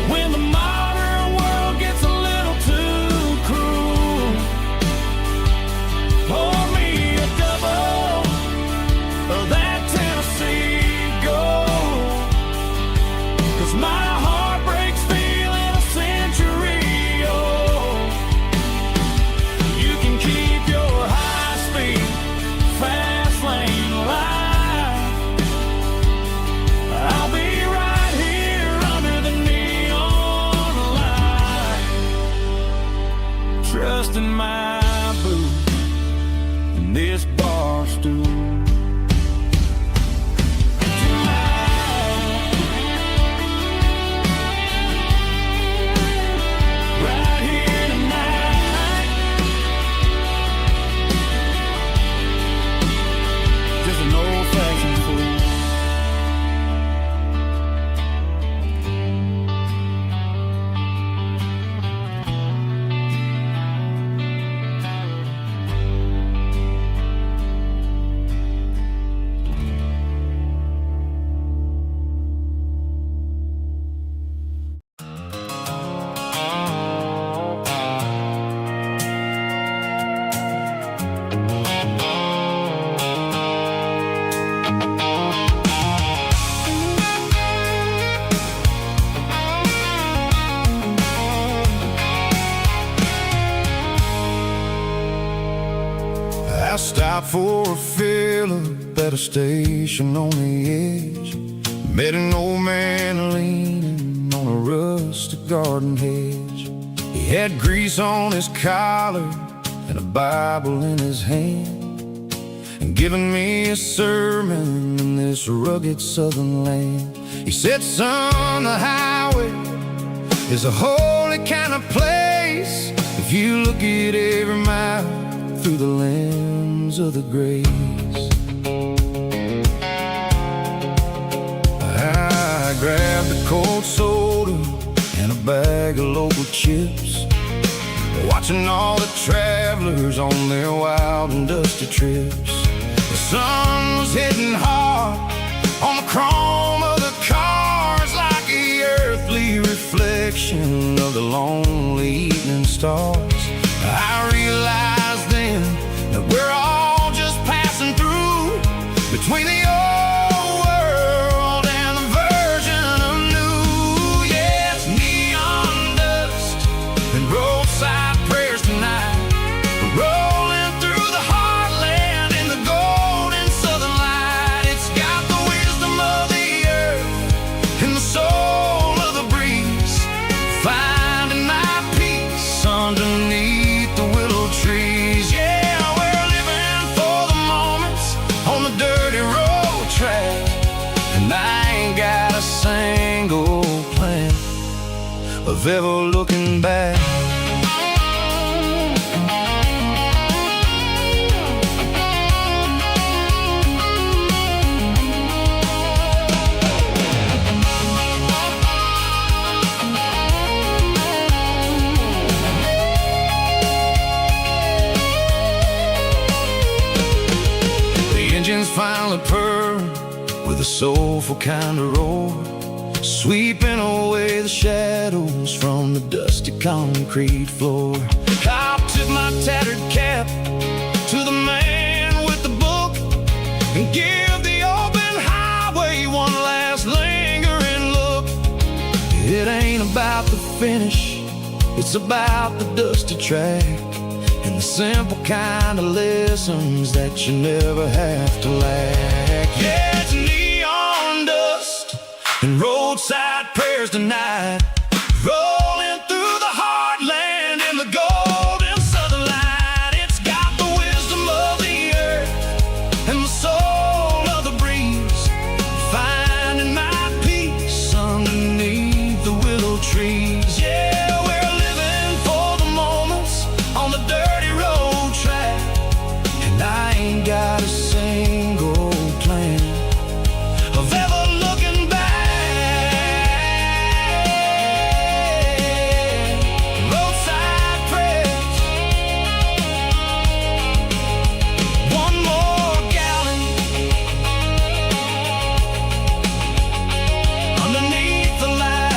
when the modern world gets a little too cruel. Pour me a double of that Tennessee Gold, 'cause my heart breaks feeling I stopped for a fill-up at a station on the edge. Met an old man leaning on a rustic garden hedge. He had grease on his collar and a Bible in his hand, and giving me a sermon in this rugged southern land. He said, son, the highway is a holy kind of place if you look at every mile through the lens of the grace. I grabbed a cold soda and a bag of local chips, watching all the travelers on their wild and dusty trips. The sun was hitting hard on the chrome of the cars, like the earthly reflection of the lonely evening stars. I realized then that we're all just passing through between the old world and the version of new. Yeah, it's neon dust and roadside prayers tonight. We're rolling through the heartland in the golden southern light. It's got the wisdom of the earth and the soul of the breeze, finding my peace underneath the willow trees. Yeah, we're living for the moments on the dirty road track, and I ain't got a single plan of ever looking back. Finally purr with a soulful kind of roar, sweeping away the shadows from the dusty concrete floor. I'll tip my tattered cap to the man with the book and give the open highway one last lingering look. It ain't about the finish, it's about the dusty track and the simple kind of lessons that you never have to lack. Yeah, it's neon dust and roadside prayers tonight, rolling through the heartland in the golden southern light. It's got the wisdom of the earth and the soul of the breeze, finding my peace underneath the willow trees. Yeah, we're living for the moments on the dirty road track, and I ain't got a single plan of ever looking back. Roadside prayers, one more gallon underneath the light.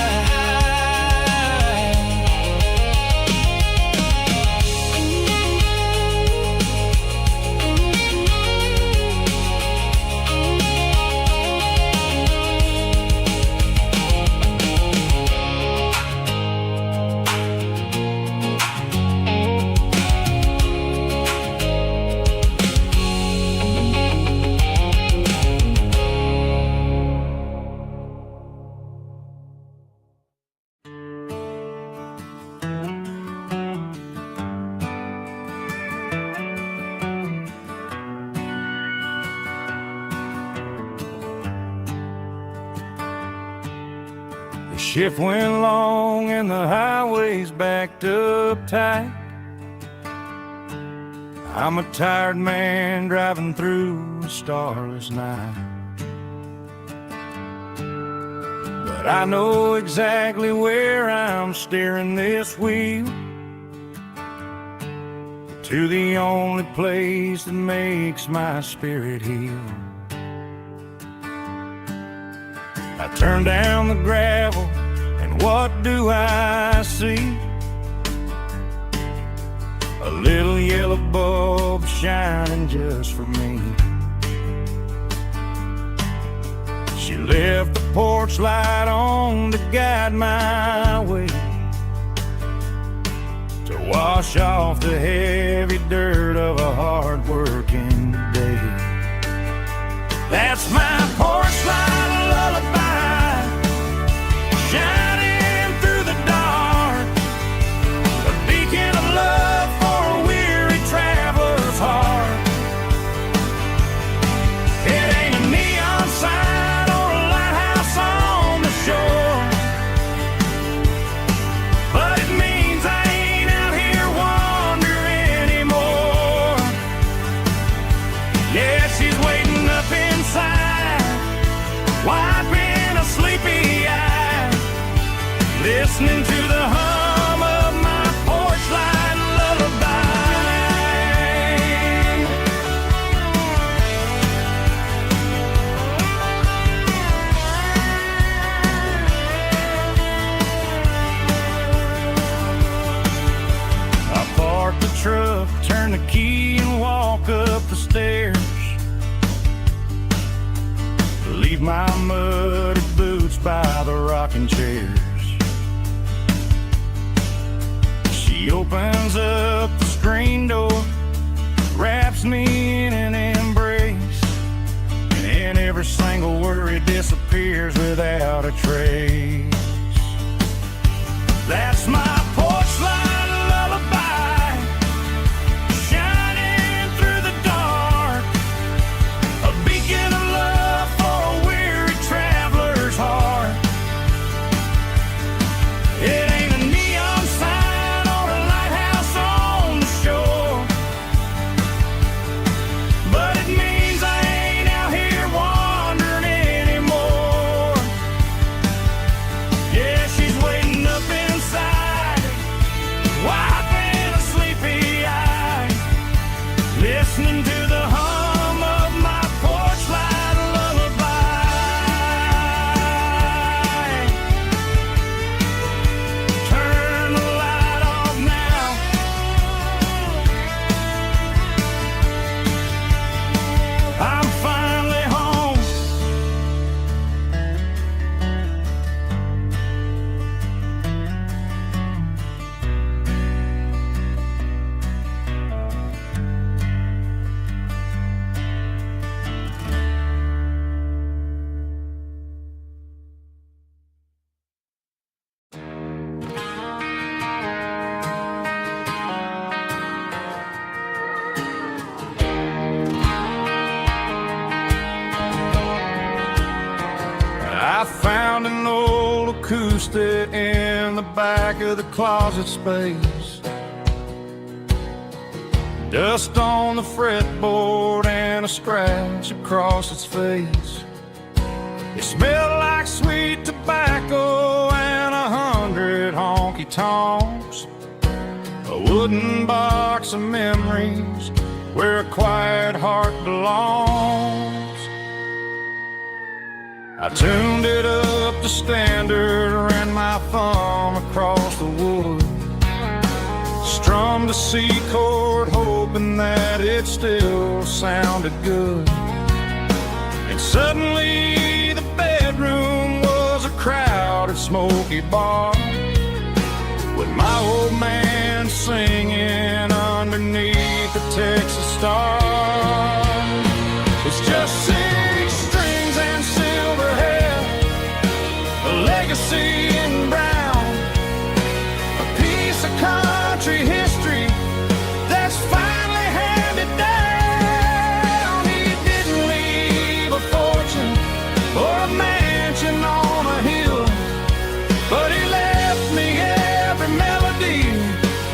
The shift went long and the highway's backed up tight. I'm a tired man driving through a starless night, but I know exactly where I'm steering this wheel, to the only place that makes my spirit heal. I turn down the gravel, and what do I see? A little yellow bulb shining just for me. She left the porch light on to guide my way, to wash off the heavy dirt of a hard-working listening to the hum of my porch light lullaby. I park the truck, turn the key and walk up the stairs. Leave my muddy boots by the rocking chairs. She opens up the screen door, wraps me in an embrace, and every single worry disappears without a trace. That's my porch light lullaby, shining through the dark, a beacon of love for a weary traveler's heart. It ain't a neon sign or a lighthouse on the shore, but it means I ain't out here wandering anymore. Yeah, she's waiting up inside, wiping a sleepy eye, listening to the hum of my porch light lullaby. Turn the light off now. I'm finally home. I found an old acoustic in the back of the closet space. Dust on the fretboard and a scratch across its face. It smelled like sweet tobacco and 100 honky tonks. A wooden box of memories where a quiet heart belongs. I tuned it up to standard, ran my thumb across the wood, strummed a C chord hoping that it still sounded good. And suddenly the bedroom was a crowded smoky bar, with my old man singing underneath the Texas stars. It's just 6 strings and silver hair, a legacy in brown, a piece of country history that's finally handed down. He didn't leave a fortune or a mansion on a hill, but he left me every melody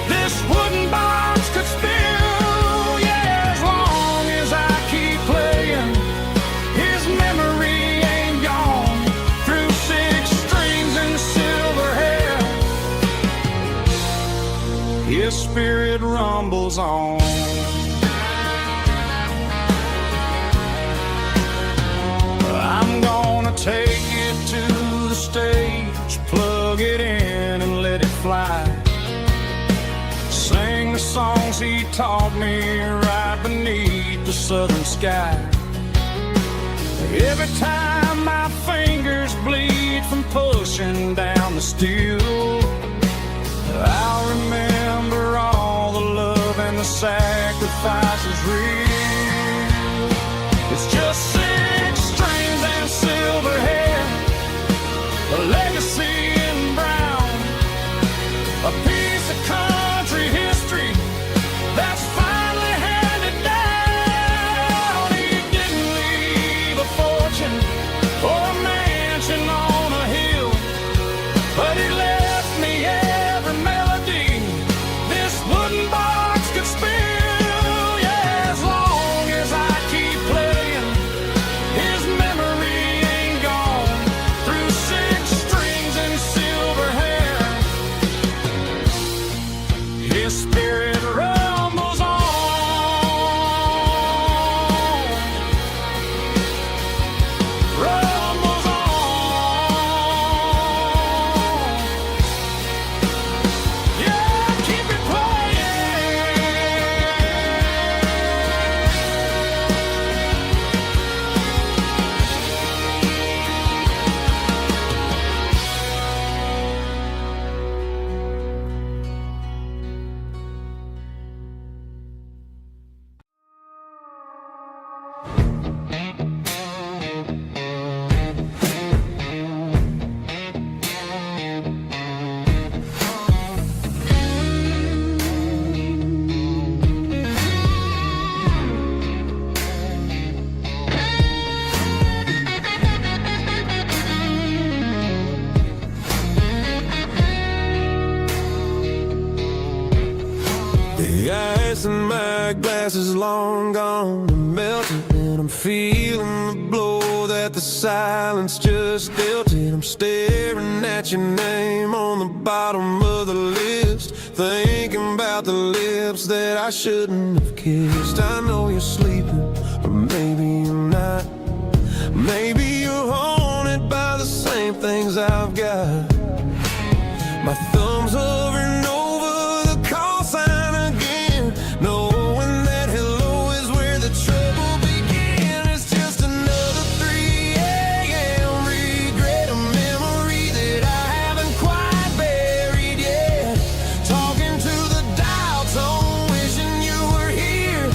this wooden box could spill. Yeah, as long as I keep playing, his memory ain't gone. Through 6 strings and silver hair, his spirit rumbles on. I'm gonna take it to the stage, plug it in and let it fly. Sing the songs he taught me right beneath the southern sky. Every time my fingers bleed from pushing down the steel, I'll remember all the love and the sacrifices real. It's just 6 strings and silver hair, a legacy in brown, a piece of country history that's finally handed down. He didn't leave a fortune or a mansion on a hill, but he left me every melody this wooden box could spill. Yeah, as long as I keep playing, grass is long gone and melted, and I'm feeling the blow that the silence just dealt it. I'm staring at your name on the bottom of the list, thinking about the lips that I shouldn't have kissed. I know you're sleeping, or maybe you're not. Maybe you're haunted by the same things I've got. My thumb's hovering over the call sign again, knowing that hello is where the trouble began. It's just another 3 a.m. regret, a memory that I haven't quite buried yet. Talking to the dial tone, wishing you were here,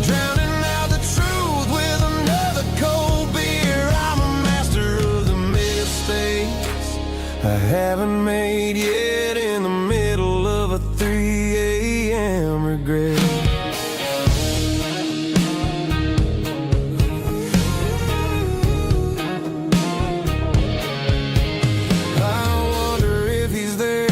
drowning out the truth with another cold beer. I'm a master of the mistakes I haven't made yet, in the middle of a 3 a.m. regret. I wonder if he's there,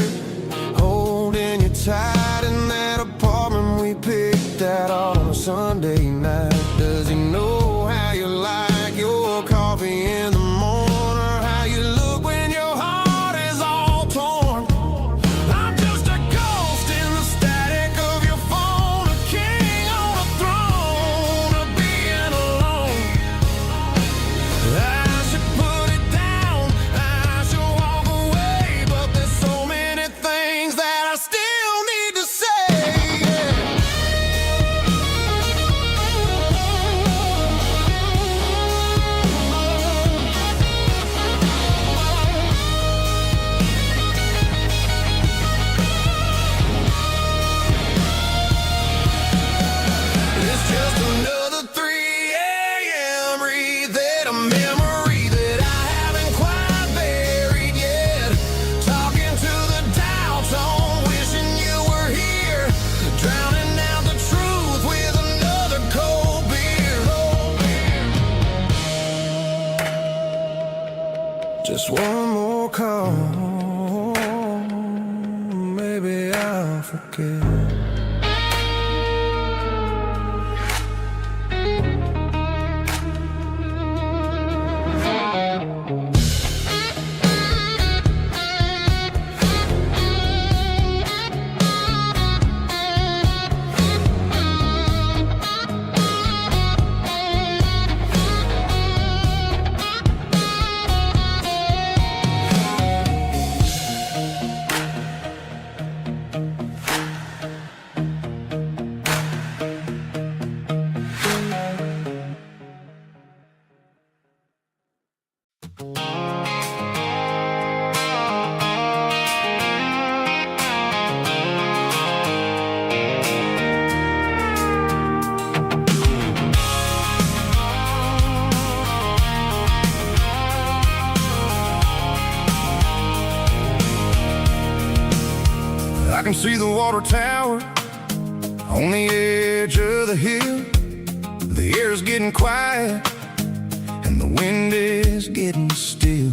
holding you tight in that apartment we picked out on a Sunday night. Does he know how you like your coffee in the morning, or how you look when your heart is all torn? I'm just a ghost in the static of your phone, a king on a throne of being alone. I should put it down, I should walk away, but there's so many things that I still need to say. It's just another 3 a.m. read, a memory that I haven't quite buried yet. Talking to the dial tone, wishing you were here, drowning out the truth with another cold beer. Just one more call, maybe I'll forget. I can see the water tower on the edge of the hill. The air's getting quiet and the wind is getting still.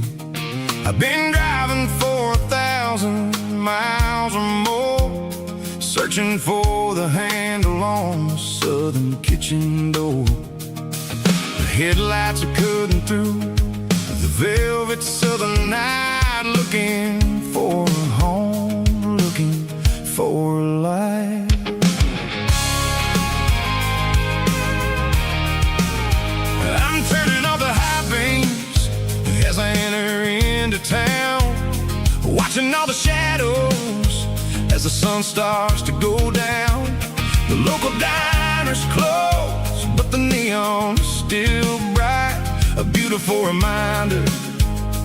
I've been driving for 1,000 miles or more, searching for the handle on the southern kitchen door. The headlights are cutting through the velvet southern night, looking for a home, looking for life. I'm turning off the high beams as I enter into town, watching all the shadows as the sun starts to go down. The local diner's closed, but the neon's still bright, a beautiful reminder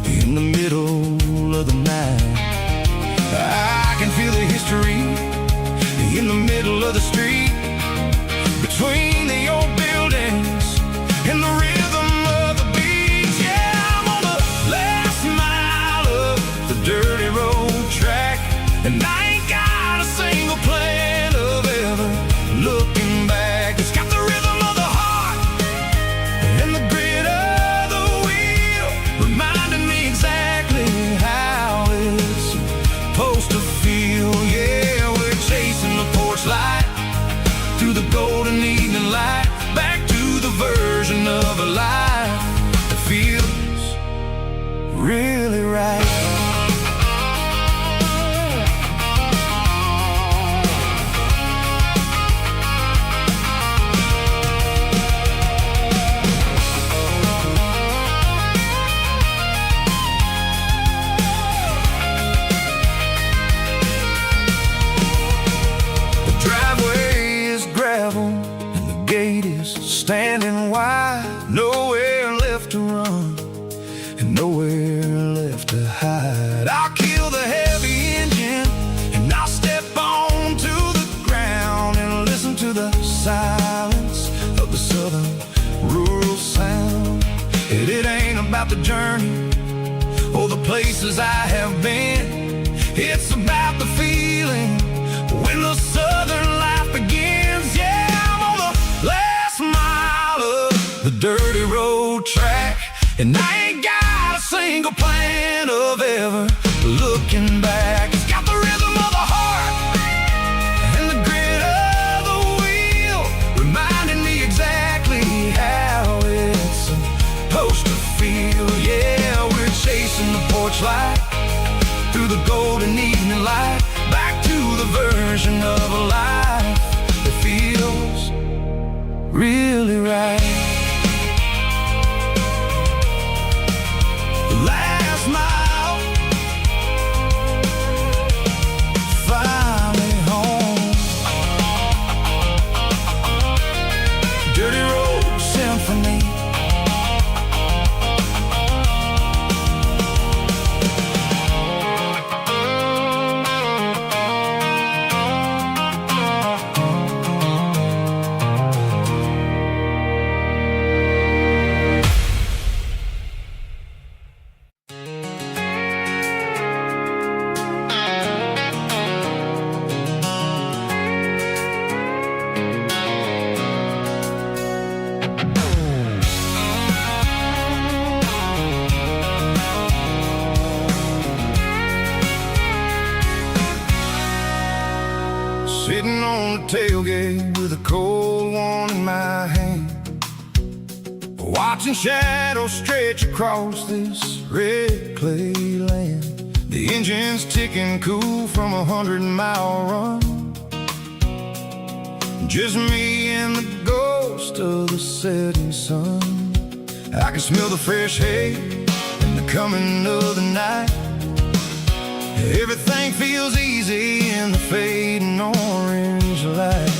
in the middle of the night. I can feel the history in the middle of the street, between the old buildings and the rhythm of the beat. Yeah, I'm on the last mile of the dirty road track, and I ain't got a single plan of ever looking back. It's got the rhythm of the heart and the grit of the wheel, reminding me exactly how it's supposed to feel. Yeah, we're chasing the porch light through the golden evening tailgate is standing wide, nowhere left to run and nowhere left to hide. I'll kill the heavy engine and I'll step onto the ground and listen to the silence of the southern rural sound. It ain't about the journey or the places I have been, it's about the feeling when the southern life begins. Yeah, I'm on the last mile of the dirty road track, and I ain't got a single plan of ever looking back. It's got the rhythm of the heart and the grit of the wheel, reminding me exactly how it's supposed to feel. Yeah, we're chasing the porch light through the golden evening light, back to the version of a life that feels really right. The last mile, finally home. Dirty Road Symphony. Sitting on the tailgate with a cold one in my hand, watching shadows stretch across this red clay land. The engine's ticking cool from 100-mile run, just me and the ghost of the setting sun. I can smell the fresh hay and the coming of the night. Everything feels easy in the fading orange light.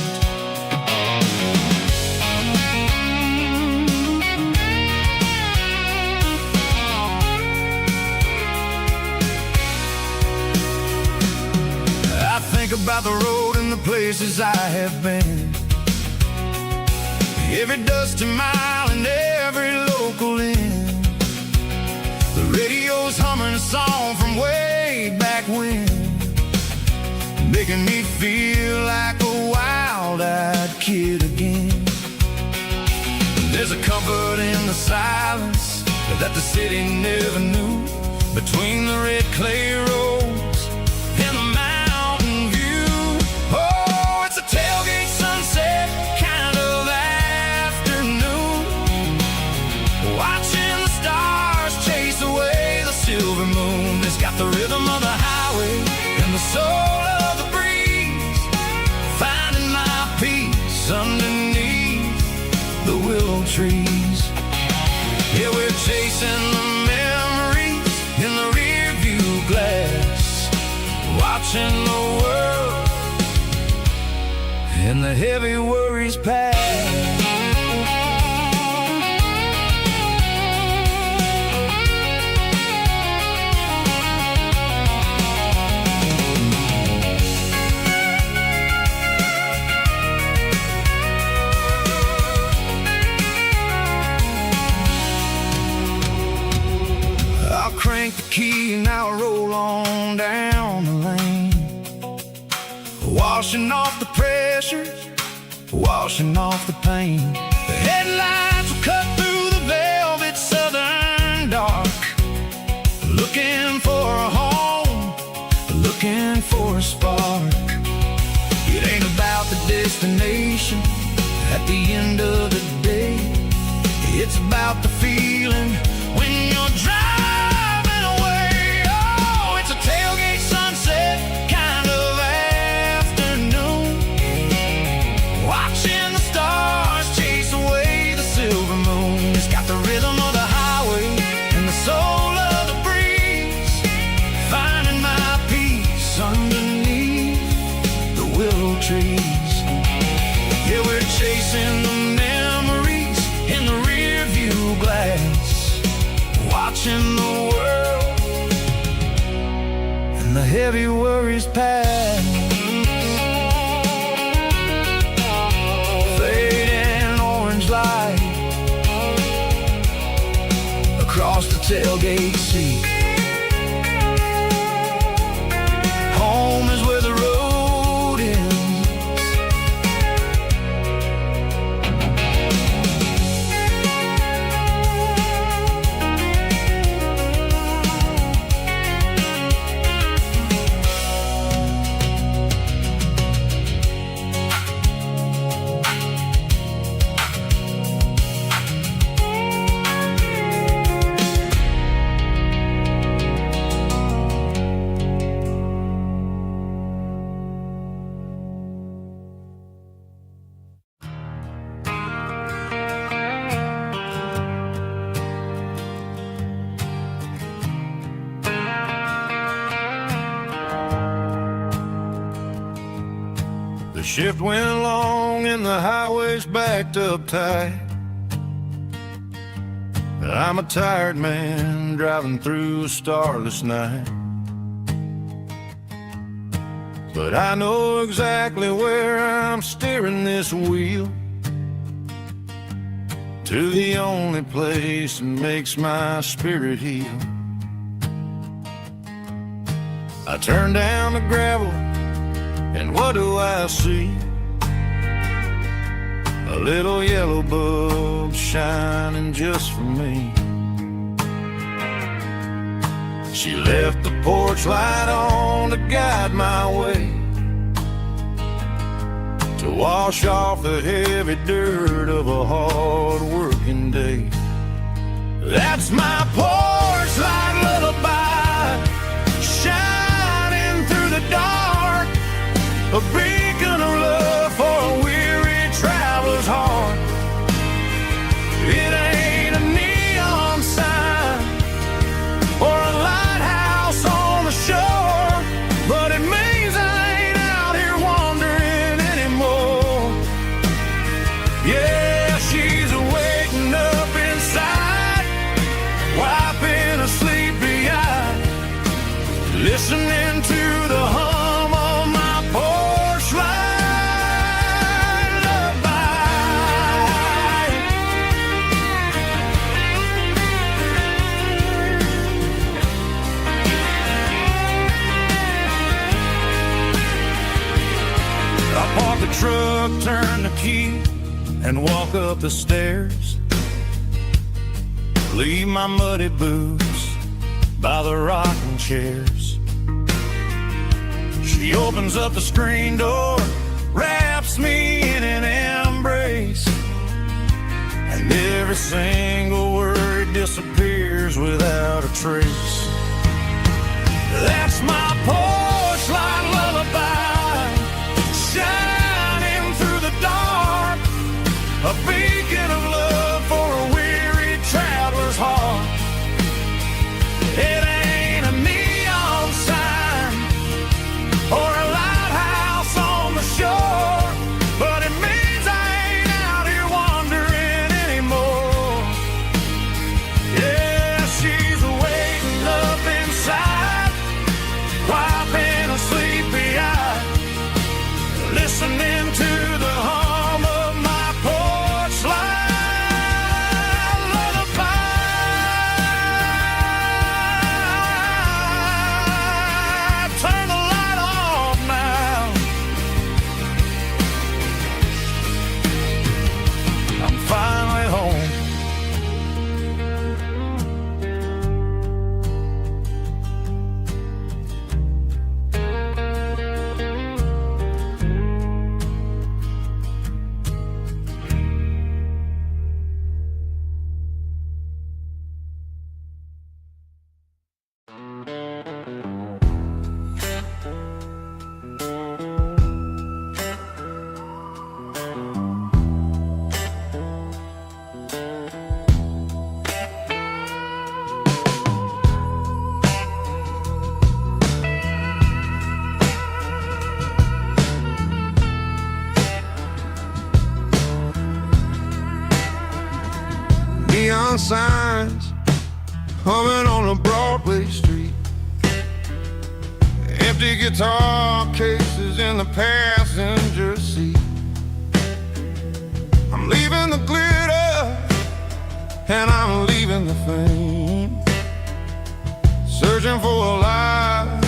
I think about the road and the places I have been, every dusty mile and every local inn. The radio's humming a song from way back when, making me feel like a wild-eyed kid again. There's a comfort in the silence that the city never knew, between the red clay roads and the mountain view. Oh, it's a tailgate sunset kind of afternoon, watching the stars chase away the silver moon. It's got the rhythm of the highway and the soul of the breeze, finding my peace underneath the willow trees. Yeah, we're chasing the memories in the rear view glass, watching the world and the heavy worries pass. Crank the key and I'll roll on down the lane, washing off the pressure, washing off the pain. The headlights will cut through the velvet southern dark, looking for a home, looking for a spark. It ain't about the destination at the end of the day, it's about the feeling when you're driving. Tailgate sunset kind of afternoon, watching the stars chase away the silver moon. It's got the rhythm of the highway and the soul of the breeze, finding my peace underneath the willow trees. Yeah, we're chasing the watching the world and the heavy worries pass. Fading orange light across the tailgate seat. Home is where the road ends. The shift went long and the highway's backed up tight. I'm a tired man driving through a starless night, but I know exactly where I'm steering this wheel, to the only place that makes my spirit heal. I turn down the gravel, and what do I see? A little yellow bulb shining just for me. She left the porch light on to guide my way, to wash off the heavy dirt of a hard working day. That's my porch light lullaby, shining through the dark, a beacon of love for a weary traveler's heart. It ain't a neon sign or a lighthouse on the shore, but it means I ain't out here wandering anymore. Yeah, she's waking up inside, wiping a sleepy eye, listening to the hum of my porch light lullaby. I park the truck, turn the key, and walk up the stairs. Leave my muddy boots by the rocking chairs. She opens up the screen door, wraps me in an embrace, and every single word disappears without a trace. That's my porch light lullaby, shining through the dark, a beacon of love for a weary traveler's heart. It ain't a neon sign or a lighthouse on the shore, but it means I ain't out here wandering anymore. Yeah, she's waking up inside, wiping a sleepy eye, listening to the hum of my porch light lullaby. Turn the light off now. I'm finally home. Neon signs humming on a Broadway street. Empty guitar cases in the passenger seat. I'm leaving the glitter and I'm leaving the fame, searching for a life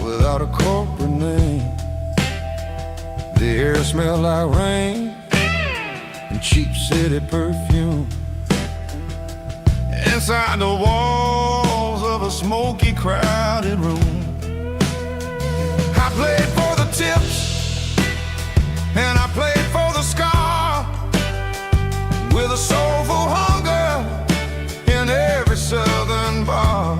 without a corporate name. The air smelled like rain and cheap city perfume. Inside the walls of a smoky, crowded room, I played for the tips and I played for the scar, with a soulful hunger in every southern bar.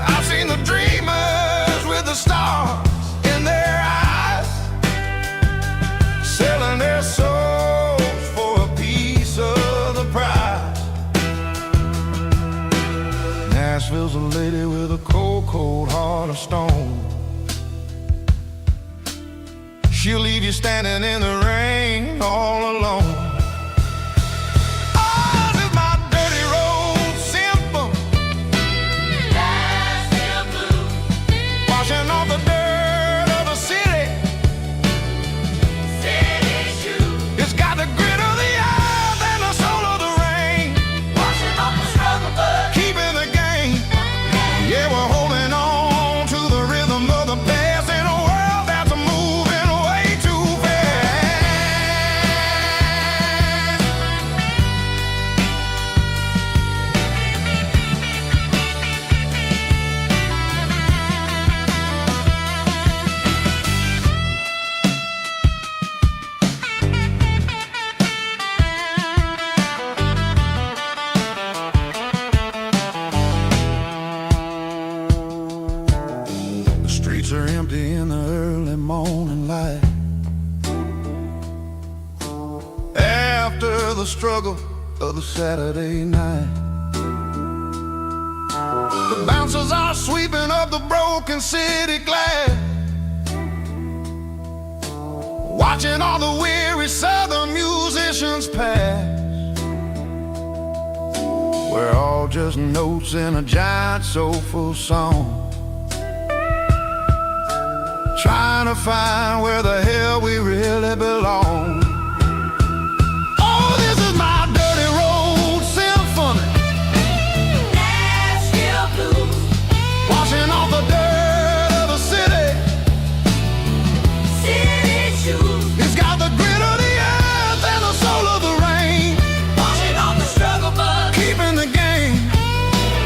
I've seen the dreamers with the stars in their eyes, selling their souls for a piece of the prize. Nashville's a lady with a cold, cold heart of stone. She'll leave you standing in the rain all alone. Oh, this is my dirty road symphony, Nashville blues, washing off the dirt of the city, city shoes. It's got the grit of the earth and the soul of the rain, washing off the struggle but keeping the game. Yeah, we're holding on to the rhythm of the past in a world that's moving way too fast. The streets are empty in the early morning light, after the struggle of the Saturday night. The bouncers are sweeping up the broken city glass, watching all the weary southern musicians pass. We're all just notes in a giant soulful song, trying to find where the hell we really belong. Oh, this is my dirty road symphony, Nashville blues, washing off the dirt of the city, city shoes. It's got the grit of the earth and the soul of the rain, washing off the struggle but keeping the game.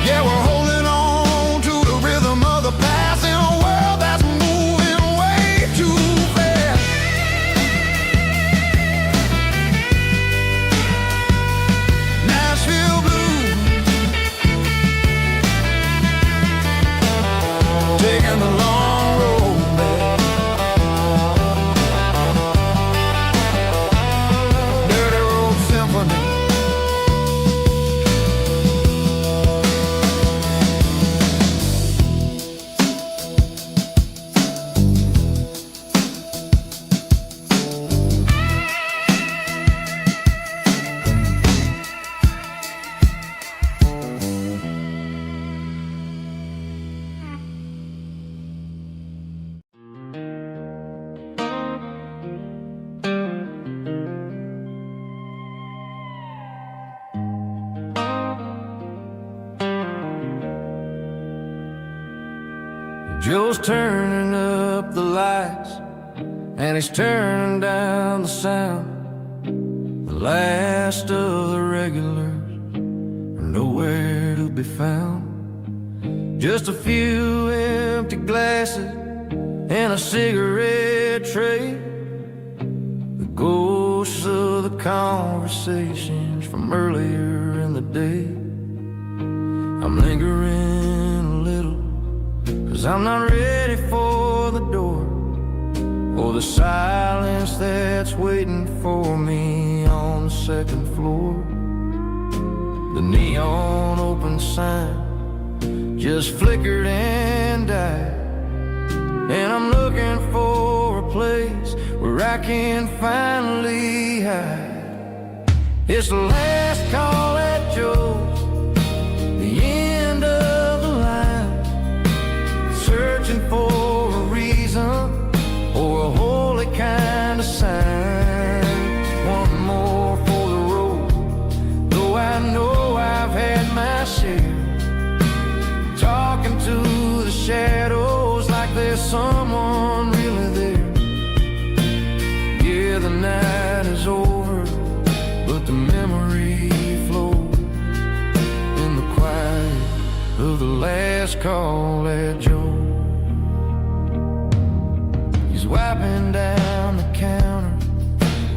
Yeah, we're holding on to the rhythm of the past in a world that's moving way too fast. Nashville blues, taking the long road back. Dirty road symphony. Joe's turning up the lights and he's turning down the sound. The last of the regulars are nowhere to be found. Just a few empty glasses and a cigarette tray, the ghosts of the conversations from earlier in the day. I'm lingering a little, 'cause I'm not ready for the door, or the silence that's waiting for me on the second floor. The neon open sign just flickered and died, and I'm looking for a place where I can finally hide. It's the last call at Joe's, last call at Joe. He's wiping down the counter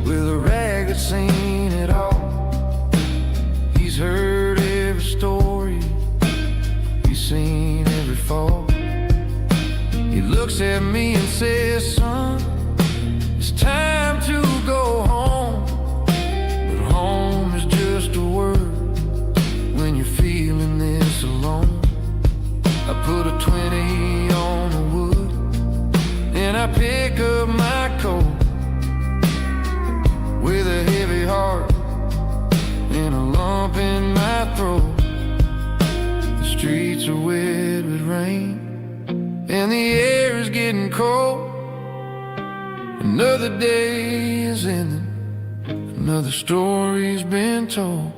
with a rag that's seen it all. He's heard every story, he's seen every fall. He looks at me and says, son, it's time to go home. But home is just a word when you're feeling this alone. I put a 20 on the wood and I pick up my coat with a heavy heart and a lump in my throat. The streets are wet with rain and the air is getting cold. Another day is ending, another story's been told.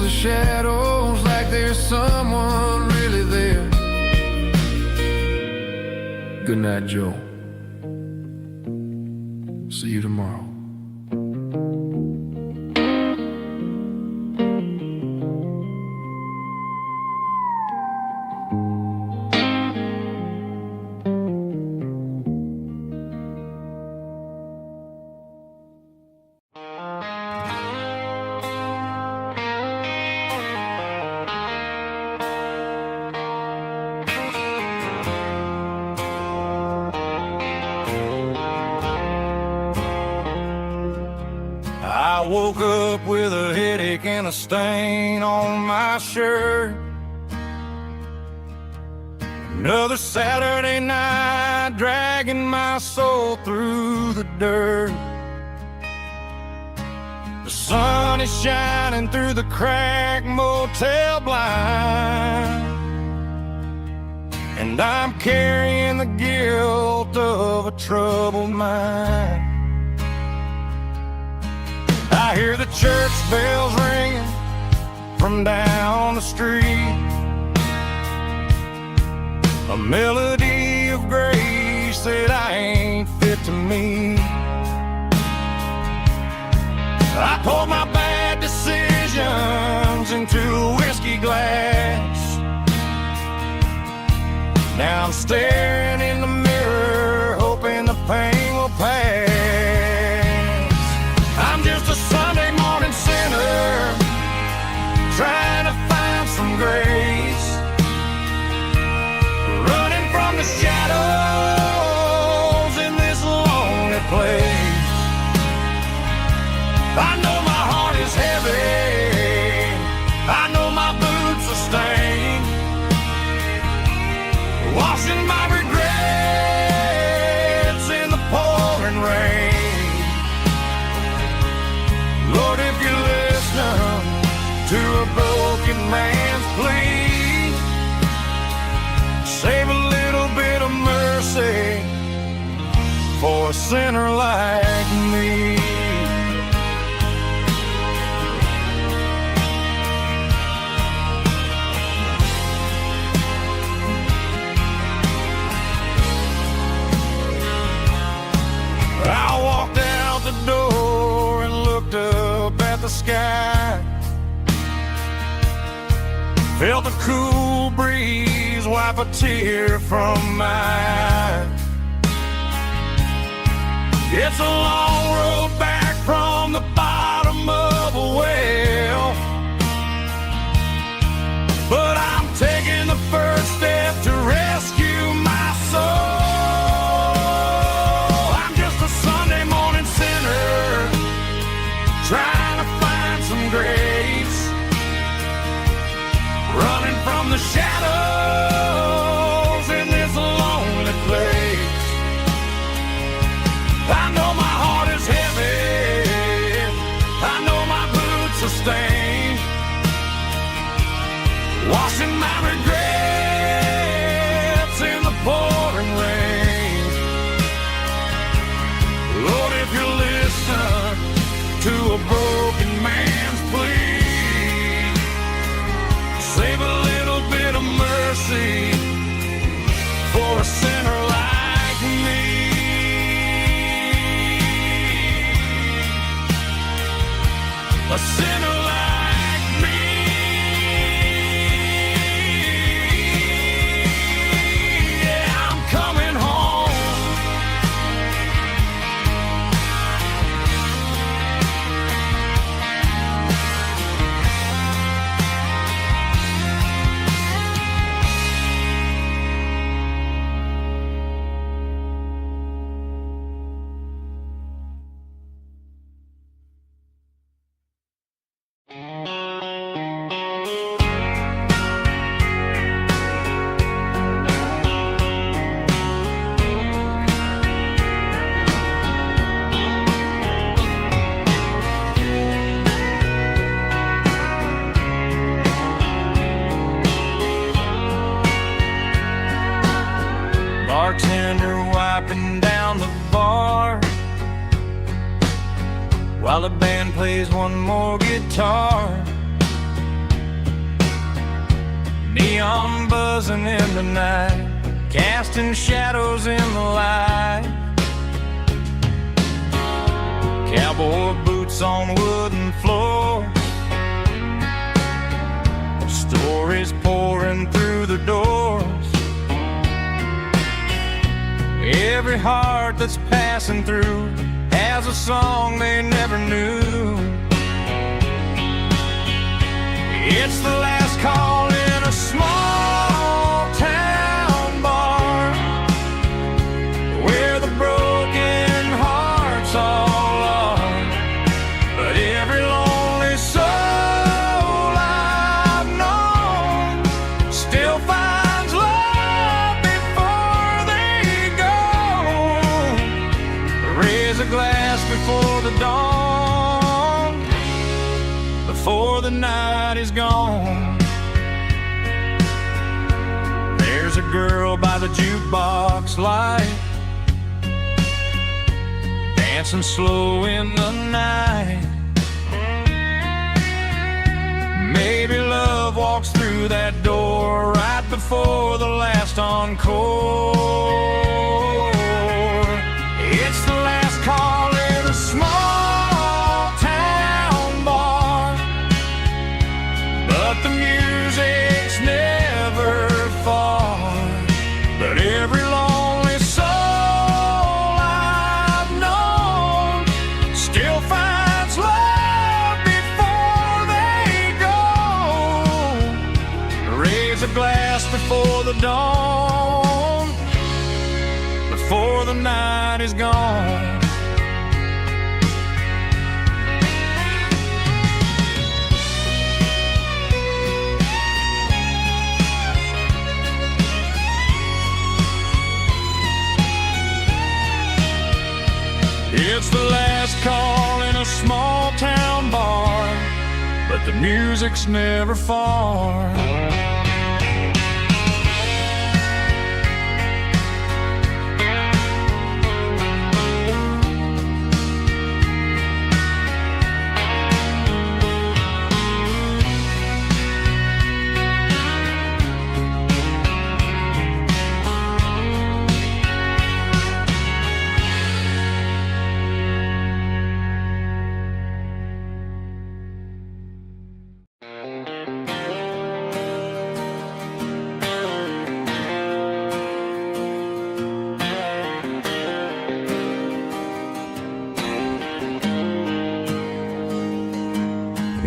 Shadows like there's someone really there. Good night, Joe. See you tomorrow. I woke up with a headache and a stain on my shirt. Another Saturday night dragging my soul through the dirt. The sun is shining through the cracked motel blind, and I'm carrying the guilt of a troubled mind. I hear the church bells ringing from down the street, a melody of grace that I ain't fit to meet. I poured my bad decisions into a whiskey glass. Now I'm staring in the mirror, hoping the pain will pass. I'm just a Sunday morning sinner, trying to find some grace, running from the shadows in this lonely place. I know my heart is heavy, I know my boots are stained, washing my regrets in the pouring rain. Lord, if you're listening to a broken man's plea, save a little bit of mercy for a sinner like me. I walked out the door and looked up at the sky, felt the cool breeze wipe a tear from my eye. It's a long road back from the bottom of a well, but I'm taking the first step to rescue my soul. Trying to find some grace, I know my heart is heavy, I know my boots are stained, washing my regrets in the pouring rain. Lord, if you listen to a broken man's plea, save a little bit of mercy for a sinner like me. A sinner like me. Yeah, I'm coming home. Bartender wiping down the bar while the band plays one more guitar. Neon buzzing in the night, casting shadows in the light. Cowboy boots on wooden floors, stories pouring through the doors. Every heart that's passing through has a song they never knew. It's the last call in a small town bar where the broken hearts all are. But every lonely soul I've known still finds love before they go. Raise a glass before the dawn, before the night is gone. There's a girl by the jukebox light, dancing slow in the night. Maybe love walks through that door right before the last encore. It's the last call in a small town bar, but the music's never far. But every lonely soul I've known still finds love before they go. Raise a glass before the dawn, before the night is gone. It's the last call in a small town bar, but the music's never far.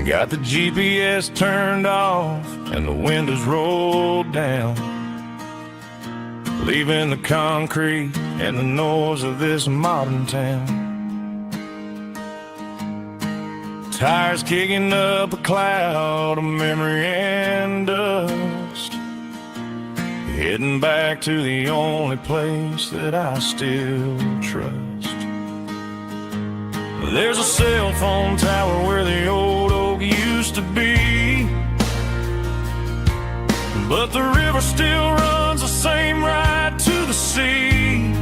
Got the GPS turned off and the windows rolled down, leaving the concrete and the noise of this modern town. Tires kicking up a cloud of memory and dust, heading back to the only place that I still trust. There's a cell phone tower where the old oak used to be, but the river still runs the same right to the sea.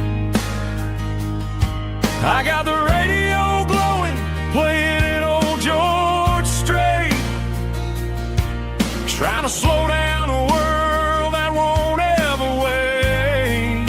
I got the radio glowing, playing an old George Strait, trying to slow down a world that won't ever wait.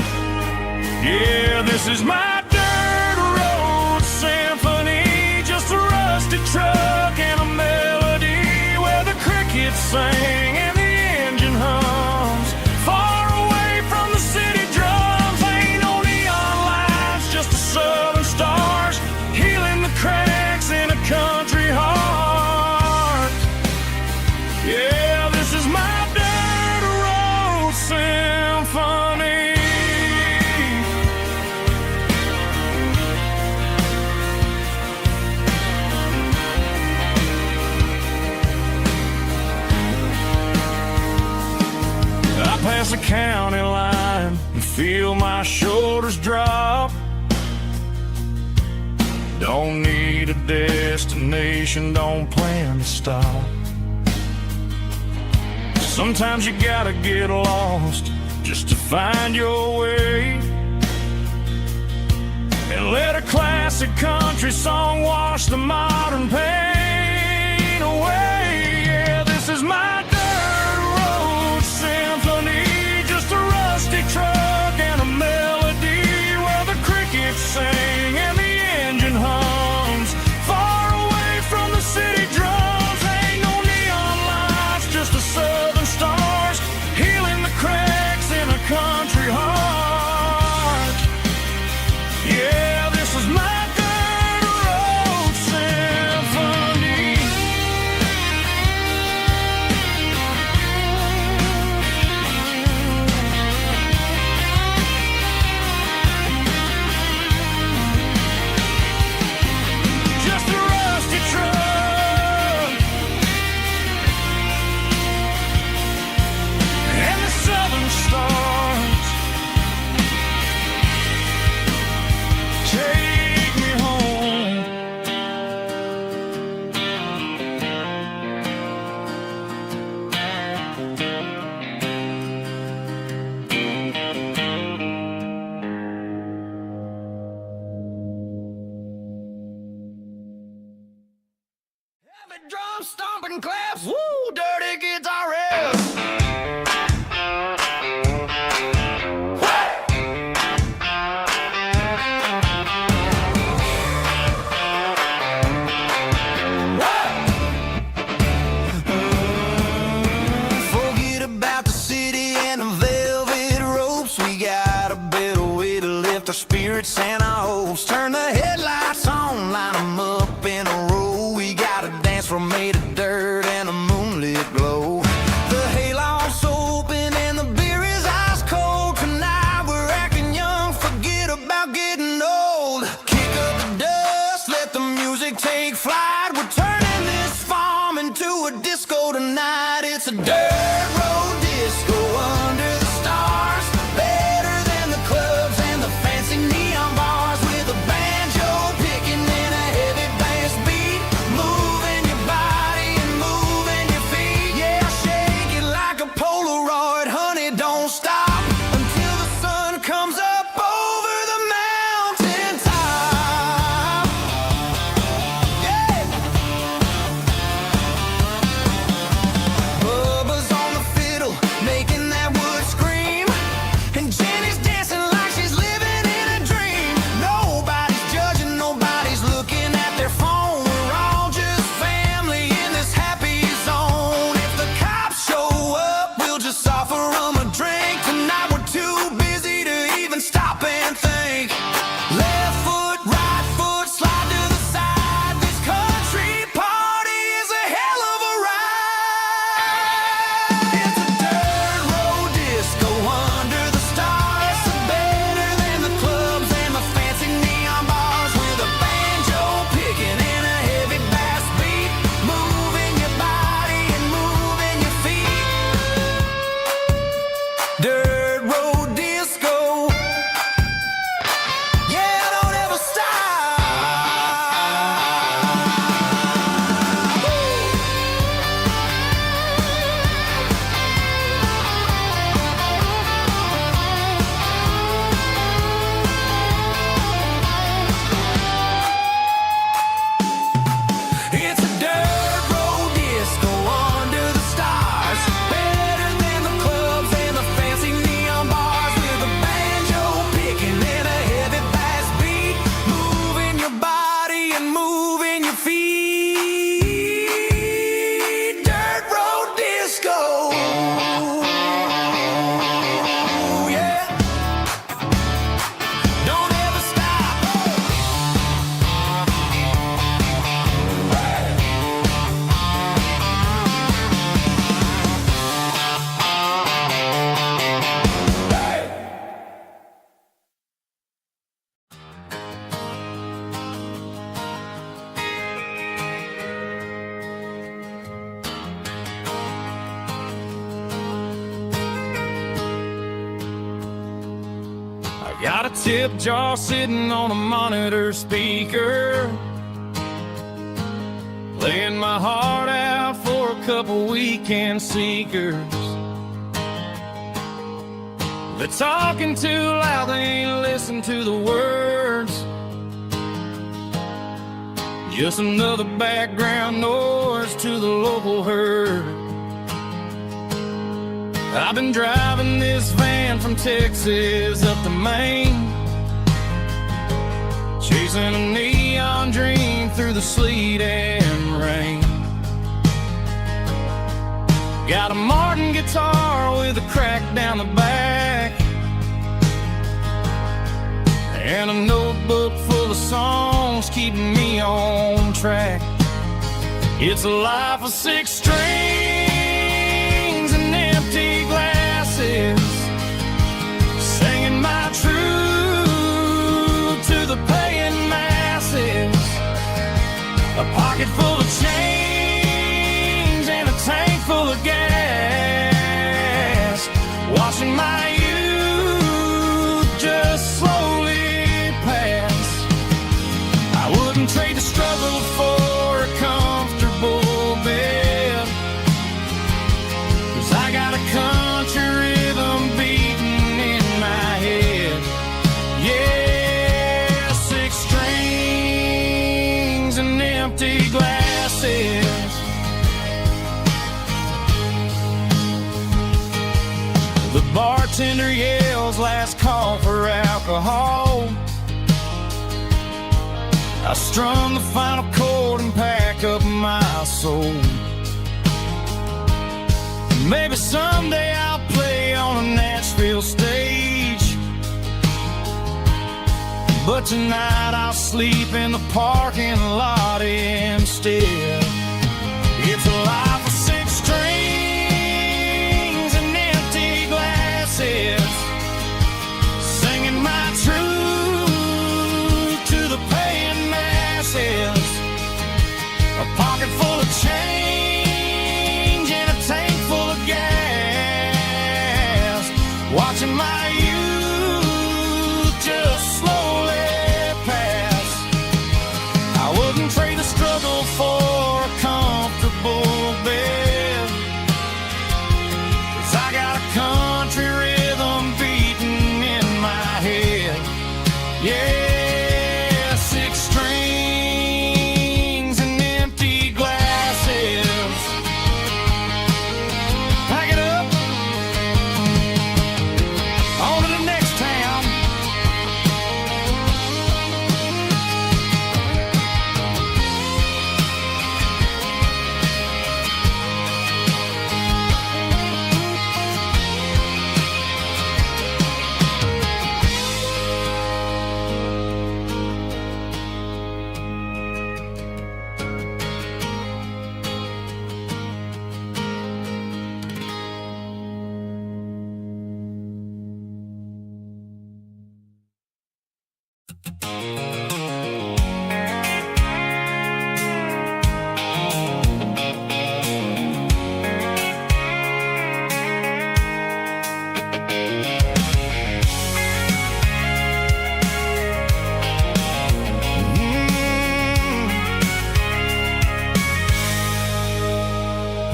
Yeah, this is my dirt road symphony, just a rusty truck and a melody where the crickets sing and the engine hums. Far away from the city drums, ain't no neon lights, just the southern stars healing the cracks in a country heart. Yeah, this is my dirt road symphony. I pass the county line and feel my shoulders drop. Don't need a destination, don't plan to stop. Sometimes you gotta get lost just to find your way, and let a classic country song wash the modern pain away. Yeah, this is my dirt road symphony, just a rusty truck and a melody where the crickets sing and the engine hums. Far away from the city drums, ain't no neon lights, just the southern stars healing the cracks in a country heart. Yeah, this is my dirt road symphony. Just a rusty truck and the southern stars take me home. Heavy drum stomping claps, woo, dirty guitar riffs. Forget about the city and the velvet ropes. We got a better way to lift our spirits and our hopes. Turn the headlights on, line 'em up in a row. We got a dance floor made of dirt and a moonlit glow. The hayloft's open and the beer is ice cold. Tonight we're acting young, forget about getting old. Kick up the dust, let the music take flight. We're turning this farm into a disco tonight. It's a dirt road disco under the stars. Better than the clubs and the fancy neon bars. With a banjo picking and a heavy bass beat. Moving your body and moving your feet. Yeah, shake it like a Polaroid, honey, don't stop until the sun comes up over the mountain top. Yeah. a tip jar sitting on a monitor speaker, laying my heart out for a couple weekend seekers. They're talking too loud, they ain't listen to the words. Just another background noise to the local herd. I've been driving this van from Texas up to Maine, chasing a neon dream through the sleet and rain. Got a Martin guitar with a crack down the back, and a notebook full of songs keeping me on track. It's a life of 6 strings and empty glasses, singing my truth to the paying masses. A pocket full of change and a tank full of gas, watching my youth just slowly pass. I wouldn't trade the struggle for a comfortable bed, 'cause I got a country rhythm beating in my head. Yeah, 6 strings and empty glasses. The bartender yells last call for alcohol. I strum the final chord and pack up my soul. Maybe someday I'll play on a Nashville stage, but tonight I'll sleep in the parking lot instead. It's a life of 6 strings and empty glasses, singing my truth to the paying masses. A pocket full of change and a tank full of gas, watching my youth just slowly pass. I wouldn't trade the struggle for a comfortable bed, 'cause I got a country rhythm beating in my head. Yeah, 6 strings and empty glasses. Pack it up, on to the next town.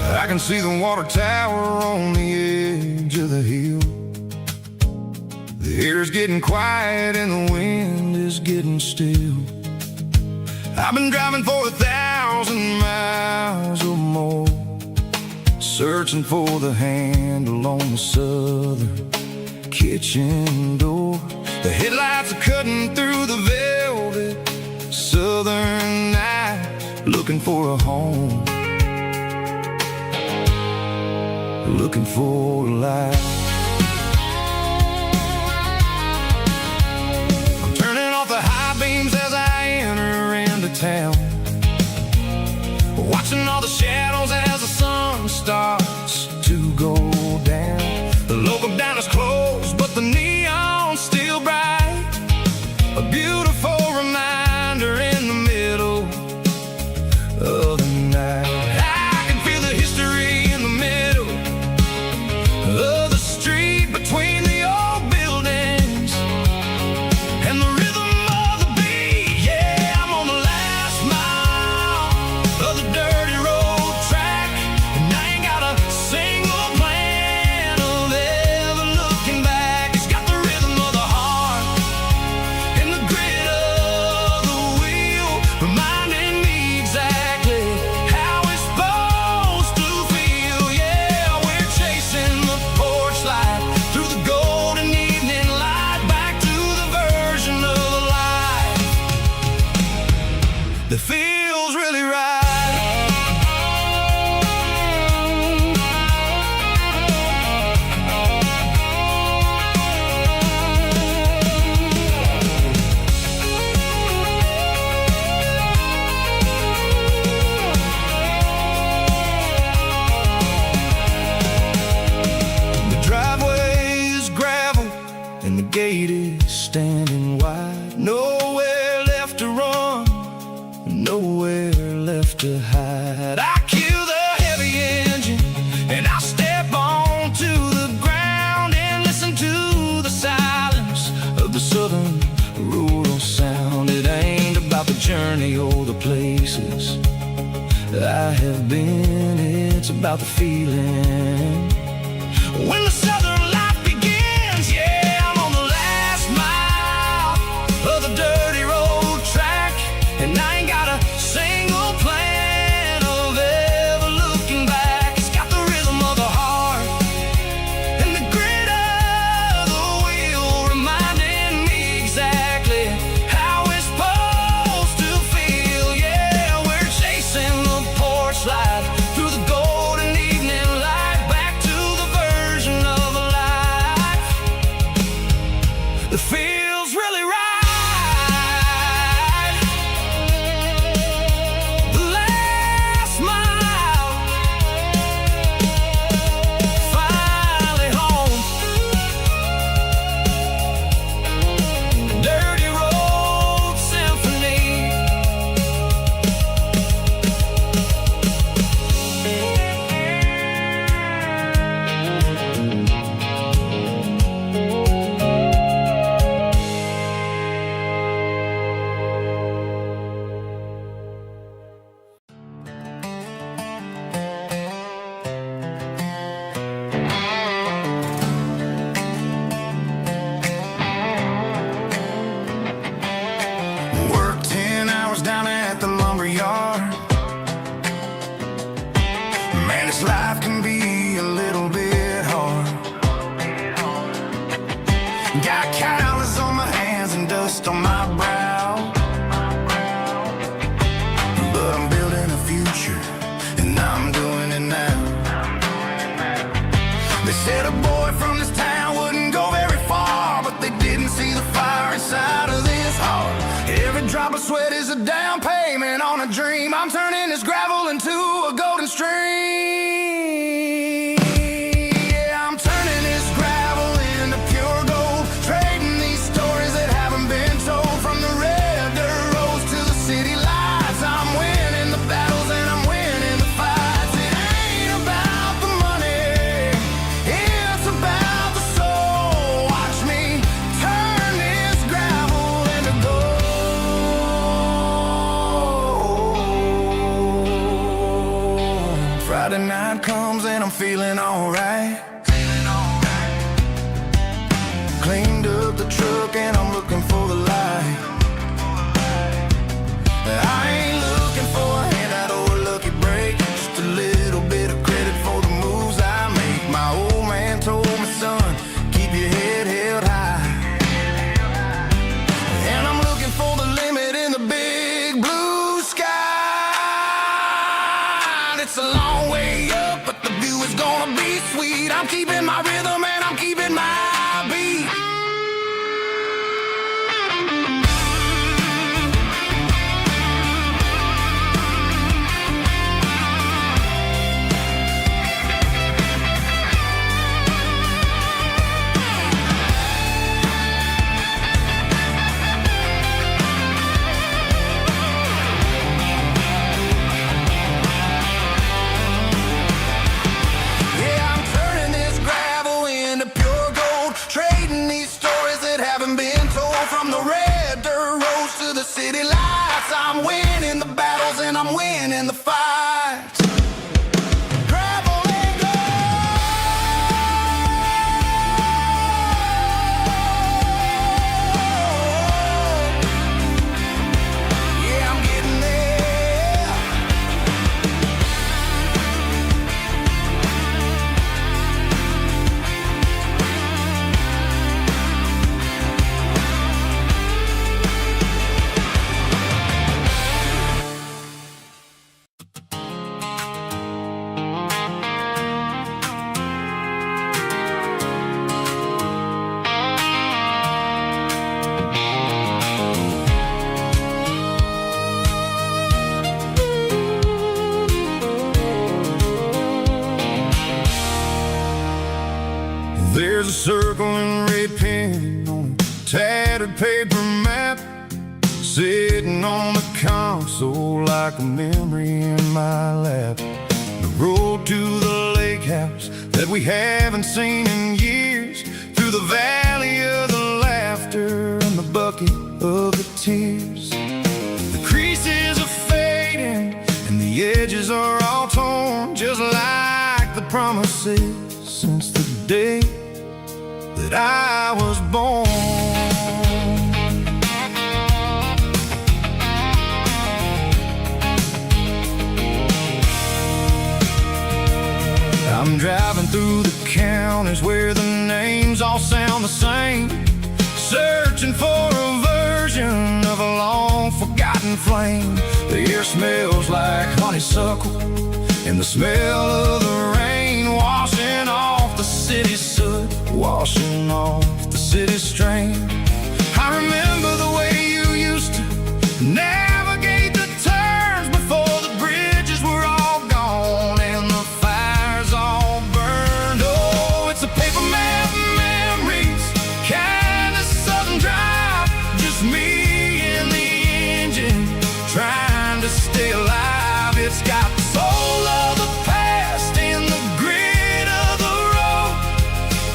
I can see the water tower on the edge of the hill. The air's getting quiet and the wind is getting still. I've been driving for 1,000 miles or more, searching for the handle on the southern kitchen door. The headlights are cutting through the velvet southern night, looking for a home, looking for a life. I'm turning off the high beams as I enter into town, watching all the shadows as the sun starts to go down. The local diner's closed, but the neon's still bright, a beautiful reminder in the middle of the night. I can feel the history in the middle of the street, between the old buildings, that feels really right. The driveway is gravel and the gate is standing wide. Nowhere left to run, nowhere left to hide. I kill the heavy engine and I step onto the ground and listen to the silence of the southern rural sound. It ain't about the journey or the places I have been, it's about the feeling when the southern life begins. Yeah, I'm on the last mile of the dirty road track, and I ain't got a single plan of ever looking back. It's got the rhythm of the heart and the grit of the wheel, reminding me exactly how it's supposed to feel. Yeah, we're chasing the porch light through the golden evening light, back to the version of a life that feels really right. The last mile, finally home. Dirty road symphony. Work 10 hours down at the lumber yard. Man, this life can be a little bit hard. Got calluses on my hands and dust on my brow, but I'm building a future and I'm doing it now. They said a boy from this town wouldn't go very far, but they didn't see the fire inside of this heart. Every drop of sweat is a down payment on a dream. I'm turning this gravel into a golden stream. Yeah, I'm turning this gravel into pure gold, trading these stories that haven't been told. From the red dirt roads to the city lights, I'm winning the battles and I'm winning the fights. It ain't about the money, it's about the soul. Watch me turn this gravel into gold. Friday night comes and I'm feeling alright. Cleaned up the truck and I'm looking for the light. I ain't looking for a handout or a lucky break, just a little bit of credit for the moves I make. My old man told me, son, keep your head held high. And I'm looking for the limit in the big blue sky. It's a long way up, but the view is gonna be sweet. I'm keeping my rhythm and I'm keeping my beat. Yeah, I'm turning this gravel into pure gold, trading these stories that haven't been told. From the red dirt roads to the city lights, I'm winning the battles and I'm winning the fights. Gravel and gold. Yeah, I'm getting there. tattered paper map sitting on the console like a memory in my lap. The road to the lake house that we haven't seen in years, through the valley of the laughter and the bucket of the tears. The creases are fading and the edges are all torn, just like the promises since the day that I was born. I'm driving through the counties where the names all sound the same, searching for a version of a long forgotten flame. The air smells like honeysuckle and the smell of the rain washing off the city's soot, washing off the city's strain. I remember the way you used to navigate the turns before the bridges were all gone and the fires all burned. Oh, it's a paper map memories, kind of southern drive, just me and the engine trying to stay alive. It's got the soul of the past in the grit of the road,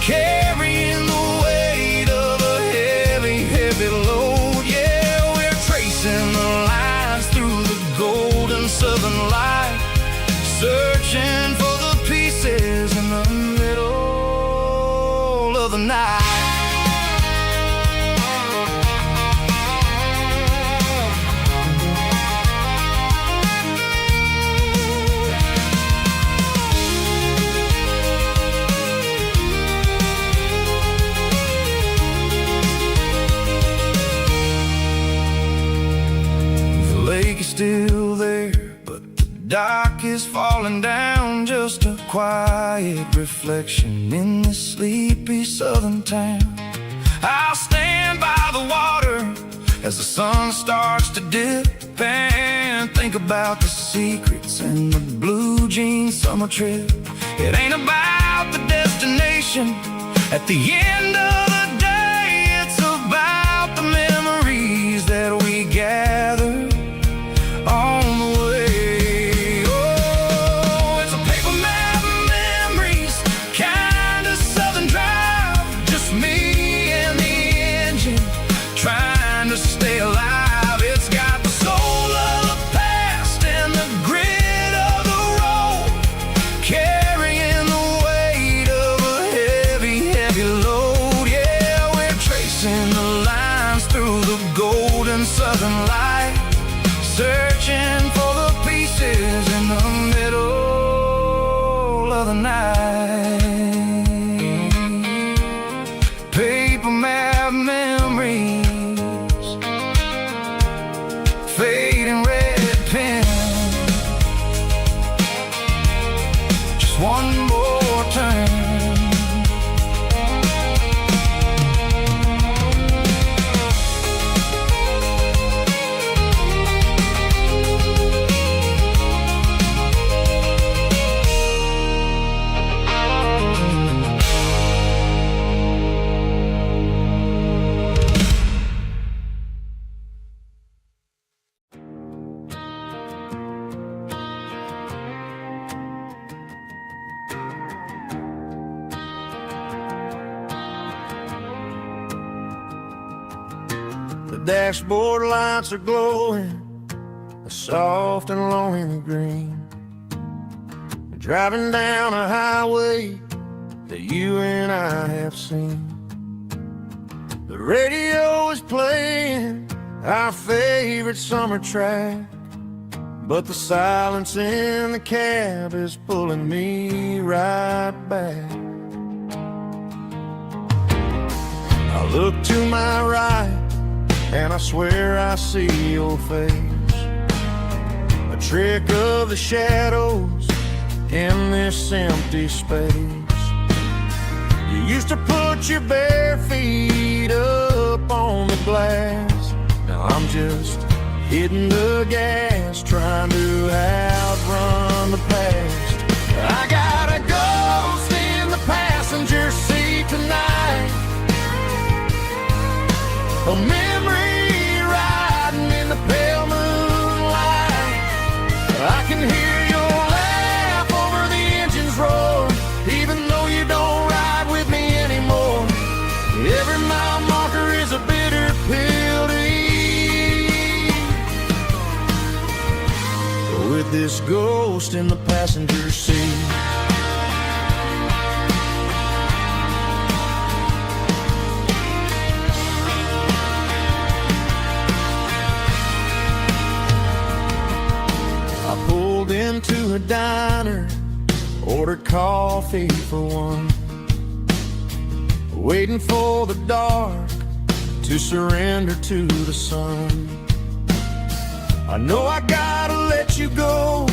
carrying the weight of a heavy, heavy load. Yeah, we're tracing the lines through the golden southern light, searching for the pieces in the middle of the night. Still there, but the dock is falling down, just a quiet reflection in this sleepy southern town. I'll stand by the water as the sun starts to dip and think about the secrets and the blue jean summer trip. It ain't about the destination at the end of the day, it's about the memories that we gather on the way. Oh, it's a paper map memories, kind of southern drive, just me and the engine trying to stay alive. It's got the soul of the past and the grit of the road, carrying the weight of a heavy, heavy load. Yeah, we're tracing the lines through the golden southern light, searching for the pieces in the middle of the night. Paper map memories, fading red pen, just one more turn. The dashboard lights are glowing, a soft and lonely green. Driving down a highway that you and I have seen. The radio is playing our favorite summer track, but the silence in the cab is pulling me right back. I look to my right and I swear I see your face, a trick of the shadows in this empty space. You used to put your bare feet up on the glass. Now I'm just hitting the gas, trying to outrun the past. I got a ghost in the passenger seat tonight, A memory riding in the pale moonlight. I can hear your laugh over the engine's roar, even though you don't ride with me anymore. Every mile marker is a bitter pill to eat. With this ghost in the passenger seat. I pulled into a diner, ordered coffee for one, waiting for the dark to surrender to the sun. I know I gotta let you go,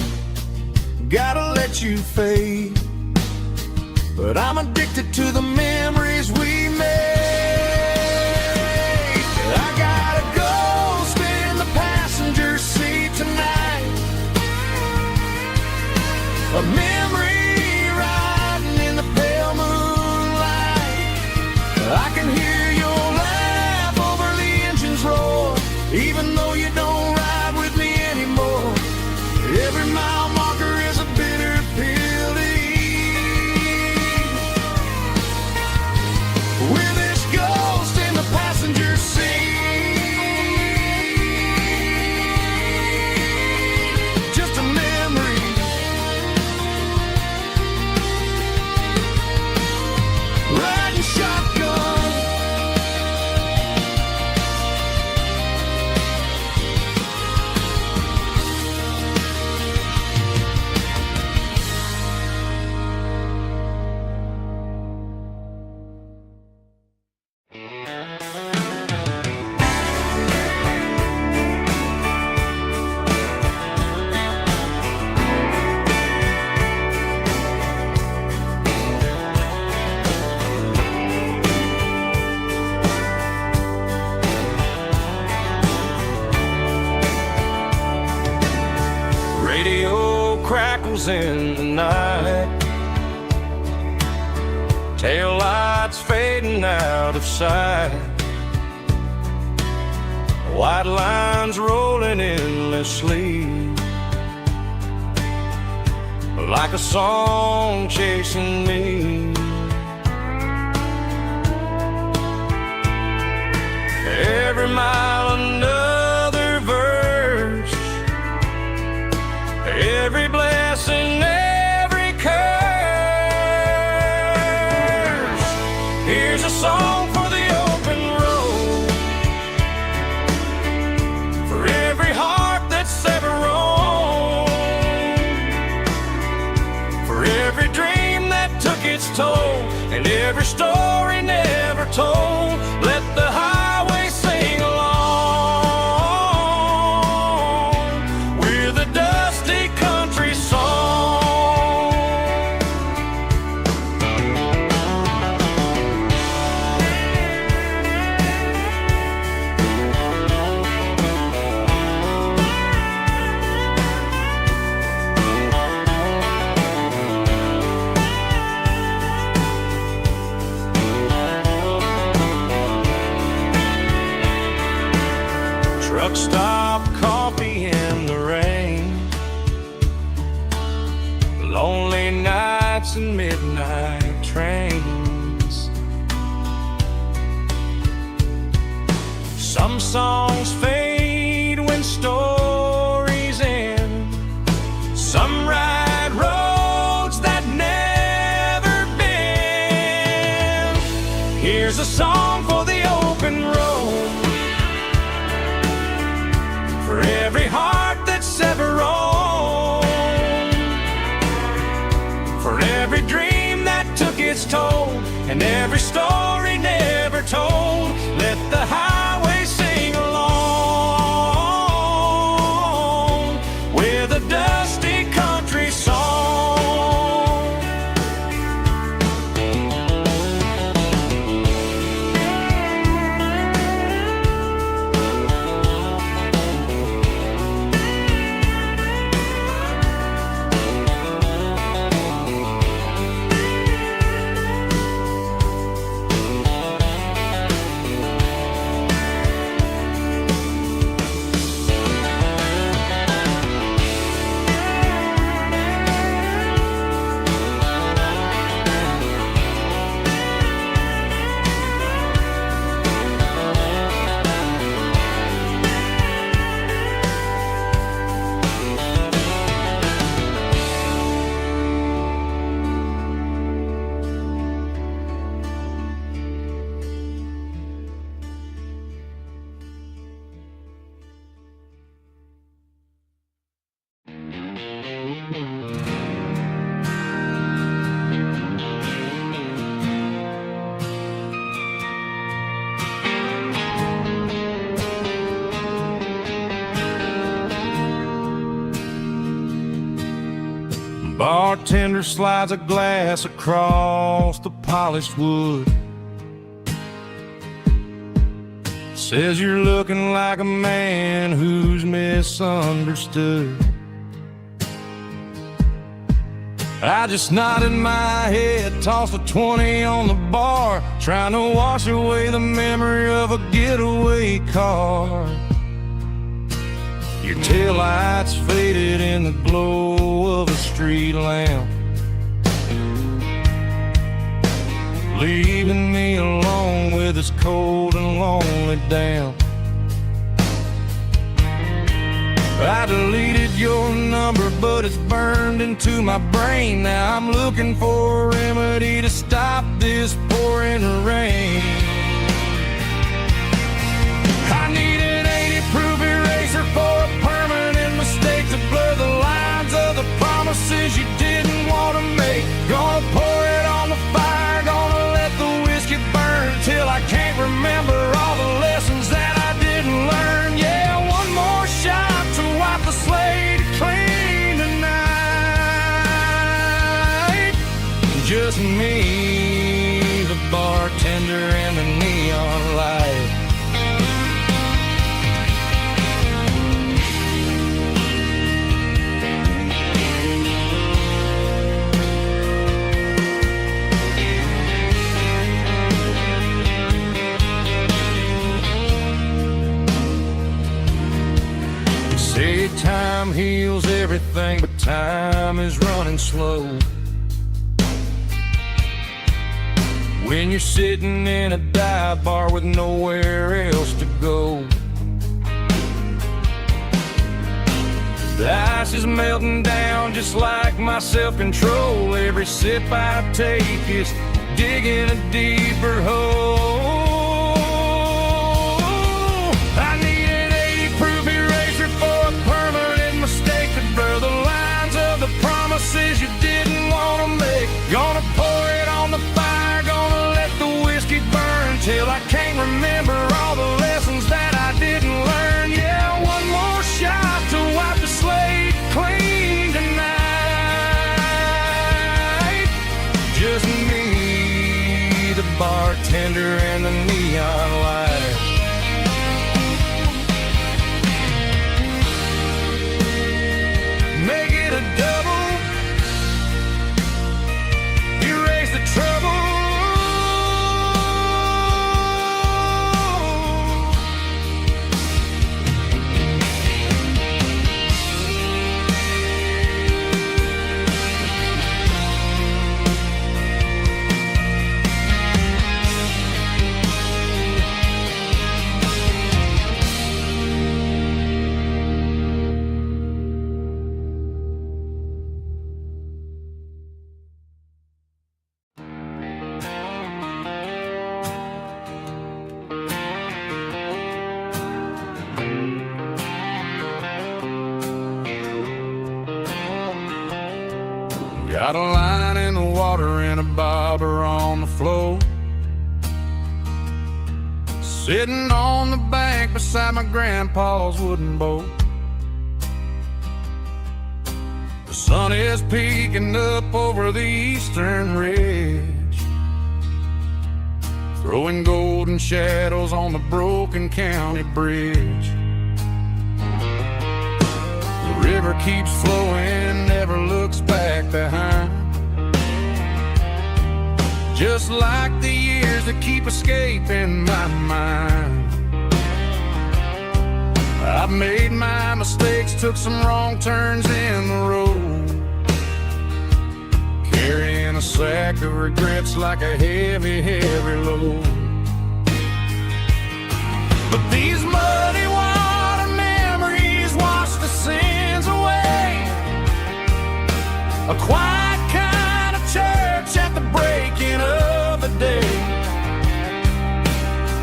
gotta let you fade, but I'm addicted to the memories we made. I got a ghost in the passenger seat tonight, a memory riding in the pale moonlight. I can hear your laugh over the engine's roar, even though you don't ride with me anymore. Every mile marker is a bitter pill to eat. With this ghost in the passenger seat, just a memory, riding shotgun. Radio crackles in the night, tail lights fading out of sight, white lines rolling endlessly, like a song chasing me. Every mile another verse, every blessing, every curse. Here's a song for the open road, for every heart that's ever roamed, for every dream that took its toll, and every story never told. Let the highway sing along with a dusty country song. Truck stop, coffee in the rain, lonely nights and midnight trains. Some songs fade when stories end, some ride roads that never bend. Here's a song for the open road, for every heart that's ever roamed, for every dream that took its toll, and every story never told. Let the highway sing along with a dusty country song. bartender slides a glass across the polished wood. Says you're looking like a man who's misunderstood. I just nodded my head, tossed a 20 on the bar, trying to wash away the memory of a getaway car. Your taillights faded in the glow of a street lamp, leaving me alone with this cold and lonely damp. I deleted your number, but it's burned into my brain. Now I'm looking for a remedy to stop this pouring rain. I need an 80-proof eraser for a permanent mistake to blur the lines of the promises you didn't want to make. Gonna pour it on the fire, gonna let the whiskey burn till I can't remember all the lessons that I didn't learn. Yeah, one more shot to wipe the slate clean tonight. Just me, the bartender, and the neon light. Say time heals everything, but time is running slow. When you're sitting in a dive bar with nowhere else to go, the ice is melting down just like my self-control. Every sip I take is digging a deeper hole. I need an 80-proof eraser for a permanent mistake to blur the lines of the promises you didn't want to make. Gonna pour it on the fire, gonna let the whiskey burn till I can't remember all the lessons that I didn't learn. Yeah, one more shot to wipe the slate clean tonight. Just me, the bartender, and the neon light. Make it a double, erase the trouble. Got a line in the water and a bobber on the floor, sitting on the bank beside my grandpa's wooden boat. The sun is peeking up over the eastern ridge, throwing golden shadows on the broken county bridge. The river keeps flowing, never looks back behind, just like the years that keep escaping my mind. I've made my mistakes, took some wrong turns in the road, carrying a sack of regrets like a heavy, heavy load. But these muddy water memories wash the sins away. A quiet kind of church at the breaking of the day.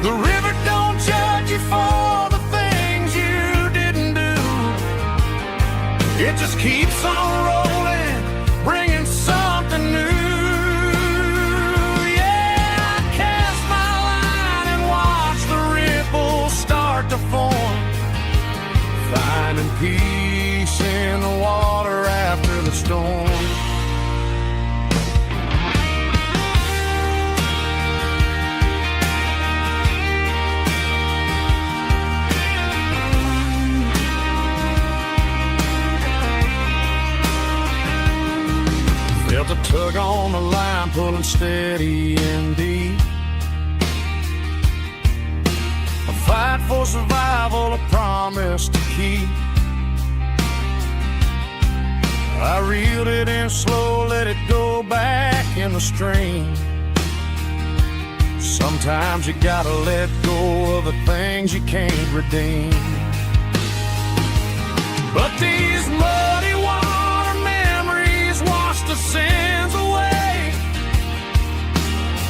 The river don't judge you for the things you didn't do. It just keeps on rolling, bringing something new. Yeah, I cast my line and watch the ripples start to form, finding peace in the water after the storm. Felt a tug on the line pulling steady and deep. A fight for survival, a promise to keep. I reeled it in slow, let it go back in the stream. Sometimes you gotta let go of the things you can't redeem. But these muddy water memories wash the sins away.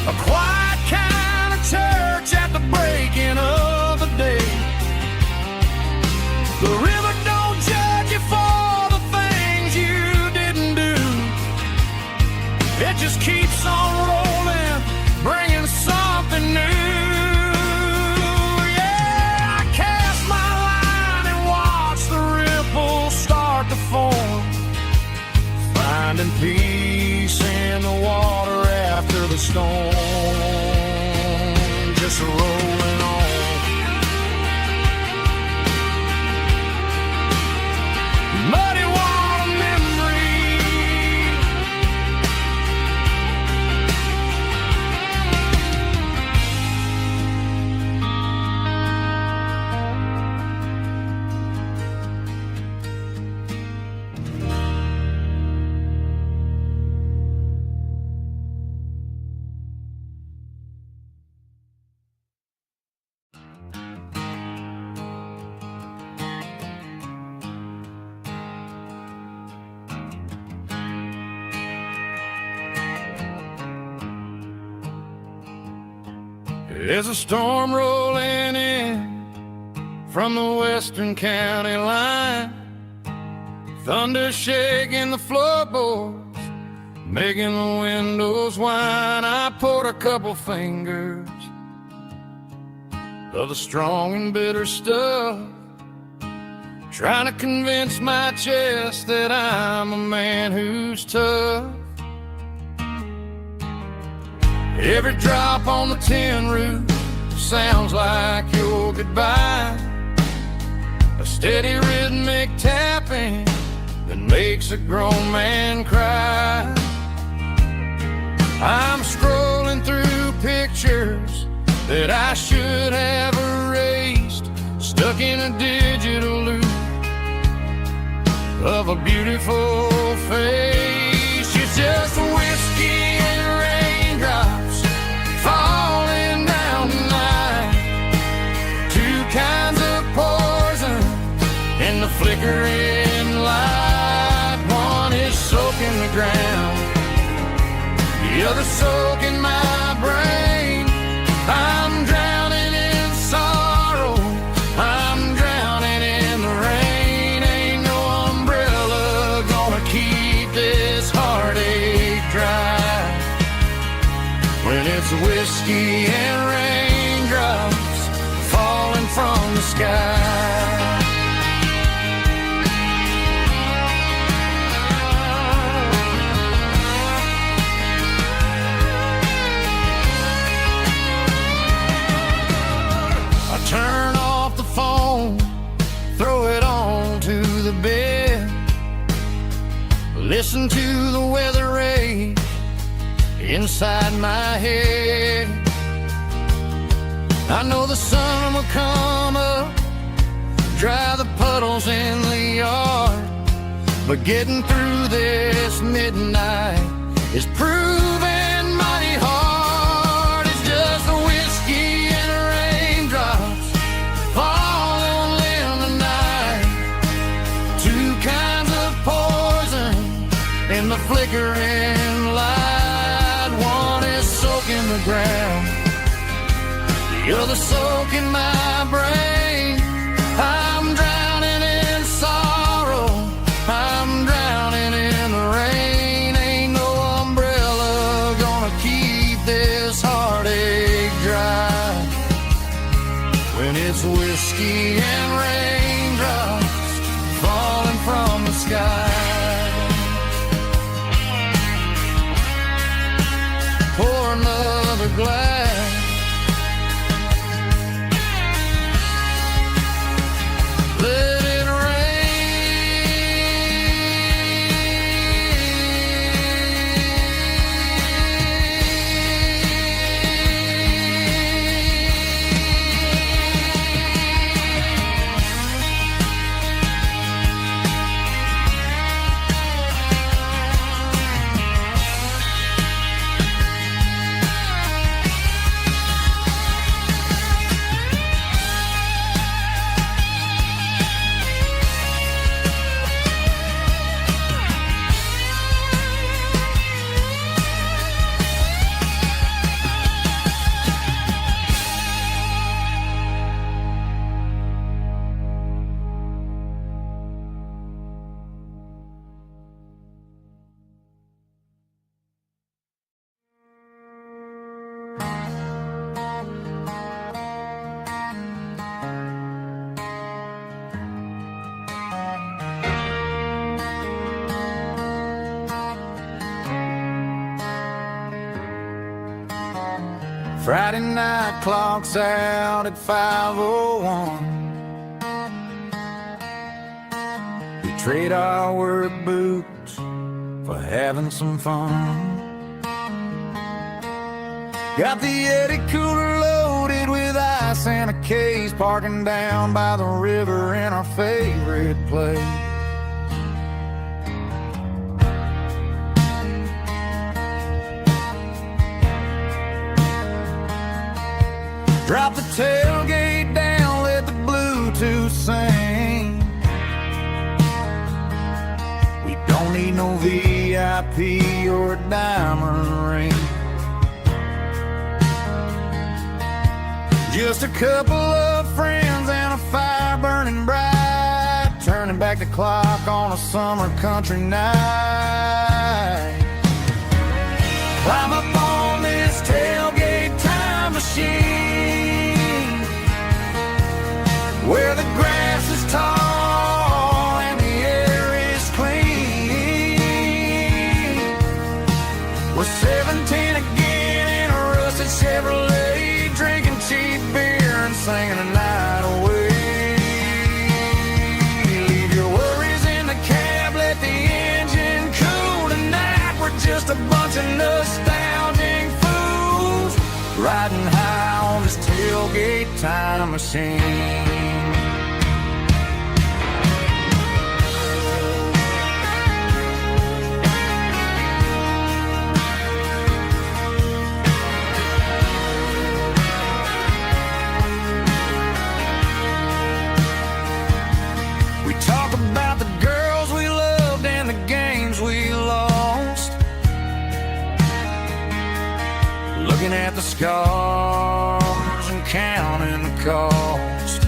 A quiet kind of church at the breaking of the day. The river don't judge you for the things you didn't do. It just keeps on rolling, bringing something new. Yeah, I cast my line and watch the ripples start to form, finding peace in the water after the storm, just rolling on. Muddy water memory. There's a storm rolling in from the western county line, thunder shaking the floorboards, making the windows whine. I poured a couple fingers of the strong and bitter stuff, trying to convince my chest that I'm a man who's tough. Every drop on the tin roof sounds like your goodbye, a steady rhythmic tapping that makes a grown man cry. I'm scrolling through pictures that I should have erased, stuck in a digital loop of a beautiful face. It's just whiskey and raindrops falling down tonight, two kinds of poison in the flickering light. One is soaking the ground, the other soaking my brain. I'm drowning in sorrow, I'm drowning in the rain. Ain't no umbrella gonna keep this heartache dry when it's whiskey and raindrops falling from the sky. I turn off the phone, throw it on to the bed, listen to the weather rage inside my head. I know the sun will come up, dry the puddles in the yard, but getting through this midnight is proving mighty hard. It's just the whiskey and raindrops falling in the night, two kinds of poison in the flickering light. One is soaking the ground, the other soaking my brain. I'm drowning in sorrow, I'm drowning in the rain. Ain't no umbrella gonna keep this heartache dry when it's whiskey and raindrops falling from the sky. Pour another glass, let it rain. Friday night clocks out at 5:01. We trade our work boots for having some fun. Got the Yeti cooler loaded with ice and a case, parking down by the river in our favorite place. Drop the tailgate down, let the Bluetooth sing. We don't need no VIP or a diamond ring. Just a couple of friends and a fire burning bright, turning back the clock on a summer country night. Climb up on this tailgate time machine, where the grass is tall and the air is clean. We're 17 again in a rusted Chevrolet, drinking cheap beer and singing the night away. Leave your worries in the cab, let the engine cool tonight. We're just a bunch of nostalgic fools, riding high on this tailgate time machine. About the girls we loved and the games we lost, looking at the scars and counting the cost.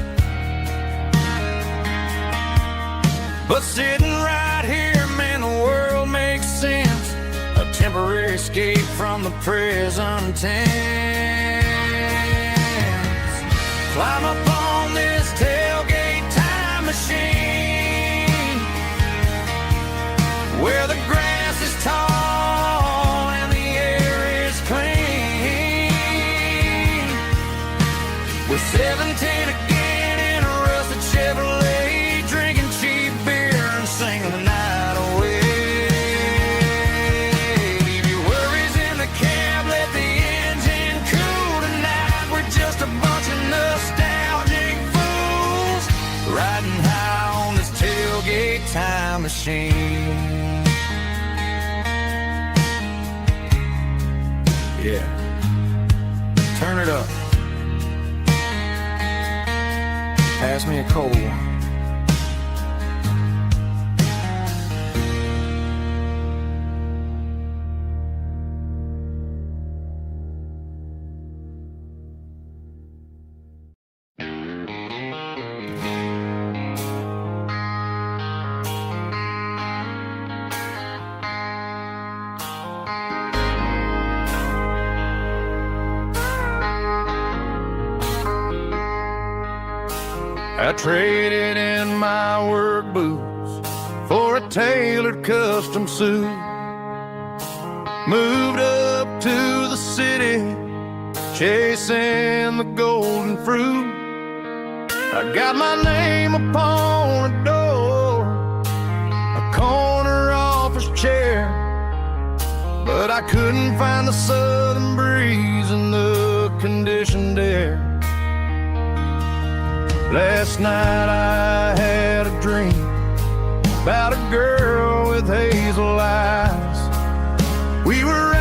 But sitting right here, man, the world makes sense, a temporary escape from the present tense. Climb up on this tailgate time machine, where the grass is tall and the air is clean. We're 17 again in a rusted Chevrolet, drinking cheap beer and singing the night away. Leave your worries in the cab, let the engine cool tonight. We're just a bunch of nostalgic fools, riding high on this tailgate time machine. Yeah, turn it up. Pass me a cold one. I traded in my work boots for a tailored custom suit. Moved up to the city, chasing the golden fruit. I got my name upon a door, a corner office chair, but I couldn't find the southern breeze in the conditioned air. Last night I had a dream about a girl with hazel eyes. We were